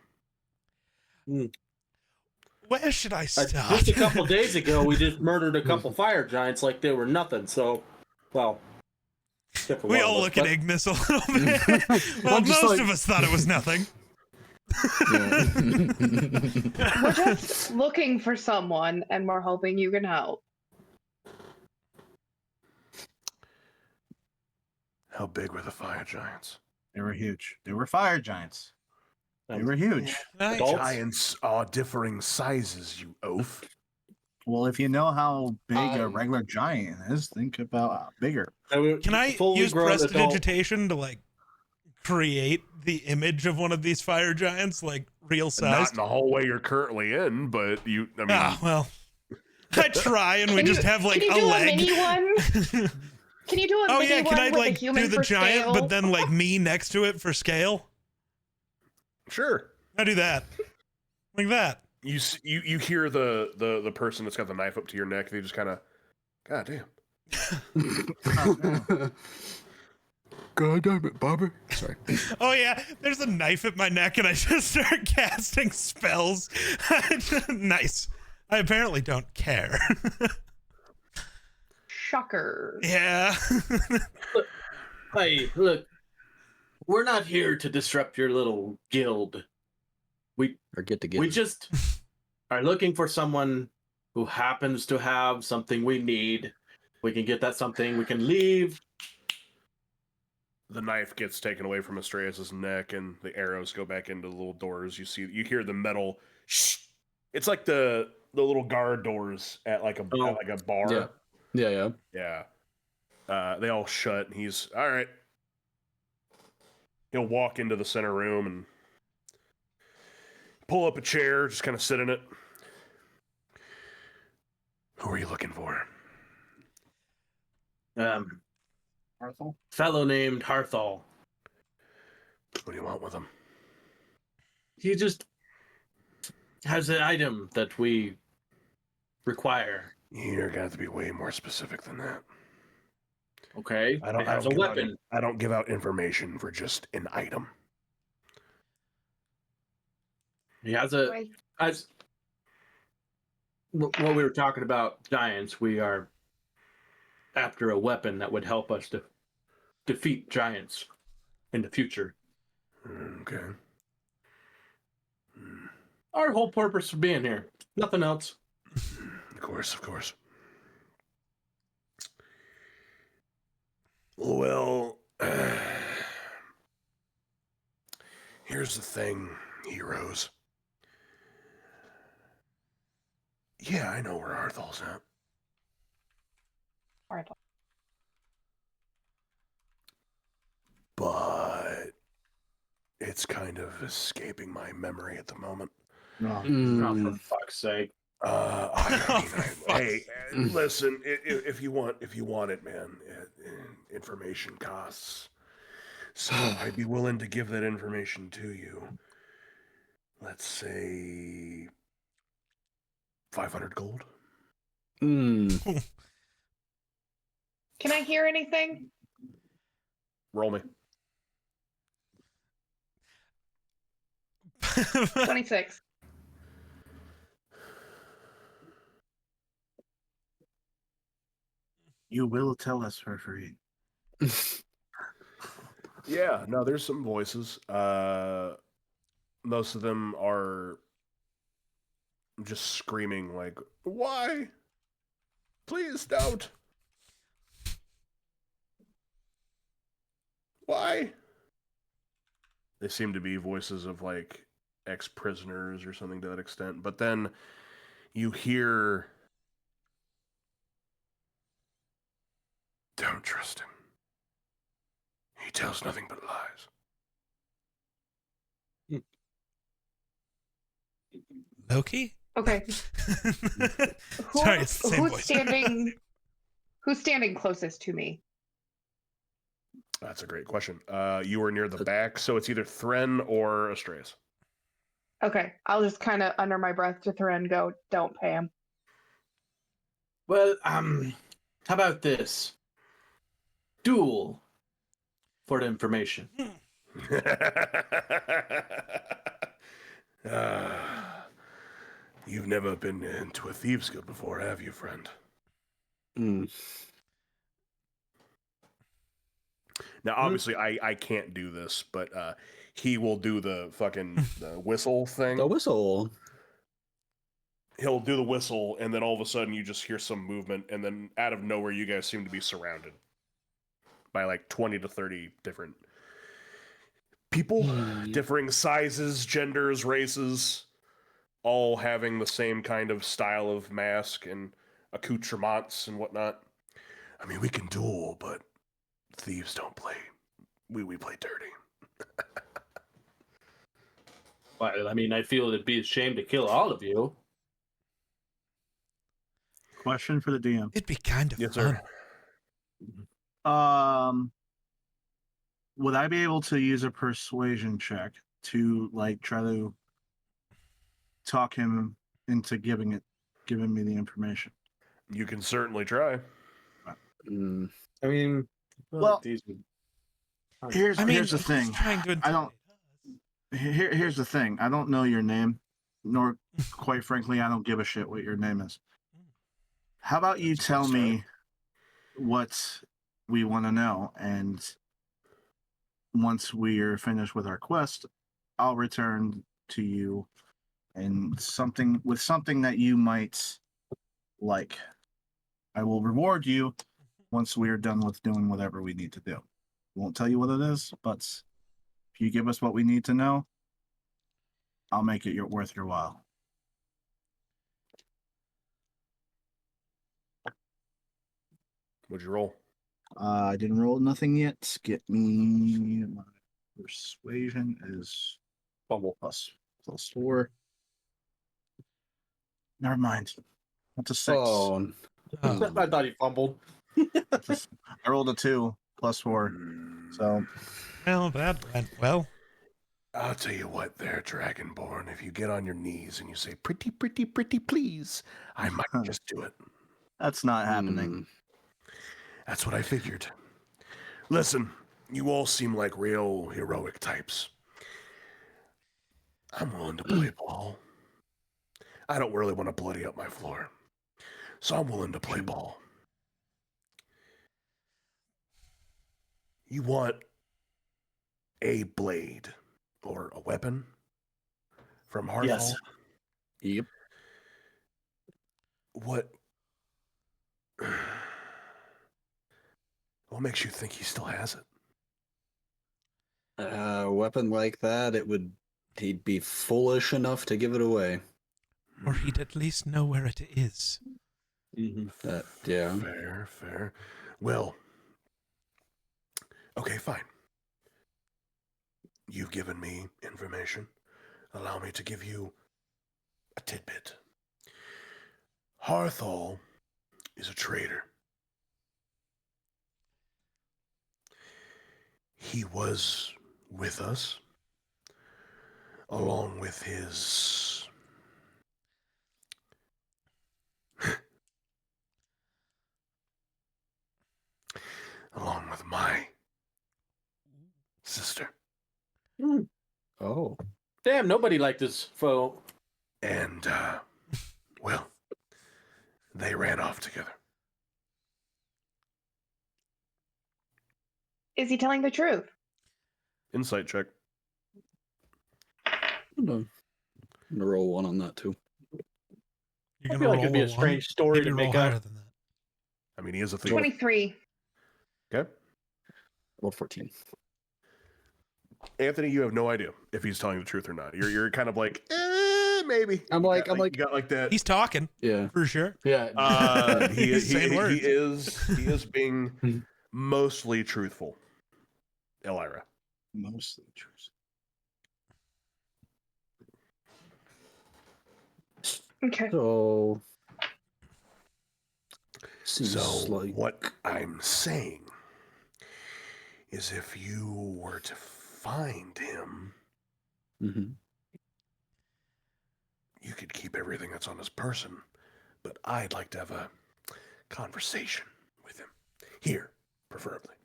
Where should I start? Just a couple days ago, we just murdered a couple fire giants like they were nothing. So, well, except for We one all of look us, at Ignis a little bit. Well, I'm just most like- of us thought it was nothing. We're just looking for someone, and we're hoping you can help. How big were the fire giants? They were huge. They were fire giants. They were huge. Nice. Adults? Giants are differing sizes, you oaf. Well, if you know how big a Um, regular giant is, think about bigger. Can I fully use grown adult- prestidigitation to like create the image of one of these fire giants, like real Not size? in the hallway you're currently in, but I mean, Ah, well, I try, and we Can you- just have like can you a do leg. a mini one? Can you do a Oh mini yeah, one can I with a like human do the for giant, scale? but then like me next to it for scale? sure. I do that, like that. You hear the person that's got the knife up to your neck. They just kind of, God damn. God damn it, Bobby. Sorry. Oh yeah, there's a knife at my neck, and I just start casting spells. Nice. I apparently don't care. Shocker. Yeah. Hey, look, we're not here to disrupt your little guild. Or get together. We just are looking for someone who happens to have something we need. We can get that something. We can leave. The knife gets taken away from Astreus' neck, and the arrows go back into the little doors. You hear the metal. Shh. It's like the little guard doors at like a bar. Yeah. Yeah. Yeah. They all shut, and he's all right. He'll walk into the center room and pull up a chair, just kind of sit in it. Who are you looking for? Arthur? Fellow named Harthal. What do you want with him? He just has an item that we require. You're gonna have to be way more specific than that. Okay. I don't It has a give out- weapon. I don't give out information for just an item. He has a. Right. As what we were talking about, giants. We are after a weapon that would help us to defeat giants in the future. Okay. Our whole purpose for being here. Nothing else. Of course, of course. Well, here's the thing, heroes. Yeah, I know where Arthal's at. Arthur. But it's kind of escaping my memory at the moment. No, for fuck's sake. Hey, listen. If you want it, man, information costs. So I'd be willing to give that information to you. Let's say 500 gold. Can I hear anything? Roll me. 26. You will tell us for free. Yeah, no, there's some voices. Most of them are just screaming like, "Why? Please don't. Why?" They seem to be voices of like ex-prisoners or something to that extent. But then you hear, "Don't trust him. He tells nothing but lies." Loki? Okay. Sorry, it's the same voice. Who's standing closest to me? That's a great question. You were near the back, so it's either Thren or Astraeus. Okay, I'll just kind of under my breath to Thren go, don't pay him. Well, how about this? Duel for the information. You've never been into a thieves' guild before, have you, friend? Now, obviously, I can't do this, but he will do the fucking whistle thing. The whistle. He'll do the whistle, and then all of a sudden you just hear some movement, and then out of nowhere you guys seem to be surrounded by like 20 to 30 different people, differing sizes, genders, races, all having the same kind of style of mask and accoutrements and whatnot. I mean, we can duel, but thieves don't play. We play dirty. Well, I mean, I feel it'd be a shame to kill all of you. Question for the DM. It'd be kind of Yes, fun. sir. Would I be able to use a persuasion check to like try to talk him into giving me the information? You can certainly try. I mean, Well, these. here's the he's thing. trying to I don't. Here's the thing. I don't know your name, nor, quite frankly, I don't give a shit what your name is. How about you tell me what we want to know, and once we are finished with our quest, I'll return to you and something that you might like. I will reward you once we are done with doing whatever we need to do. Won't tell you what it is, but if you give us what we need to know, I'll make it worth your while. What'd you roll? I didn't roll nothing yet. Get me my persuasion is Fumble. plus 4. Never mind. That's a 6. Oh, I thought he fumbled. I rolled a 2 plus 4. So Well, that went well. I'll tell you what there, Dragonborn. If you get on your knees and you say, "Pretty, pretty, pretty, please," I might just do it. that's not happening. That's what I figured. Listen, you all seem like real heroic types. I'm willing to play ball. I don't really want to bloody up my floor, so I'm willing to play ball. You want a blade or a weapon from Hearthfall? Yes. Yep. What makes you think he still has it? A weapon like that, he'd be foolish enough to give it away. Or he'd at least know where it is. Yeah. Fair. Well, okay, fine. You've given me information. Allow me to give you a tidbit. Hearthfall is a traitor. He was with us, along with his... along with my sister. Oh. Damn, nobody liked this foe. And, well, they ran off together. Is he telling the truth? Insight check. I'm gonna roll one on that too. You're I gonna feel like roll it'd be a one? strange story Maybe to roll make higher up. than that. I mean, he is a thief. 23. Okay. Rolled 14. Anthony, you have no idea if he's telling the truth or not. You're kind of like, maybe. I'm like, you got like that. He's talking. Yeah. For sure. Yeah. He's saying words. He is being mostly truthful. Elira. Mostly true. Okay. So. Seems So like what I'm saying is, if you were to find him, you could keep everything that's on his person, but I'd like to have a conversation with him. Here, preferably.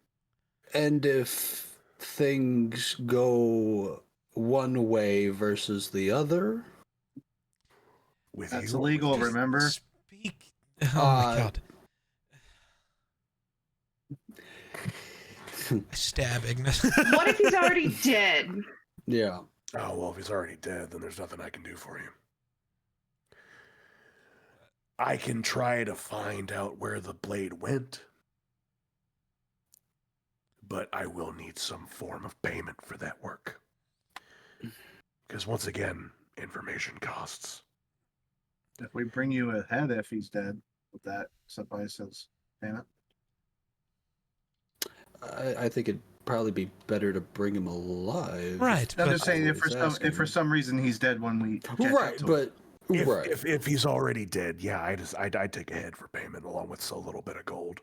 And if things go one way versus the other, With That's you, illegal, with- remember? Speak. Oh my god. Stab Ignis. What if he's already dead? yeah. Oh, well, if he's already dead, then there's nothing I can do for you. I can try to find out where the blade went, but I will need some form of payment for that work. Because once again, information costs. If we bring you a head if he's dead, would that suffice as payment? I think it'd probably be better to bring him alive. Right. I'm but just saying, if for some reason he's dead when we catch Right, up to but him. If he's already dead, yeah, I'd take a head for payment along with a little bit of gold.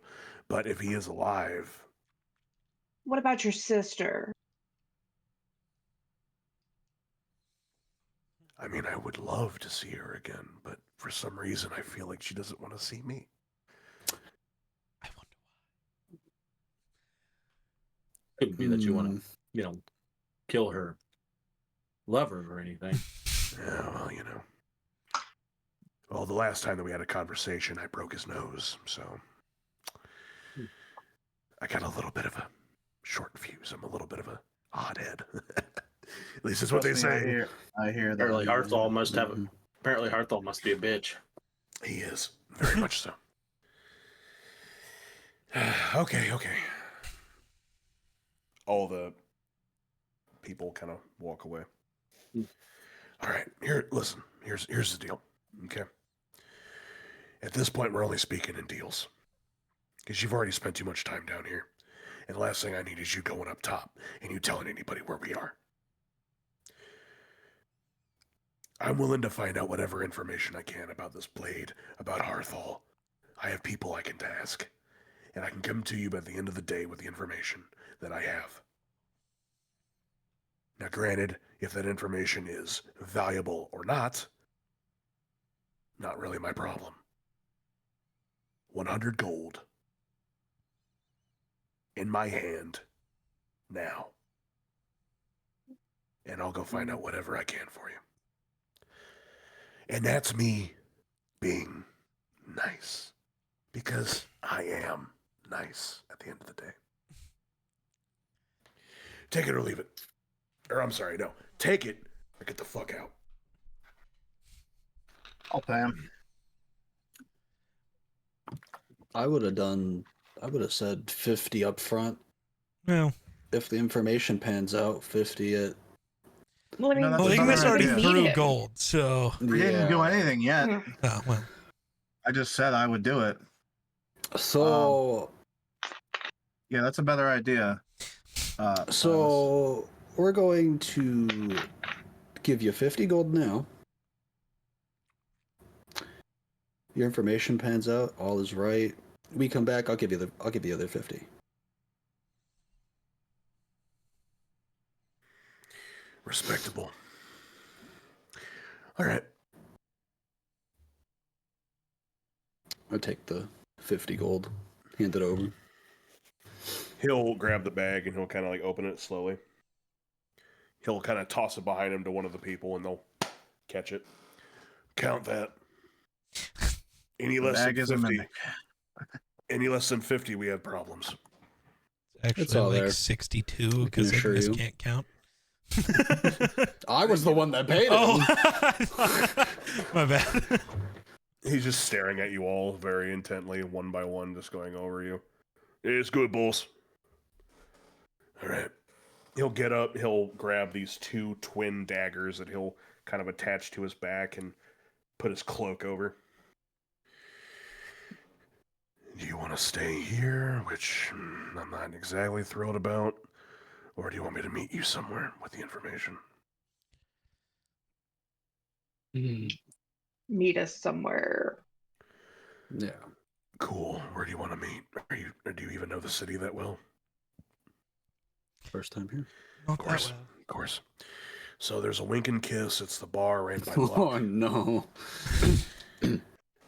But if he is alive, What about your sister? I mean, I would love to see her again, but for some reason I feel like she doesn't want to see me. I wonder Couldn't be that you want to, kill her lover or anything. Yeah, well, Well, the last time that we had a conversation, I broke his nose, so I got a little bit of a short fuse. I'm a little bit of a hothead. At least that's what they Trust me, say. I hear that. Apparently, Hearthfall must have. Apparently, Hearthfall must be a bitch. He is. Very much so. Okay. All the people kind of walk away. All right, listen. Here's the deal. Okay. At this point, we're only speaking in deals. Because you've already spent too much time down here. And the last thing I need is you going up top and you telling anybody where we are. I'm willing to find out whatever information I can about this blade, about Hearthfall. I have people I can task. And I can come to you by the end of the day with the information that I have. Now, granted, if that information is valuable or not really my problem. 100 gold in my hand now. And I'll go find out whatever I can for you. And that's me being nice. Because I am nice at the end of the day. Take it or leave it. Or I'm sorry, no. Take it or get the fuck out. I'll pay him. I would have said 50 up front. Well, If the information pans out, 50 at... Well, I mean, that's well, another Ignis already idea. threw gold, so. I didn't do anything yet. Yeah. Oh, well. I just said I would do it. So... Yeah, that's a better idea. So we're going to give you 50 gold now. Your information pans out, all is right. We come back, I'll give you the other 50. Respectable. All right. I'll take the 50 gold, hand it over. He'll grab the bag and he'll kind of like open it slowly. He'll kind of toss it behind him to one of the people and they'll catch it. Count that. Any less than 50. Any less than 50, we have problems. It's It's all actually like there. 62 because assure Ignis you. can't count. I was the one that paid him. Oh, my bad. He's just staring at you all very intently, one by one, just going over you. It's good, boss. All right. He'll get up. He'll grab these 2 twin daggers that he'll kind of attach to his back and put his cloak over. Do you want to stay here, which I'm not exactly thrilled about, or do you want me to meet you somewhere with the information? Meet us somewhere. Yeah. Cool. Where do you want to meet? Or do you even know the city that well? First time here. Not Of course. that well. Of course. So there's a Wink and Kiss. It's the bar ran by Loki. Oh, no.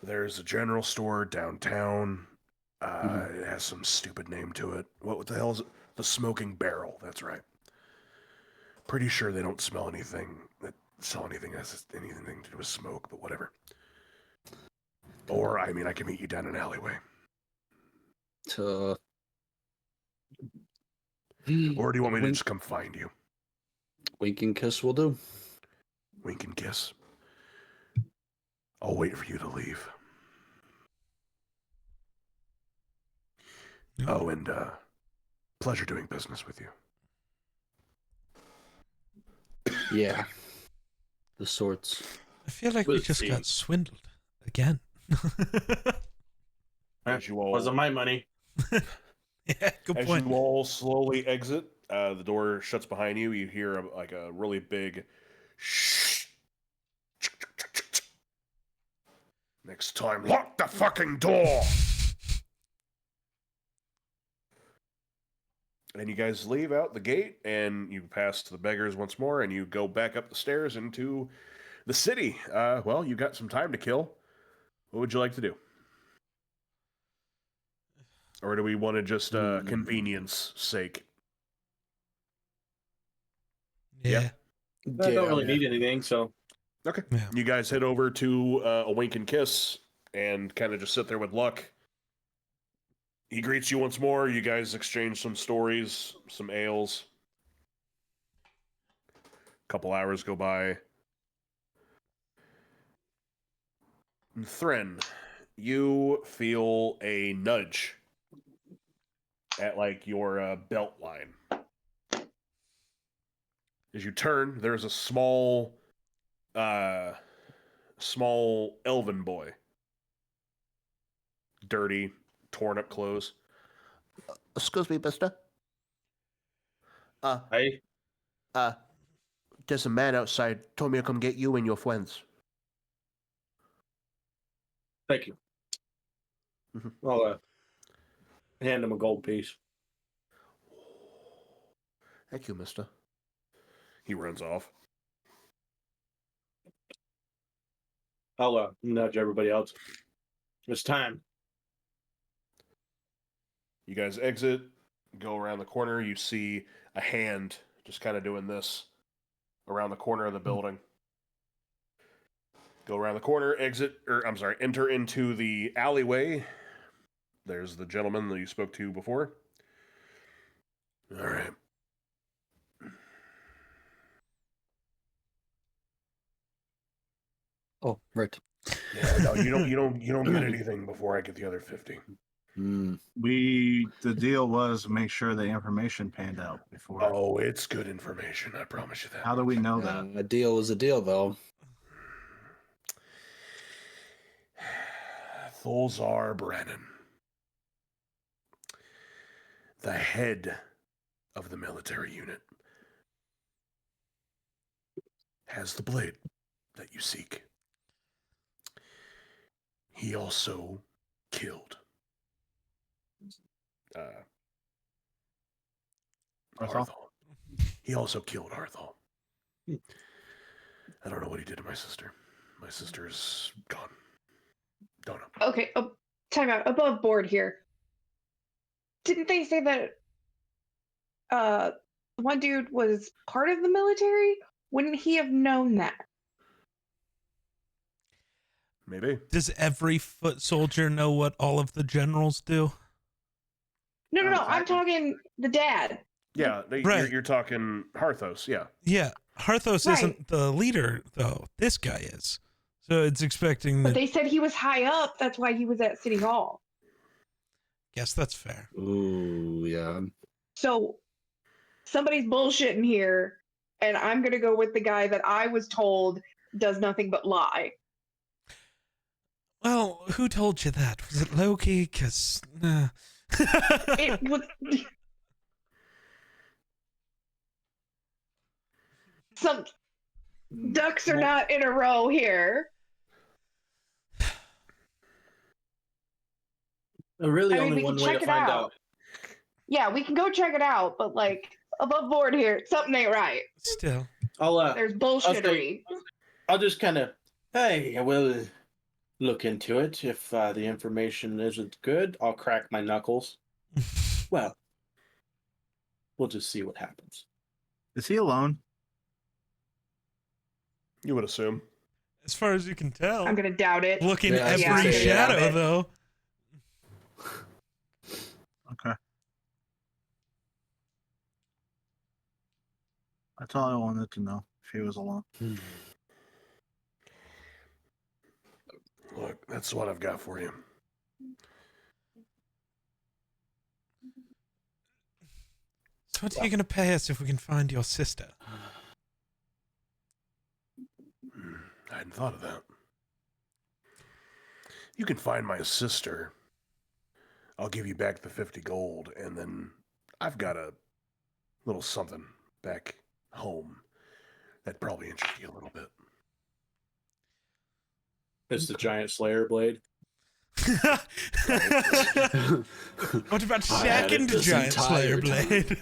There's a general store downtown. It has some stupid name to it. What the hell is it? The Smoking Barrel. That's right. Pretty sure they don't sell anything that has anything to do with smoke, but whatever. Or, I mean, I can meet you down an alleyway. Or do you want me to just come find you? Wink and kiss will do. Wink and kiss. I'll wait for you to leave. Yeah. Oh, and pleasure doing business with you. Yeah. The sorts. I feel like we We'll just see. got swindled again. As you all, Wasn't my money. Yeah, good as point. you all slowly exit, the door shuts behind you. You hear a really big shh. Next time, lock the fucking door. And you guys leave out the gate, and you pass the beggars once more, and you go back up the stairs into the city. Well, you got some time to kill. What would you like to do? Or do we want to just convenience sake? Yeah. I don't really need anything, so Okay. Yeah. You guys head over to a Wink and Kiss and kind of just sit there with Luck. He greets you once more. You guys exchange some stories, some ales. A couple hours go by. And Thren, you feel a nudge at like your belt line. As you turn, there's a small elven boy. Dirty, torn up clothes. Excuse me, mister. hey, There's a man outside. Told me to come get you and your friends. thank you. Mhm. I'll hand him a gold piece. Thank you, mister. He runs off. I'll nudge everybody else. It's time. You guys exit, go around the corner. You see a hand just kind of doing this around the corner of the building. Go around the corner, enter into the alleyway. There's the gentleman that you spoke to before. All right. Oh, right. Yeah, no, you don't get anything before I get the other 50. The deal was make sure the information panned out before. Oh, it's good information. I promise you that. How do we know that? A deal is a deal, though. Thulzar Brennan, the head of the military unit, has the blade that you seek. He also killed Arthal. He also killed Arthal. I don't know what he did to my sister. My sister's gone. Don't know. Okay, time out. Above board here. Didn't they say that one dude was part of the military? Wouldn't he have known that? Maybe. Does every foot soldier know what all of the generals do? No. I'm talking the dad. Yeah, Right. You're talking Harthos, yeah. Yeah, Harthos isn't the leader, though. This guy is. So it's expecting that... But they said he was high up. That's why he was at City Hall. Guess that's fair. Ooh, yeah. So somebody's bullshitting here, and I'm going to go with the guy that I was told does nothing but lie. Well, who told you that? Was it Loki? Because... It was... Some ducks are not in a row here. Really, I mean, only we one can way check to it find out. out. Yeah, we can go check it out, but like above board here, something ain't right. Still. There's bullshittery. I'll just kind of, hey, I will look into it. If the information isn't good, I'll crack my knuckles. Well, we'll just see what happens. Is he alone? You would assume. As far as you can tell. I'm gonna doubt it. Looking Yeah, every shadow, though. Okay. That's all I wanted to know, if he was alone. Look, that's what I've got for you. So what are you going to pay us if we can find your sister? I hadn't thought of that. You can find my sister. I'll give you back the 50 gold, and then I've got a little something back home that probably interests you a little bit. It's the giant Slayer blade. What about second giant Slayer blade?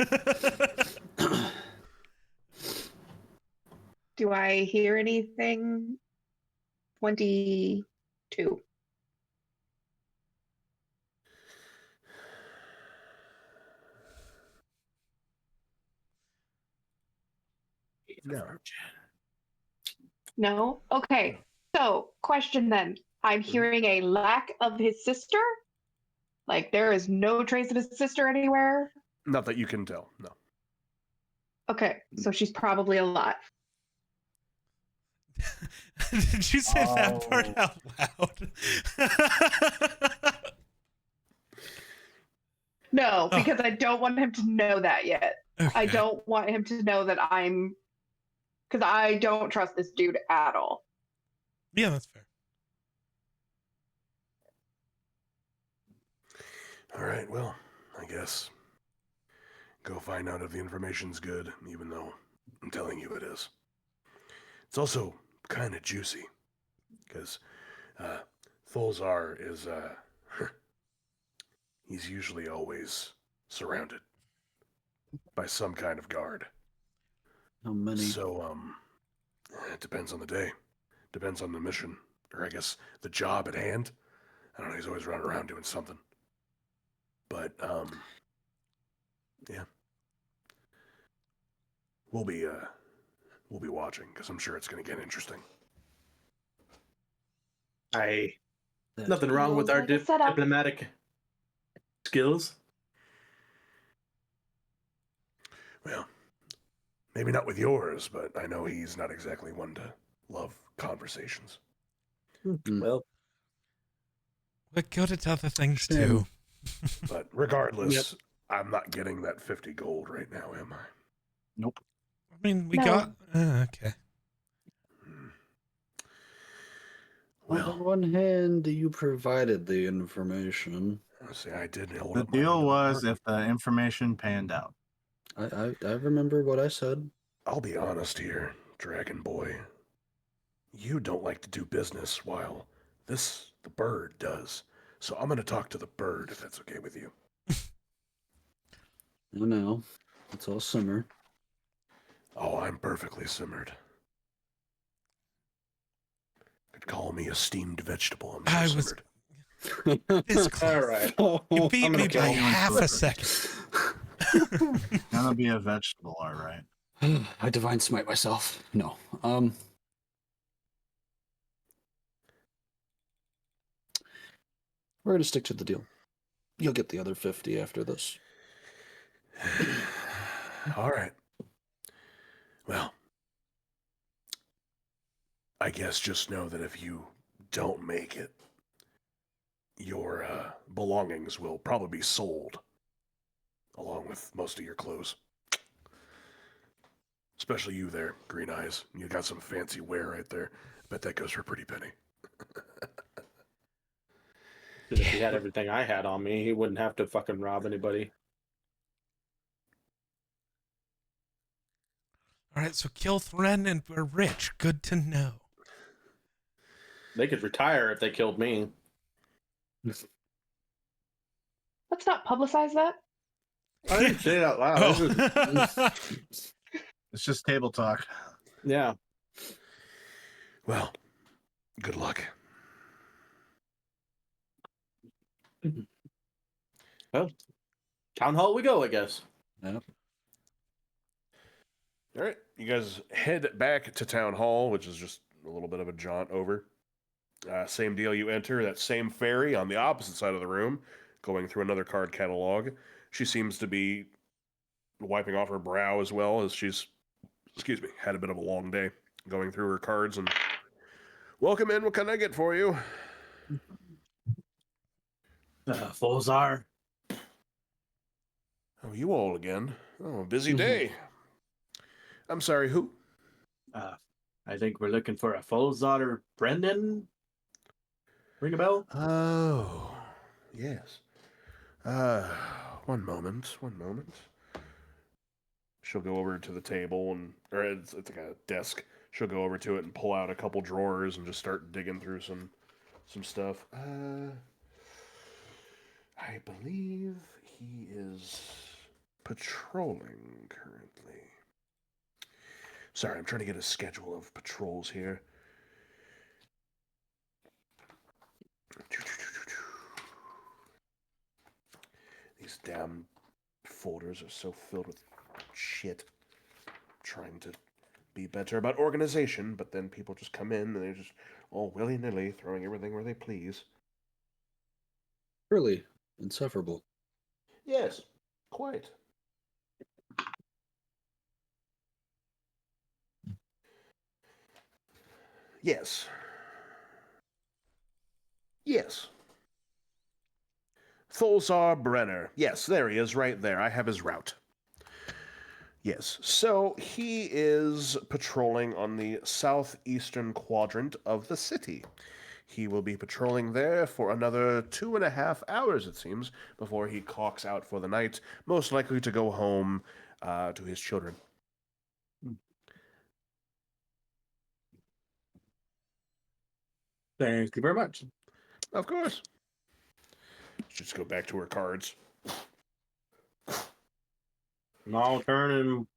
Do I hear anything? 22. No? Okay. So, question then. I'm hearing a lack of his sister? Like, there is no trace of his sister anywhere? Not that you can tell, no. Okay, so she's probably alive. Did you say that part out loud? No, because I don't want him to know that yet. Okay. I don't want him to know that I'm... Because I don't trust this dude at all. Yeah, that's fair. All right, well, I guess go find out if the information's good, even though I'm telling you it is. It's also kind of juicy, because Thulzar is, he's usually always surrounded by some kind of guard. How many? So, it depends on the day. Depends on the mission, or I guess the job at hand. I don't know, he's always running around doing something. But, yeah. We'll be watching, because I'm sure it's going to get interesting. Nothing wrong with our diplomatic skills. Well, maybe not with yours, but I know he's not exactly one to love conversations. Well, But good at other things Shame. too. But regardless, I'm not getting that 50 gold right now, am I? Nope. I mean, we No. got. Okay. Well, on one hand, you provided the information. see, I did hold The up my end deal of the was bargain. if the information panned out. I remember what I said. I'll be honest here, Dragon Boy. You don't like to do business while the bird does. So I'm going to talk to the bird if that's okay with you. No, it's all simmer. Oh, I'm perfectly simmered. Could call me a steamed vegetable. I'm so I was simmered. this close. all right. You beat I'm me gonna by kill you in half a flippers. second. Gonna be a vegetable, all right. I divine smite myself. No. We're gonna stick to the deal. You'll get the other 50 after this. All right. Well, I guess just know that if you don't make it, your belongings will probably be sold, along with most of your clothes. Especially you there, Green Eyes. You got some fancy wear right there. Bet that goes for a pretty penny. If he had everything I had on me, he wouldn't have to fucking rob anybody. All right, so kill Thren and we're rich. Good to know. They could retire if they killed me. Let's not publicize that. I didn't say it out loud. Oh. It's just table talk. Yeah. Well, good luck. Well, town hall we go, I guess. Yep. All right, you guys head back to town hall, which is just a little bit of a jaunt over. Same deal. You enter that same fairy on the opposite side of the room, going through another card catalog. She seems to be wiping off her brow as well as she's, had a bit of a long day going through her cards. And welcome in. What can I get for you? Fozar. Oh, you all again. Oh, a busy day. I'm sorry, who? I think we're looking for a Fozar Brendan. Ring a bell? Oh, yes. One moment. She'll go over to the table or it's like a desk. She'll go over to it and pull out a couple drawers and just start digging through some stuff. I believe he is patrolling currently. Sorry, I'm trying to get a schedule of patrols here. These damn folders are so filled with shit. I'm trying to be better about organization, but then people just come in and they're just all willy-nilly throwing everything where they please. Really insufferable. Yes, quite. Yes. Tholzar Brenner. Yes, there he is, right there. I have his route. Yes, so he is patrolling on the southeastern quadrant of the city. He will be patrolling there for another 2.5 hours, it seems, before he clocks out for the night, most likely to go home to his children. Thank you very much. Of course. Just go back to her cards. And I'll turn and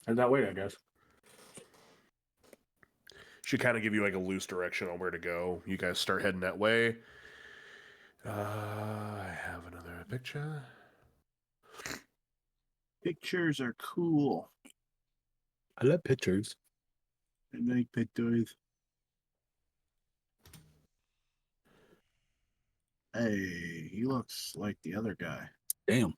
head that way, I guess. She kind of give you like a loose direction on where to go. You guys start heading that way. I have another picture. Pictures are cool. I love pictures. I like pictures. Hey, he looks like the other guy. Damn.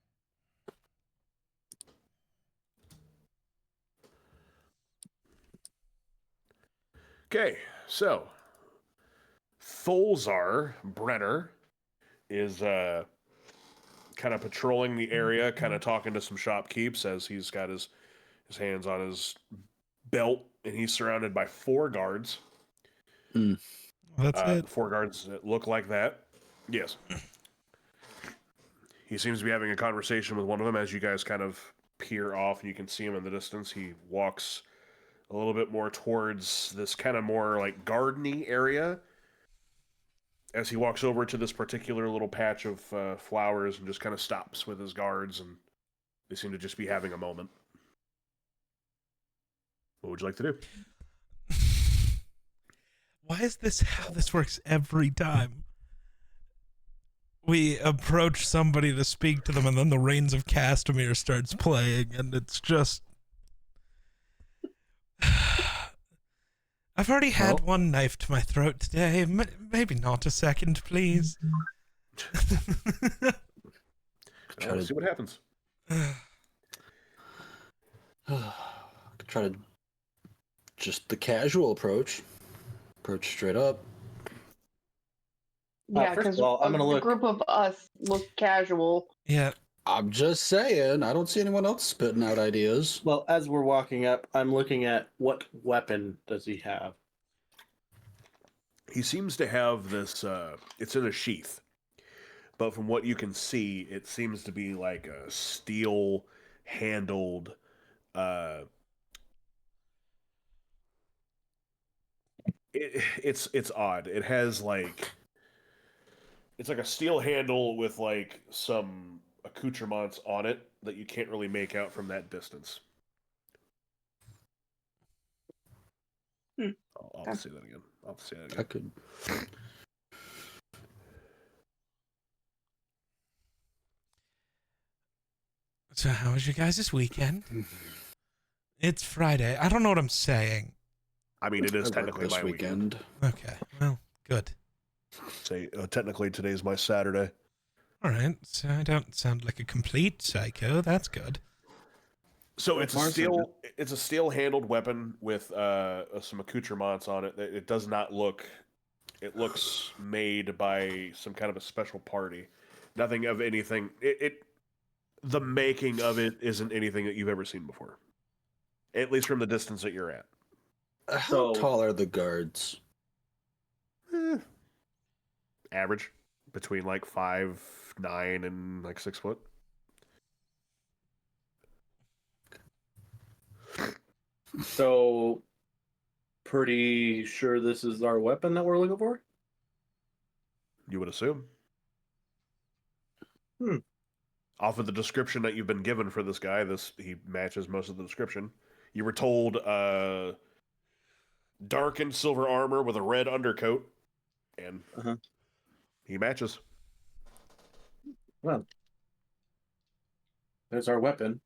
Okay, So, Tholzar Brenner is kind of patrolling the area, kind of talking to some shopkeepers as he's got his hands on his belt, and he's surrounded by 4 guards. That's it. 4 guards that look like that. Yes. He seems to be having a conversation with one of them as you guys kind of peer off, and you can see him in the distance. He walks a little bit more towards this kind of more like gardeny area. As he walks over to this particular little patch of flowers and just kind of stops with his guards, and they seem to just be having a moment. What would you like to do? Why is this how this works every time? We approach somebody to speak to them, and then the Reigns of Castamere starts playing, and it's just... I've already had one knife to my throat today. Maybe not a second, please. Let's see what happens. Try to just the casual approach straight up. Yeah, first because of all, I'm gonna a look. group of us look casual. Yeah. I'm just saying, I don't see anyone else spitting out ideas. Well, as we're walking up, I'm looking at what weapon does he have? He seems to have this, it's in a sheath. But from what you can see, it seems to be like a steel-handled, it's odd. It has like, it's like a steel handle with like some accoutrements on it that you can't really make out from that distance. I'll have to say that again. I could. So how was your guys' weekend? It's Friday. I don't know what I'm saying. I mean, it is I work technically this my weekend. Okay, well, good. Say, technically today's my Saturday. All right, so I don't sound like a complete psycho. That's good. So it's a steel-handled weapon with some accoutrements on it. It does not look. It looks made by some kind of a special party. Nothing of anything. The making of it isn't anything that you've ever seen before. At least from the distance that you're at. How tall are the guards? Average, between like 5'9" and like 6 foot. So, pretty sure this is our weapon that we're looking for? You would assume. Off of the description that you've been given for this guy, he matches most of the description. You were told darkened silver armor with a red undercoat, and he matches. Well, there's our weapon.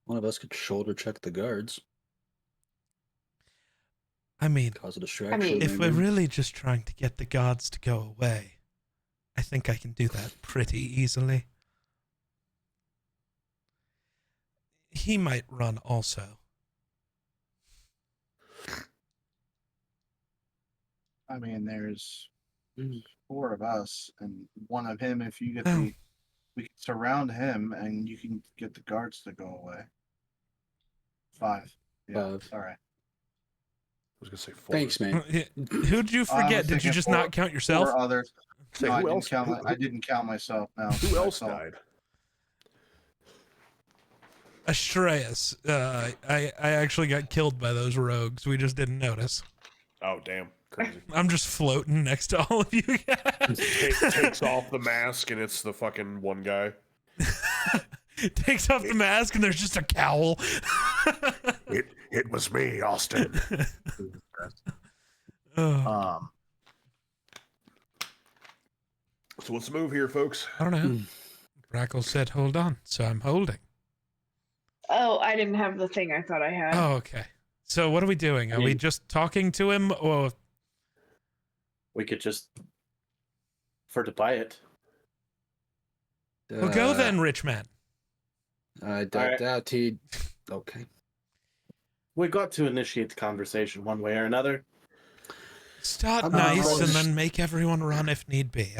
One of us could shoulder check the guards. I mean, Cause a distraction. if we're really just trying to get the guards to go away, I think I can do that pretty easily. He might run also. I mean, there's 4 of us and 1 of him. If you get we can surround him and you can get the guards to go away. 5. Yeah, 5. all right. I was gonna say 4. Thanks, man. Who'd you forget? Did you just not count yourself? 4 others. Say, No, who else? I didn't count myself. No. Who else died? Astreus. I actually got killed by those rogues. We just didn't notice. Oh, damn. Crazy. I'm just floating next to all of you guys. Takes off the mask, and it's the fucking one guy. Takes off the mask, and there's just a cowl. It was me, Austin. Oh. So what's the move here, folks? I don't know. Brackle said, hold on, so I'm holding. Oh, I didn't have the thing I thought I had. Oh, okay. So what are we doing? Are we just talking to him, or... We could just afford to buy it. Well, go then, rich man. I doubt he... Okay. We got to initiate the conversation one way or another. Start nice and then make everyone run if need be.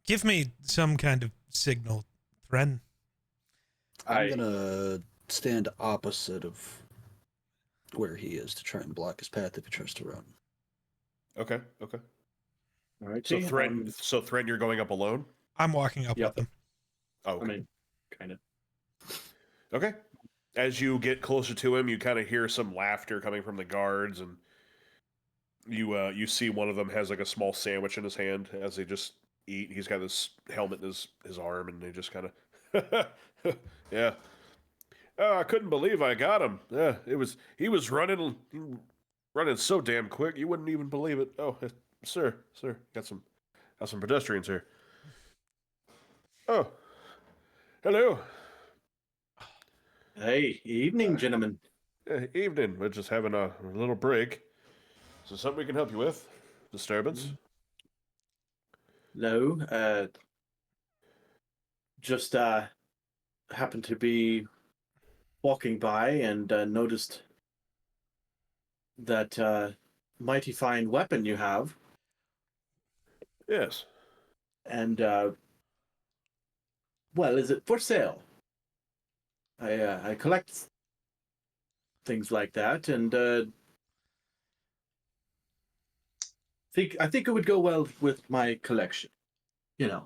Give me some kind of signal, Thren. I'm gonna stand opposite of where he is to try and block his path if he tries to run. Okay. All right. So Thren, you're going up alone? I'm walking up with him. Oh, okay. I mean, kind of. Okay. As you get closer to him, you kind of hear some laughter coming from the guards, and you see one of them has like a small sandwich in his hand as they just eat. He's got this helmet in his arm, and they just kind of, yeah. Oh, I couldn't believe I got him. Yeah, he was running so damn quick you wouldn't even believe it. Oh, sir, got some pedestrians here. Oh, hello. Hey, evening, gentlemen. Evening. We're just having a little break. Is there something we can help you with? Disturbance? No, just happened to be walking by and noticed that mighty fine weapon you have. Yes. And, well, is it for sale? I collect things like that, and I think it would go well with my collection. You know,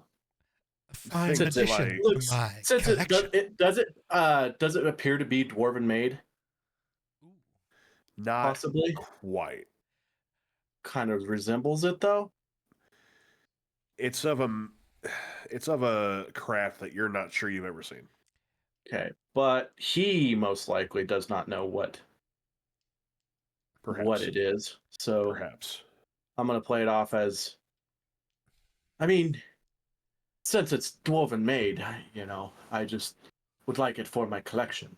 A fine Since addition it to my since collection. does it appear to be dwarven made? Not Possibly. quite. Kind of resembles it though. It's of a craft that you're not sure you've ever seen. Okay, but he most likely does not know what Perhaps. it is. So Perhaps. I'm gonna play it off as, I mean, since it's dwarven made, you know, I just would like it for my collection.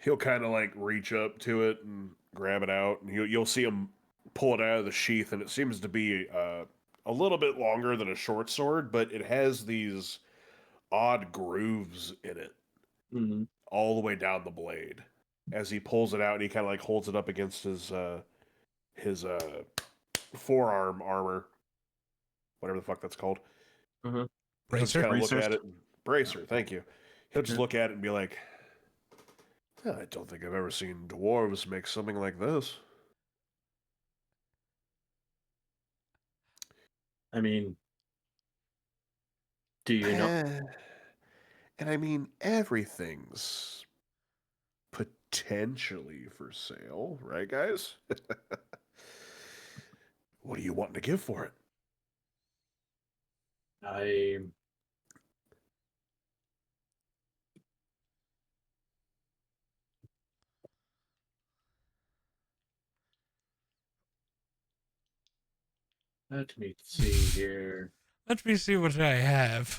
He'll kind of like reach up to it and grab it out, and you'll see him pull it out of the sheath, and it seems to be a little bit longer than a short sword, but it has these odd grooves in it Mm-hmm. all the way down the blade. As he pulls it out, and he kind of like holds it up against his forearm armor, whatever the fuck that's called. Mm-hmm. He'll just Bracer? kind of look Bracers? at it. Bracer, thank you. He'll just Yeah. look at it and be like, I don't think I've ever seen dwarves make something like this. I mean, do you know? And I mean, everything's potentially for sale, right, guys? What do you want to give for it? Let me see here. Let me see what I have.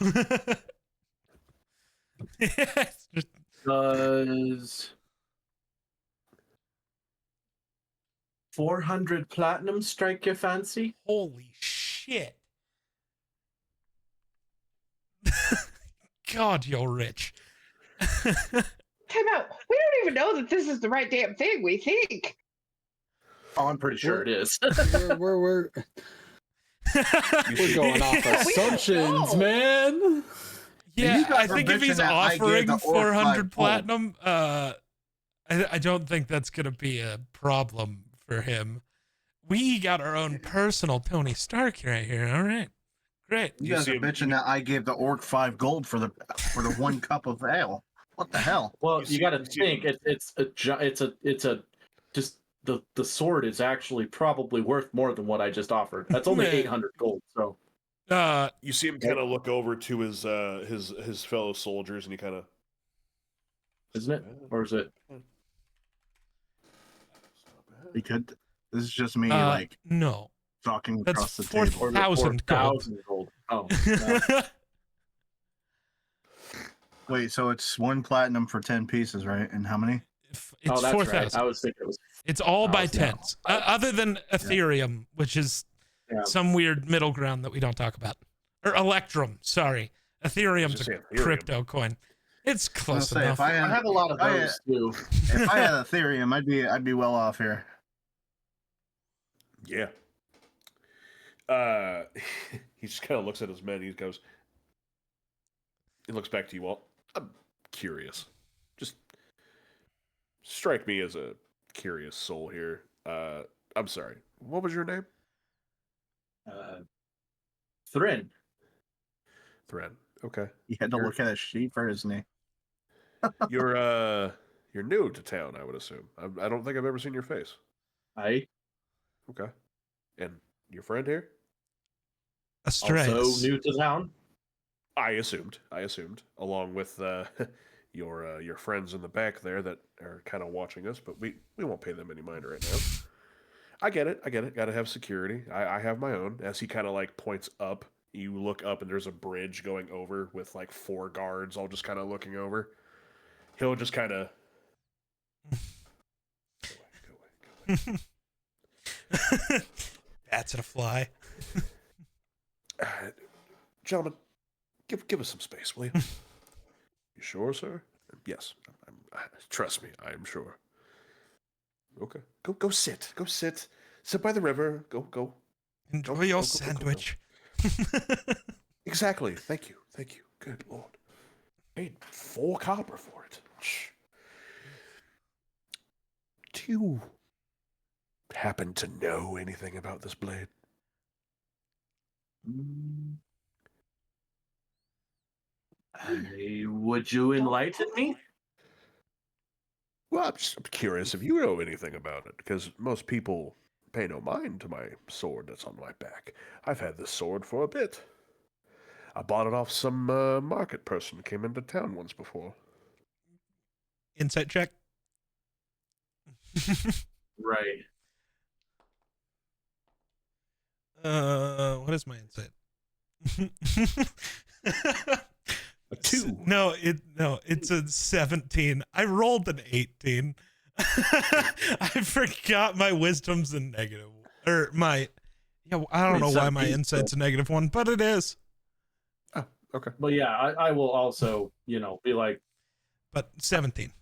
It's just- Does 400 platinum strike your fancy? holy shit. God, you're rich. Time out. We don't even know that this is the right damn thing. We think. Oh, I'm pretty sure it is. We're going off assumptions, know. man. Yeah, You guys I were think if he's bitching that I gave offering the orc 400 5 gold. platinum, I don't think that's gonna be a problem for him. We got our own personal Tony Stark right here. All right, great. You You guys see are him- bitching that I gave the orc 5 gold for the 1 cup of ale. What the hell? Well, You you see- got to you see- think it's a just the sword is actually probably worth more than what I just offered. That's only Yeah. 800 gold. So You see him kind of look over to his fellow soldiers, and he kind of, isn't it? Or is it? We could. This is just me, No, talking that's across the four table. Or is it 1,000 gold. 4,000 gold? Oh, no. Wait, so it's 1 platinum for 10 pieces, right? And how many? It's Oh, that's 4,000. right. I was thinking it was. It's all by no. tens, other than Ethereum, which is Yeah. some weird middle ground that we don't talk about. Or Electrum, sorry. Ethereum's Just a say Ethereum. crypto coin. It's close say, enough. I have a lot of those too. If I had Ethereum, I'd be well off here. Yeah. He just kind of looks at his men. He goes. He looks back to you all. I'm curious. Just strike me as a curious soul here. I'm sorry. What was your name? Thrin. Thread. Okay. You had to look at a sheet for his name. You're new to town, I would assume. I don't think I've ever seen your face. I Okay. And your friend here? Astraeus. also new to town. I assumed, along with your friends in the back there that are kind of watching us, but we won't pay them any mind right now. I get it. Got to have security. I have my own. As he kind of like points up, you look up and there's a bridge going over with like 4 guards all just kind of looking over. He'll just kind of go away. That's a fly. Gentlemen, give us some space, will you? You sure, sir? Yes. Trust me, I am sure. Okay. Go sit. Go sit. Sit by the river. Go. Enjoy your sandwich. Exactly. Thank you. Good Lord. Paid 4 copper for it. Do you happen to know anything about this blade? Would you enlighten me? Well, I'm curious if you know anything about it, because most people pay no mind to my sword that's on my back. I've had this sword for a bit. I bought it off some market person who came into town once before. Insight check. Right. What is my insight? A 2. No, it's a 17. I rolled an 18. I forgot my wisdom's a negative. Or my, I don't know why my insight's a -1, but it is. Oh, okay. But yeah, I will also, be like. But 17.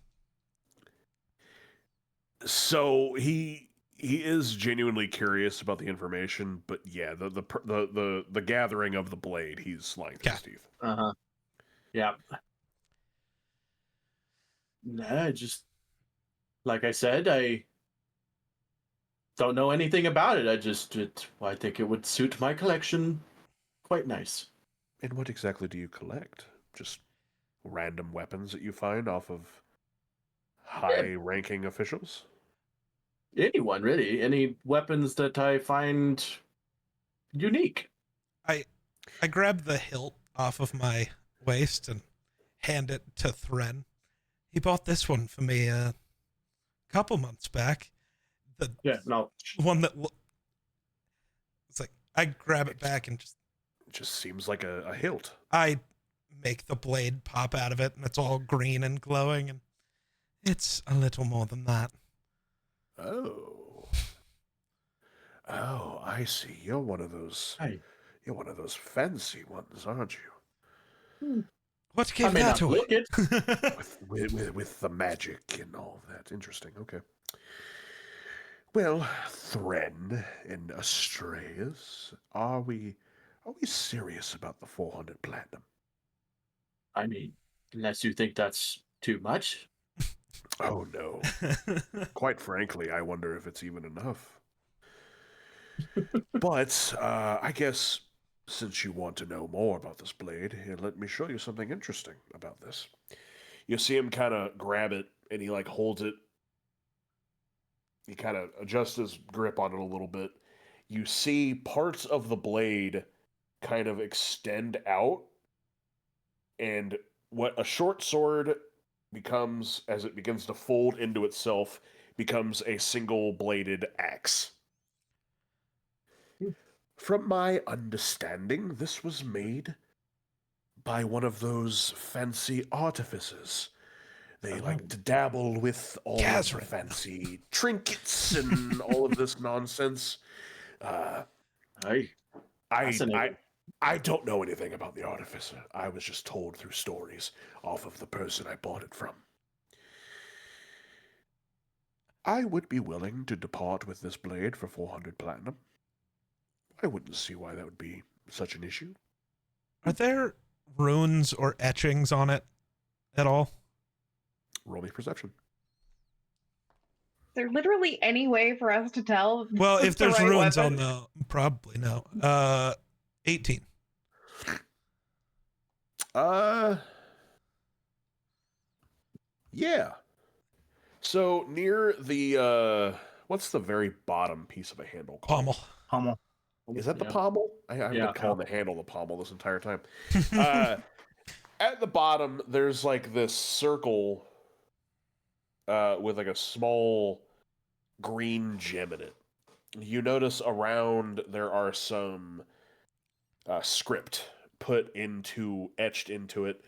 So he is genuinely curious about the information, but yeah, the gathering of the blade, he's lying through his teeth. Yeah. Nah, just like I said, I don't know anything about it. I think it would suit my collection quite nice. And what exactly do you collect? Just random weapons that you find off of high-ranking officials? Anyone, really. Any weapons that I find unique. I grabbed the hilt off of my waist and hand it to Thren. He bought this one for me a couple months back. One that it's like I grab it back and just seems like a hilt. I make the blade pop out of it and it's all green and glowing, and it's a little more than that. Oh, I see. You're one of those. You're one of those fancy ones, aren't you? What gave that away? with the magic and all of that. Interesting. Okay. Well, Thren and Astraeus, are we serious about the 400 platinum? I mean, unless you think that's too much. Oh no. Quite frankly, I wonder if it's even enough. But I guess since you want to know more about this blade, here, let me show you something interesting about this. You see him kind of grab it, and he like holds it. He kind of adjusts his grip on it a little bit. You see parts of the blade kind of extend out, and what a short sword becomes, as it begins to fold into itself, becomes a single-bladed axe. From my understanding, this was made by one of those fancy artificers. They like to dabble with all of the fancy trinkets and all of this nonsense. I I don't know anything about the artificer. I was just told through stories off of the person I bought it from. I would be willing to depart with this blade for 400 platinum. I wouldn't see why that would be such an issue. Are there runes or etchings on it at all? Roll me perception. Is there literally any way for us to tell? Well, if there's runes, weapon? I'll know. Probably no. 18. Yeah. So near the what's the very bottom piece of a handle called? Pommel. Hummel. Is that the Yeah. pommel? I've Yeah. been calling the handle the pommel this entire time. At the bottom, there's like this circle with like a small green gem in it. You notice around there are some script etched into it.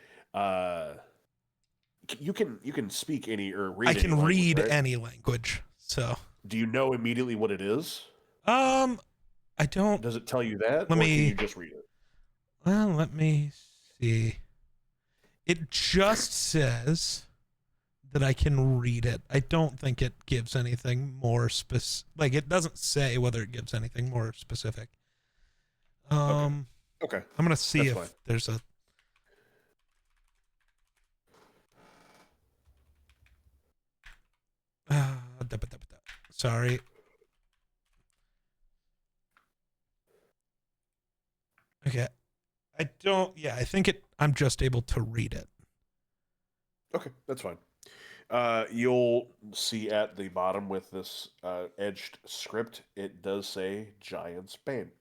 You can speak any or read. I any can language, read right? any language. So, Do you know immediately what it is? I don't. Does it tell you that? Let or me- Can you just read it? Well, let me see. It just says that I can read it. I don't think it gives anything more specific. Like, it doesn't say whether it gives anything more specific. Okay. I'm gonna see That's if fine. there's a. Sorry. Okay. I don't. Yeah, I think it. I'm just able to read it. Okay, that's fine. You'll see at the bottom with this edged script, it does say Giant's Bane.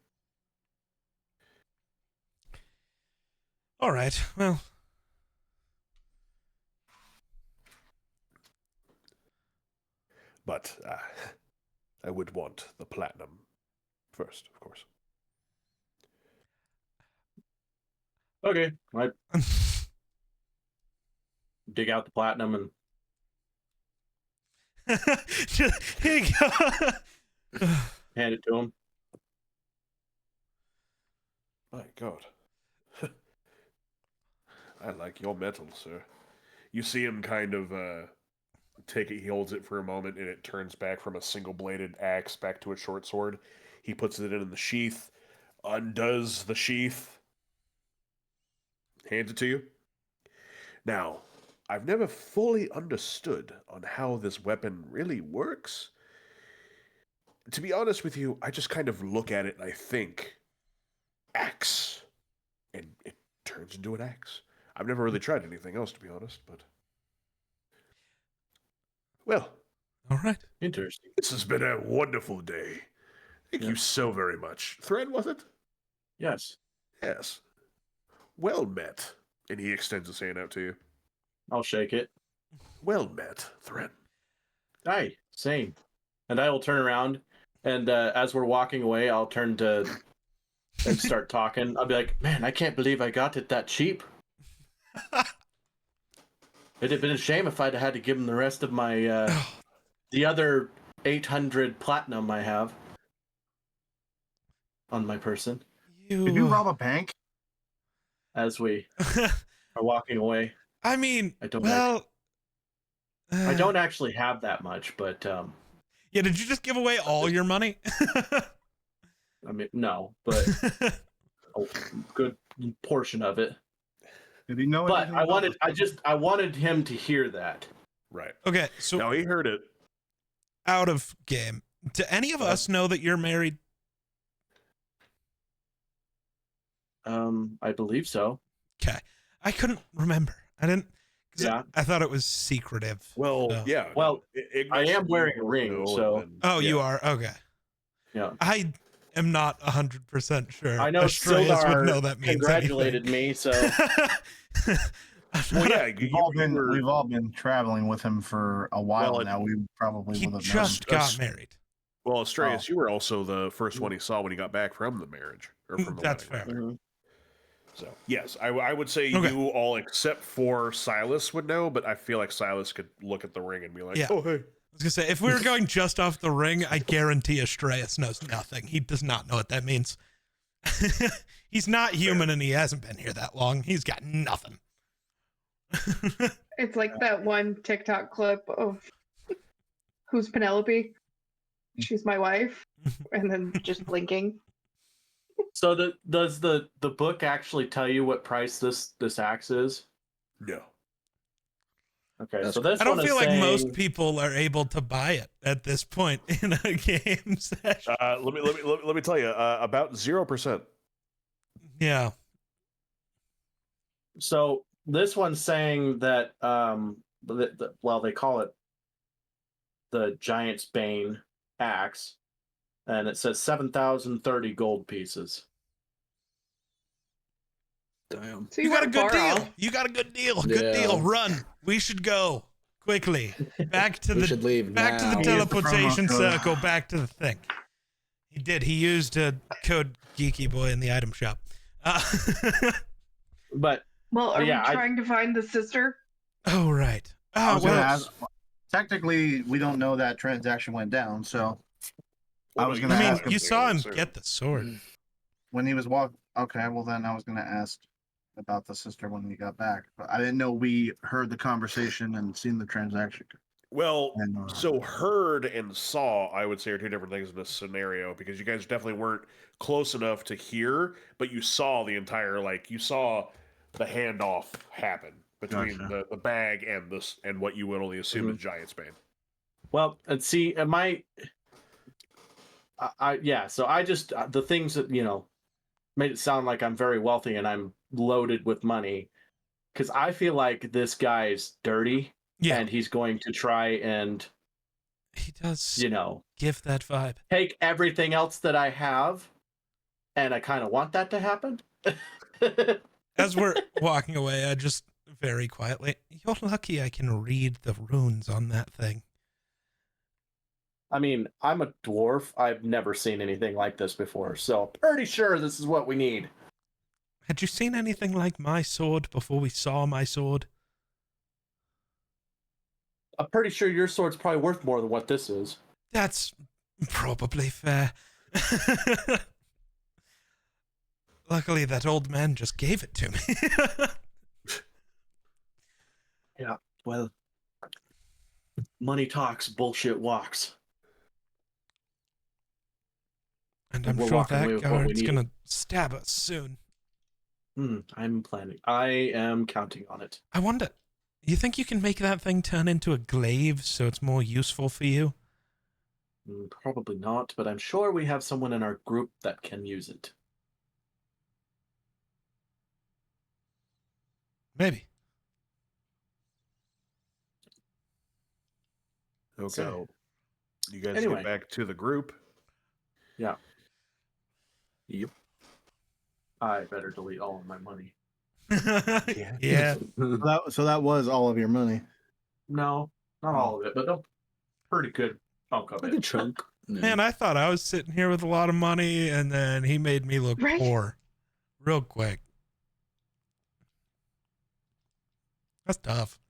All right. Well. But I would want the platinum first, of course. Okay. I dig out the platinum and Here you go. hand it to him. My God. I like your metal, sir. You see him kind of take it, he holds it for a moment, and it turns back from a single-bladed axe back to a short sword. He puts it in the sheath, undoes the sheath, hands it to you. Now, I've never fully understood on how this weapon really works. To be honest with you, I just kind of look at it and I think, axe. And it turns into an axe. I've never really tried anything else, to be honest, but... Well, All right. Interesting. this has been a wonderful day. Thank you so very much. Thread, was it? Yes. Yes. Well met. And he extends his hand out to you. I'll shake it. Well met, Thread. Hi. Same. And I will turn around, and as we're walking away, I'll turn to and start talking. I'll be like, "Man, I can't believe I got it that cheap. It'd have been a shame if I'd had to give him the rest of my the other 800 platinum I have on my person." Did you rob a bank? As we are walking away, I mean, I don't. well, I don't actually have that much, but yeah, did you just give away all your money? I mean, no, but a good portion of it. Did he know? But anything about I wanted him to hear that. Right. Okay, so Now he heard it. out of game. Do any of us know that you're married? I believe so. Okay. I couldn't remember. I didn't. 'Cause Yeah. I thought it was secretive. Well, so- yeah. Well, Ignis I am knew wearing a ring, and so- then- Oh, you yeah. are? Okay. Yeah. I am not 100% sure. I know Astraeus Sildar would know that means congratulated me, so Well, yeah, We've all been traveling with him for a while Well, now. We probably He would have just known. got married. Well, Astraeus, you were also the first one he saw when he got back from the marriage. Or from the That's wedding, fair. rather. So, yes, I would say Okay. you all except for Silas would know, but I feel like Silas could look at the ring and be like, Yeah. oh, hey. I was gonna say, if we were going just off the ring, I guarantee Astraeus knows nothing. He does not know what that means. He's not human and he hasn't been here that long. He's got nothing. It's like that one TikTok clip of who's Penelope? She's my wife. And then just blinking. So does the book actually tell you what price this axe is? No. Okay, so this I don't one is feel like saying, most people are able to buy it at this point in a game session. Let me tell you, about 0%. Yeah. So this one's saying that well, they call it the Giant's Bane axe, and it says 7,030 gold pieces. Damn. So You got a weren't good far deal. off. You got a good deal. Yeah. Good deal. Run. We should go quickly. Back to We the should leave back to now. the teleportation Promo code. circle. Back to the thing. He did. He used a code Geeky Boy in the item shop. But Well, are yeah, we trying to find the sister? Oh right. I Oh was gonna well. ask, technically, we don't know that transaction went down, so I was gonna I mean, ask him you saw him get the sword. when he was walking. Okay, well then I was gonna ask about the sister when we got back, but I didn't know we heard the conversation and seen the transaction. Well, And, so heard and saw, I would say, are two different things in this scenario, because you guys definitely weren't close enough to hear, but you saw the entire, like, you saw the handoff happen between Gotcha. the bag and this and what you would only assume is Giant's Bane. well, and see, so I just the things that made it sound like I'm very wealthy and I'm loaded with money, because I feel like this guy's dirty. Yeah. And he's going to try and, He does give that vibe. take everything else that I have, and I kind of want that to happen. As we're walking away, I just very quietly, you're lucky I can read the runes on that thing. I mean, I'm a dwarf. I've never seen anything like this before, so pretty sure this is what we need. Had you seen anything like my sword before we saw my sword? I'm pretty sure your sword's probably worth more than what this is. That's probably fair. Luckily, that old man just gave it to me. Yeah, well, money talks, bullshit walks. And I'm We're sure walking away that with what we guard's need. gonna stab us soon. I am counting on it. I wonder, you think you can make that thing turn into a glaive so it's more useful for you? Probably not, but I'm sure we have someone in our group that can use it. Maybe. Okay. So, You guys anyway. get back to the group. Yeah. Yep. I better delete all of my money. Yeah. So that was all of your money. No, not all of it, but a pretty good chunk of Like a it. chunk. Yeah. Man, I thought I was sitting here with a lot of money, and then he made me look Right. poor real quick. That's tough.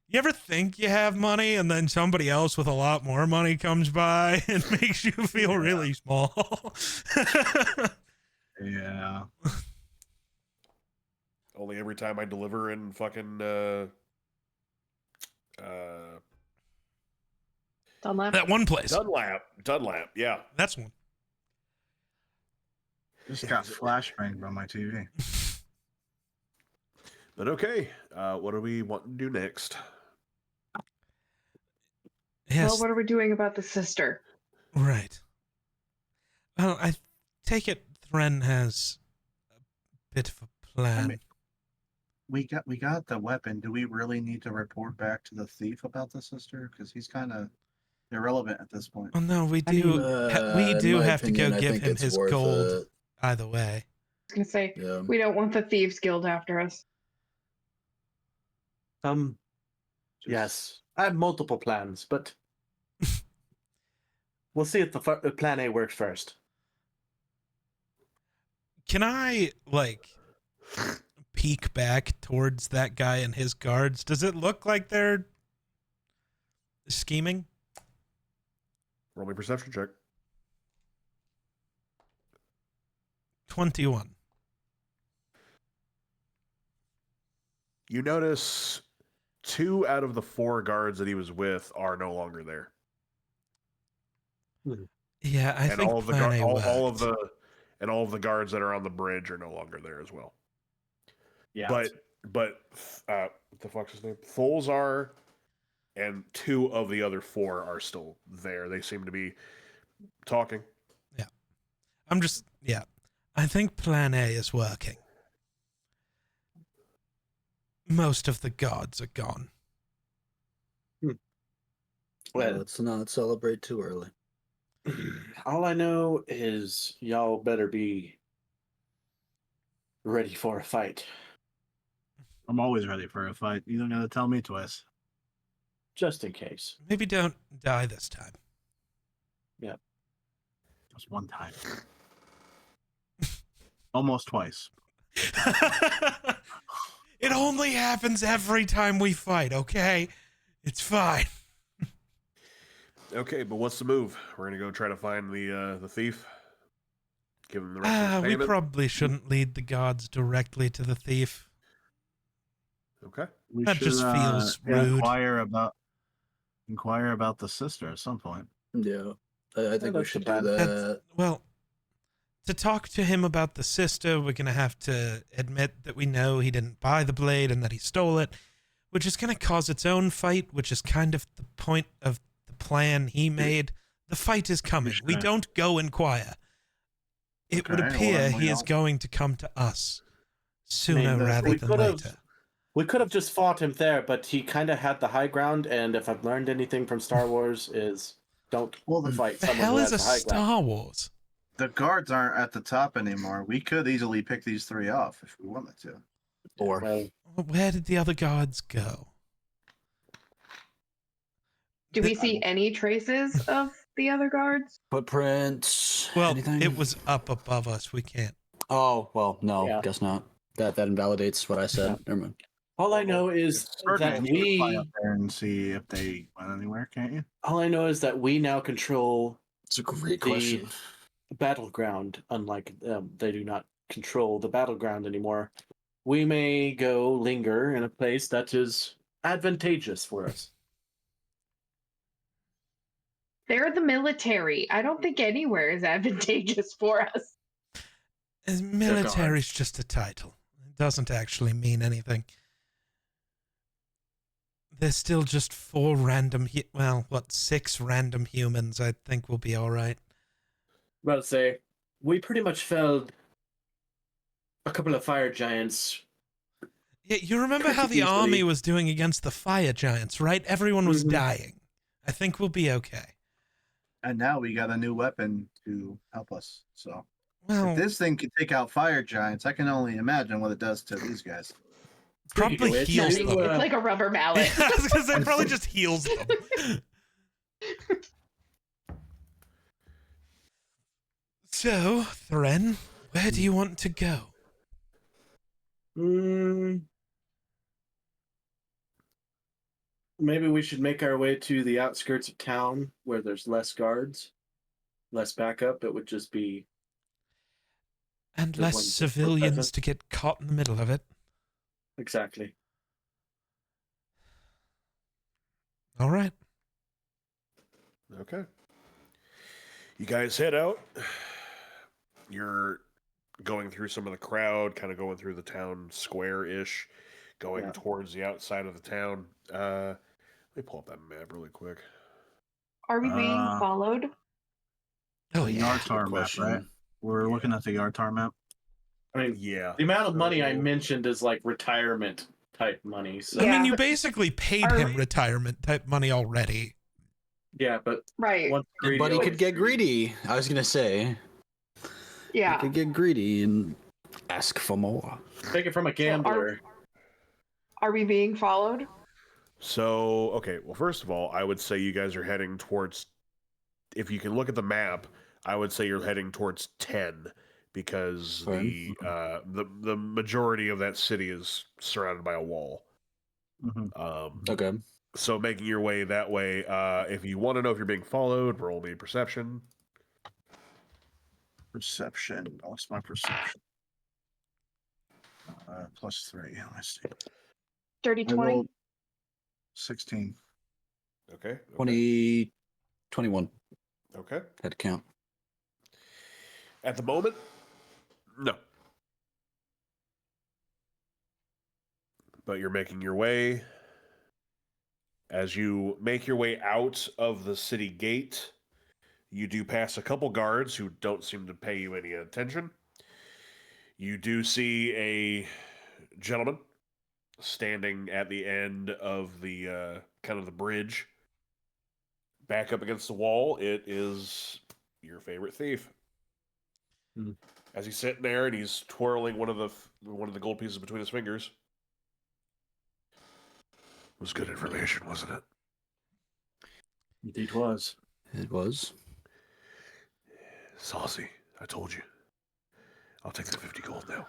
You ever think you have money and then somebody else with a lot more money comes by and makes you feel really small? Yeah. Only every time I deliver in fucking Dunlap. That one place. Dunlap, yeah. That's one. Just got flashbanged by my TV. But okay, what do we want to do next? Yes. Well, what are we doing about the sister? Right. Well, I take it Thren has a bit of a plan. I mean, we got the weapon. Do we really need to report back to the thief about the sister? Because he's kind of irrelevant at this point. Well, no, we I mean, do. We in do my have to opinion, go I give think him it's his worth gold. it. Either way. I was gonna say Yeah. we don't want the Thieves Guild after us. Yes, I have multiple plans, but we'll see if the plan A works first. Can I peek back towards that guy and his guards? Does it look like they're scheming? Roll me a perception check. 21. You notice 2 out of the 4 guards that he was with are no longer there. Yeah, I think all of the plan A all of worked. all of the guards that are on the bridge are no longer there as well. Yeah. But what the fuck's his name? Tholzar and 2 of the other 4 are still there. They seem to be talking. I think plan A is working. Most of the gods are gone. Well, let's not celebrate too early. All I know is y'all better be ready for a fight. I'm always ready for a fight. You don't gotta tell me twice. Just in case. Maybe don't die this time. Just one time. Almost twice. It only happens every time we fight, okay? It's fine. Okay, but what's the move? We're gonna go try to find the thief. Give him the rest of his We payment. probably shouldn't lead the gods directly to the thief. Okay. We That should just feels rude. inquire about the sister at some point. Yeah, I think we that's should the do plan. that. Well, to talk to him about the sister, we're going to have to admit that we know he didn't buy the blade and that he stole it, which is going to cause its own fight, which is kind of the point of the plan he made. The fight is coming. We don't go inquire. It would Okay, appear well, he is well. going to come to us sooner rather we than could've- later. We could have just fought him there, but he kind of had the high ground, and if I've learned anything from Star Wars is don't fight The someone hell who is has a the high ground. Star Wars? The guards aren't at the top anymore. We could easily pick these 3 off if we wanted to. Or Well, Where did the other gods go? Do we see any traces of the other guards? footprints. Well, anything? it was up above us. We can't. Oh well, no, Yeah. guess not. That invalidates what I said. Yeah. Never mind. all I know is that You can fly we up there and see if they went anywhere, can't you? all I know is that we now control It's a great the question. battleground. Unlike them, they do not control the battleground anymore. We may go linger in a place that is advantageous for us. They're the military. I don't think anywhere is advantageous for us. Military's just a title. It doesn't actually mean anything. There's still just 4 random, 6 random humans. I think we'll be all right. About to say, we pretty much felled a couple of fire giants. Yeah, you remember how the army was doing against the fire giants, right? Everyone was dying. I think we'll be okay. And now we got a new weapon to help us. So Well, if this thing can take out fire giants, I can only imagine what it does to these guys. probably Speaking of which, heals you, them. It's like a rubber mallet. I was gonna say, it probably just heals them. So, Thren, where do you want to go? Maybe we should make our way to the outskirts of town where there's less guards, less backup. It would just be And The less ones that were civilians present. to get caught in the middle of it. exactly. All right. Okay. You guys head out. You're going through some of the crowd, kind of going through the town square-ish, going Yeah. towards the outside of the town. Let me pull up that map really quick. Are we being Uh, followed? Oh, The yeah. Yartar map, question. right? We're looking at the Yartar map. I mean, Yeah. the amount of money I So- mentioned is like retirement type money. So I mean, Yeah. you basically paid Are him we- retirement type money already. yeah, but Right. once greedy, But he always could get greedy. I was gonna say he Yeah. could get greedy and ask for more. Take it from a gambler. Are we being followed? So, okay, well, first of all, I would say you guys are heading towards, if you can look at the map, I would say you're heading towards 10 because Fine. the majority of that city is surrounded by a wall. Mhm. Okay. So making your way that way, if you want to know if you're being followed, roll me perception. Perception. What's my perception? +3. Let me see. Dirty I 20. rolled 16. Okay. 20, 21. Okay. Had to count. At the moment, no. But you're making your way. As you make your way out of the city gate, you do pass a couple guards who don't seem to pay you any attention. You do see a gentleman standing at the end of the kind of the bridge, back up against the wall. It is your favorite thief. As he's sitting there and he's twirling one of the gold pieces between his fingers. It was good information, wasn't it? Indeed was. It was. Saucy, I told you. I'll take the 50 gold now.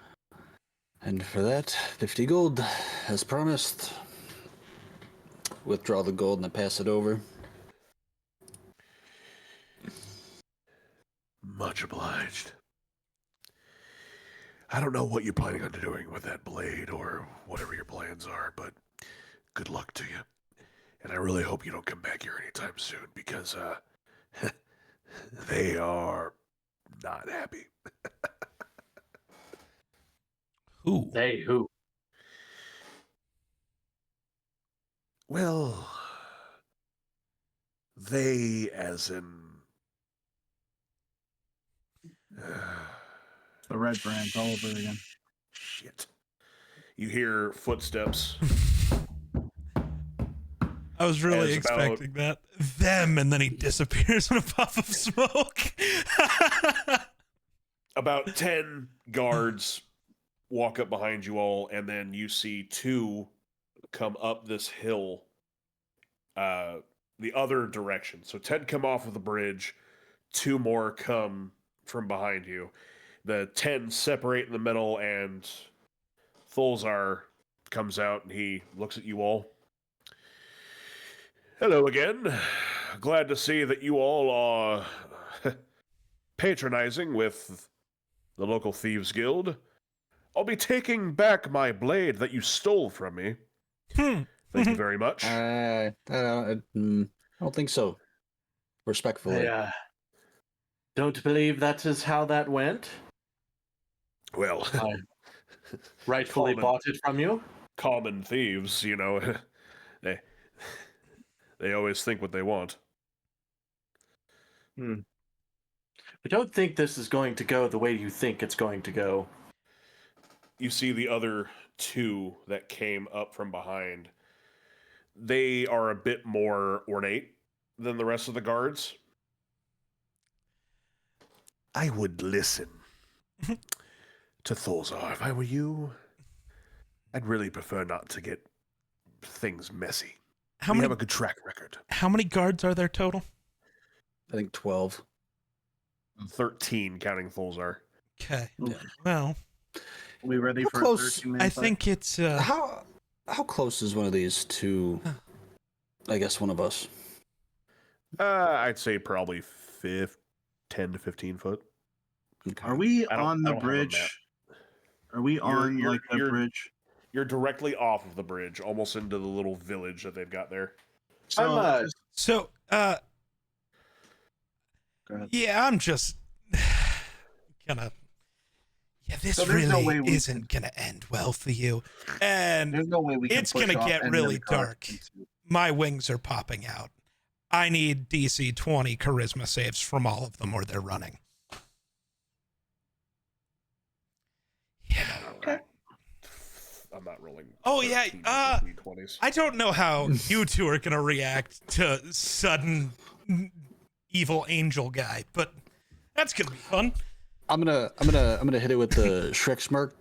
And for that, 50 gold, as promised. Withdraw the gold and I pass it over. Much obliged. I don't know what you're planning on doing with that blade or whatever your plans are, but good luck to you. And I really hope you don't come back here anytime soon because they are not happy. Who? They who? Well, they as in... The red brand all over again. Shit. You hear footsteps. I was really As about- expecting that. Them, and then he disappears in a puff of smoke. About 10 guards walk up behind you all, and then you see 2 come up this hill the other direction. So 10 come off of the bridge, 2 more come from behind you. The 10 separate in the middle, and Thulzar comes out, and he looks at you all. Hello again. Glad to see that you all are patronizing with the local Thieves Guild. I'll be taking back my blade that you stole from me. Thank you very much. I don't think so. Respectfully. I don't believe that is how that went. Well, I rightfully bought it from you. Common thieves, you know, they always think what they want. I don't think this is going to go the way you think it's going to go. You see the other 2 that came up from behind. They are a bit more ornate than the rest of the guards. I would listen to Thulzar if I were you. I'd really prefer not to get things messy. We have a good track record. How many guards are there total? I think 12. 13 counting Thulzar. Okay. Well, we ready How for close- 13 I think it's How close is one of these to, I guess, one of us? I'd say probably 10 to 15 foot. Okay. Are we I don't- on I the don't have a bridge? map. Are we on You're- like the you're- bridge? You're directly off of the bridge, almost into the little village that they've got there. So, so. Go ahead. Yeah, I'm just gonna. Yeah, this So there's no way really we isn't gonna end well for you, and there's no way we can it's push gonna off get any really of the cards dark. into- My wings are popping out. I need DC 20 charisma saves from all of them, or they're running. Yeah. Okay. I'm not rolling. Oh, yeah, 13 or 20s. I don't know how you 2 are gonna react to sudden evil angel guy, but that's gonna be fun. I'm gonna hit it with the Shrek smirk.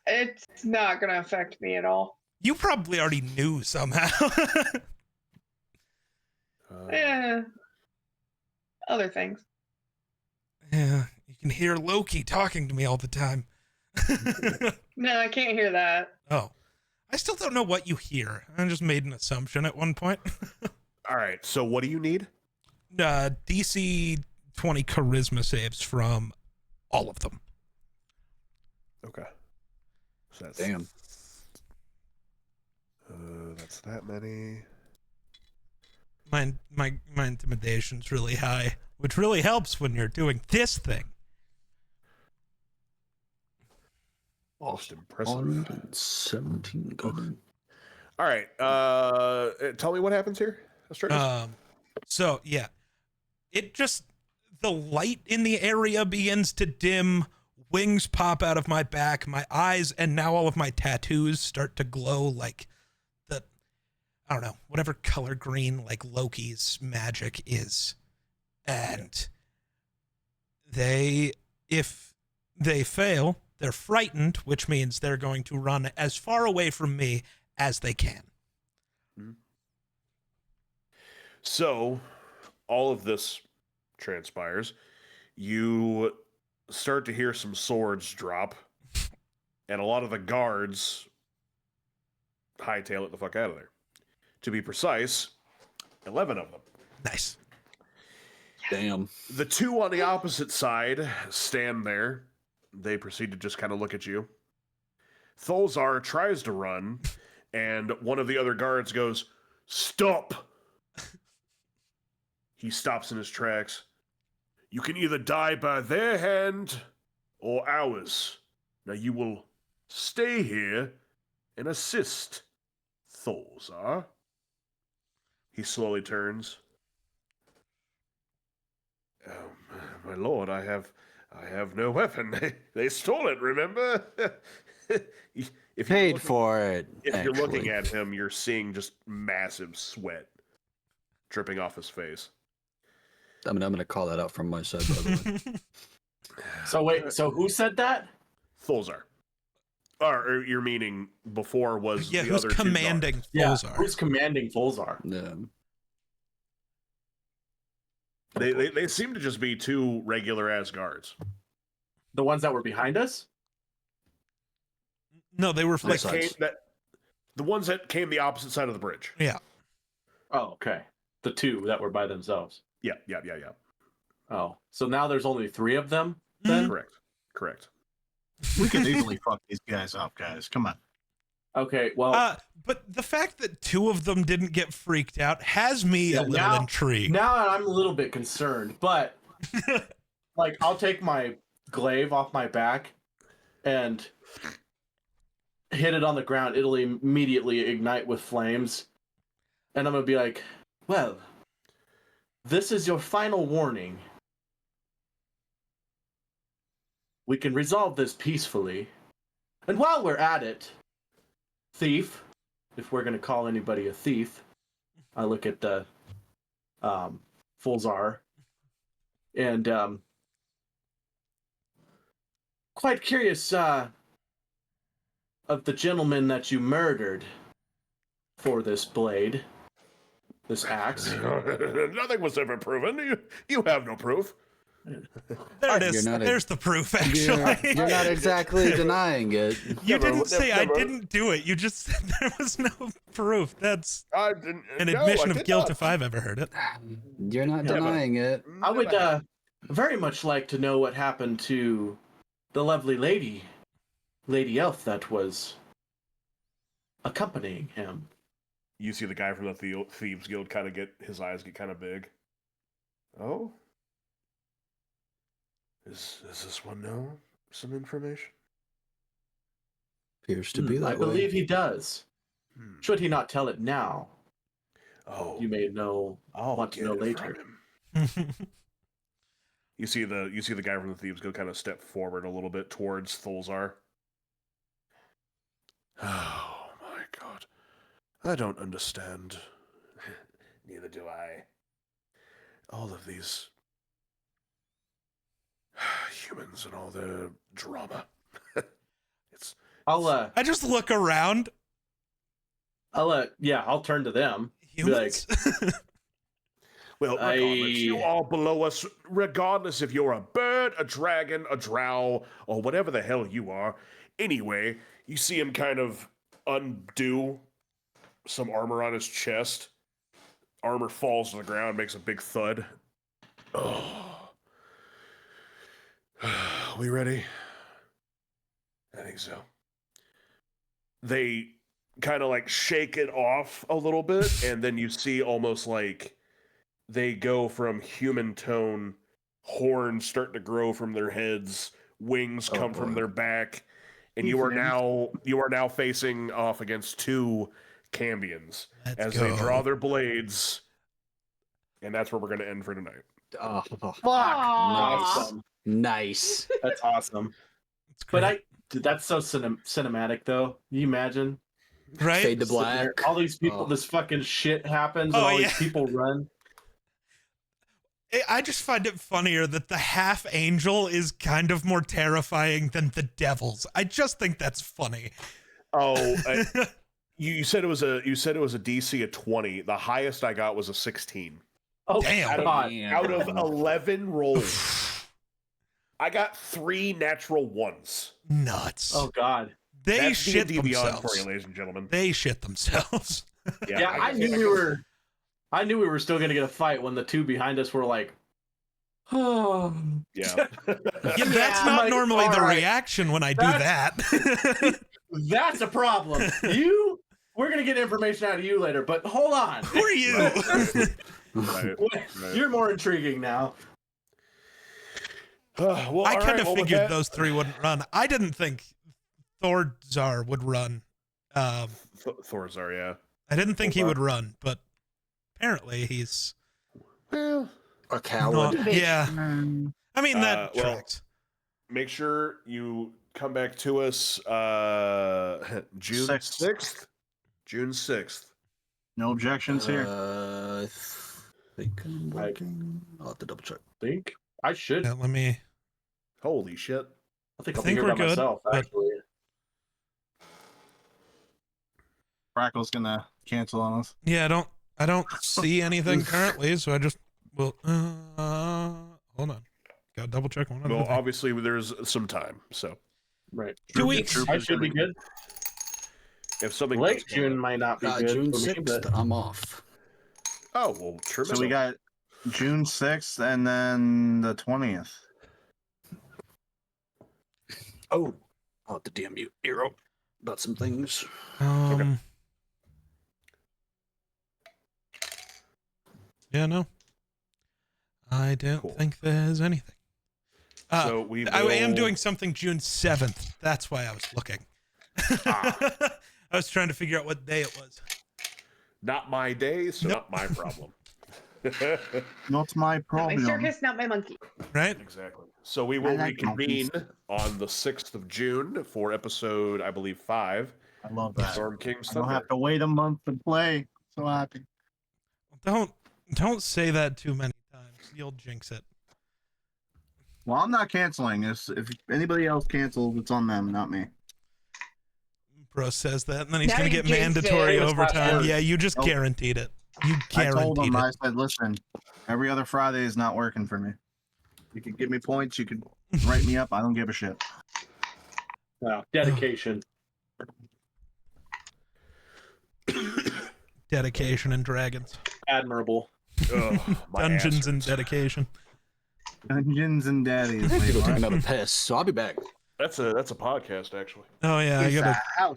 It's not gonna affect me at all. You probably already knew somehow. Yeah. Other things. Yeah, you can hear Loki talking to me all the time. No, I can't hear that. Oh, I still don't know what you hear. I just made an assumption at one point. All right, so what do you need? DC 20 charisma saves from all of them. Okay. So that's, Damn. that's that many. My intimidation's really high, which really helps when you're doing this thing. Most impressive. 117 good. All right. Tell me what happens here. So yeah, the light in the area begins to dim. Wings pop out of my back. My eyes and now all of my tattoos start to glow like I don't know, whatever color green like Loki's magic is. And if they fail, they're frightened, which means they're going to run as far away from me as they can. So, all of this transpires. You start to hear some swords drop, and a lot of the guards hightail it the fuck out of there. To be precise, 11 of them. Nice. Damn. The two on the opposite side stand there. They proceed to just kind of look at you. Tholzar tries to run, and one of the other guards goes, "Stop!" He stops in his tracks. "You can either die by their hand or ours. Now you will stay here and assist Tholzar." He slowly turns. "Oh, my lord, I have no weapon. They stole it, remember?" If Paid for it. If you're looking actually. at him, you're seeing just massive sweat dripping off his face. I'm gonna call that out from my side, by the way. So wait, so who said that? Tholzar. Or you're meaning before was Yeah, the who's other commanding two guards. Tholzar? Who's commanding Tholzar? Yeah. They seem to just be two regular ass guards. The ones that were behind us? No, they were like, The ones that came the opposite side of the bridge. yeah. Oh, okay. The two that were by themselves. Yeah. Oh, so now there's only 3 of them then? Correct. We could easily fuck these guys up, guys. Come on. Okay, well... But the fact that 2 of them didn't get freaked out has me a little intrigued. Now I'm a little bit concerned, but like I'll take my glaive off my back and hit it on the ground. It'll immediately ignite with flames. And I'm gonna be like, well, this is your final warning. We can resolve this peacefully. And while we're at it, thief, if we're gonna call anybody a thief, I look at the Tholzar, and quite curious of the gentleman that you murdered for this blade, this axe. Nothing was ever proven. You have no proof. There it is. There's the proof, actually. You're not exactly denying it. You didn't say I didn't do it. You just said there was no proof. That's an admission of guilt if I've ever heard it. You're not denying it. I would very much like to know what happened to the lovely lady elf that was accompanying him. You see the guy from the Thieves Guild kind of his eyes get kind of big. Oh? Does this one know some information? Appears to be that way. I believe he does. Should he not tell it now? Oh, you may want to know later. You see the guy from the Thieves Guild kind of step forward a little bit towards Tholzar. Oh my god. I don't understand. Neither do I. All of these humans and all their drama. I just look around. I'll turn to them. Humans? Well, regardless, you are below us, regardless if you're a bird, a dragon, a drow, or whatever the hell you are. Anyway, you see him kind of undo some armor on his chest. Armor falls to the ground, makes a big thud, Oh. We ready? I think so. They kind of like shake it off a little bit, and then you see almost like they go from human tone, horns start to grow from their heads, wings come from their back, and you are now facing off against two Cambions as they draw their blades, and that's where we're going to end for tonight. Oh, Fuck! nice. That's awesome. But that's so cinematic, though. You imagine? Right? Fade to black. All these people, this fucking shit happens, and all these people run. I just find it funnier that the half angel is kind of more terrifying than the devils. I just think that's funny. Oh, you said it was a DC of 20. The highest I got was a 16. Oh, damn! Out of 11 rolls, I got 3 natural ones. Nuts! Oh God! They shit themselves. For you, ladies and gentlemen. They shit themselves. Yeah, I knew we were still gonna get a fight when the two behind us were like, "Oh." Yeah. Yeah, that's not normally the reaction when I do that. That's a problem. We're gonna get information out of you later, but hold on. Who are you? Right. You're more intriguing now. Well, I kind of figured those 3 wouldn't run. I didn't think Thorzar would run. Thorzar, yeah. I didn't think he would run, but apparently he's a coward. Yeah. I mean, that tracks. Make sure you come back to us June 6th. June 6th. No objections here. I think I'm working. I'll have to double check. I should. Yeah, let me. Holy shit! I think we're good. Myself, actually. Crackle's gonna cancel on us. Yeah, I don't see anything currently, so I just will. Hold on. Gotta double check one. Well, obviously there's some time, so. Right. 2 weeks. I should be good. If something late June might not be good. June for me, 6th, but... I'm off. Oh well, tremendous. So we got June 6th and then the 20th. Oh, I'll have to DM you, Hero, about some things. Yeah, no. I don't think there's anything. So I am doing something June 7th. That's why I was looking. I was trying to figure out what day it was. Not my day, so not my problem. Not my problem. My circus, not my monkey. Right? Exactly. So we will reconvene on the 6th of June for episode, I believe, 5. I love that. Storm King's I don't Thunder. have to wait a month to play. So happy. Don't say that too many times. You'll jinx it. Well, I'm not canceling this. If anybody else cancels, it's on them, not me. Bro says that, and then he's Now going to you get jinxed mandatory it. overtime. Yeah, you just guaranteed it. You I told guaranteed them, it. I said, listen, every other Friday is not working for me. You can give me points. You can write me up. I don't give a shit. Wow. Dedication. Dedication and dragons. Admirable. Dungeons and dedication. Dungeons and daddies. I have to go take another piss, so I'll be back. That's a podcast, actually. Oh yeah, I gotta.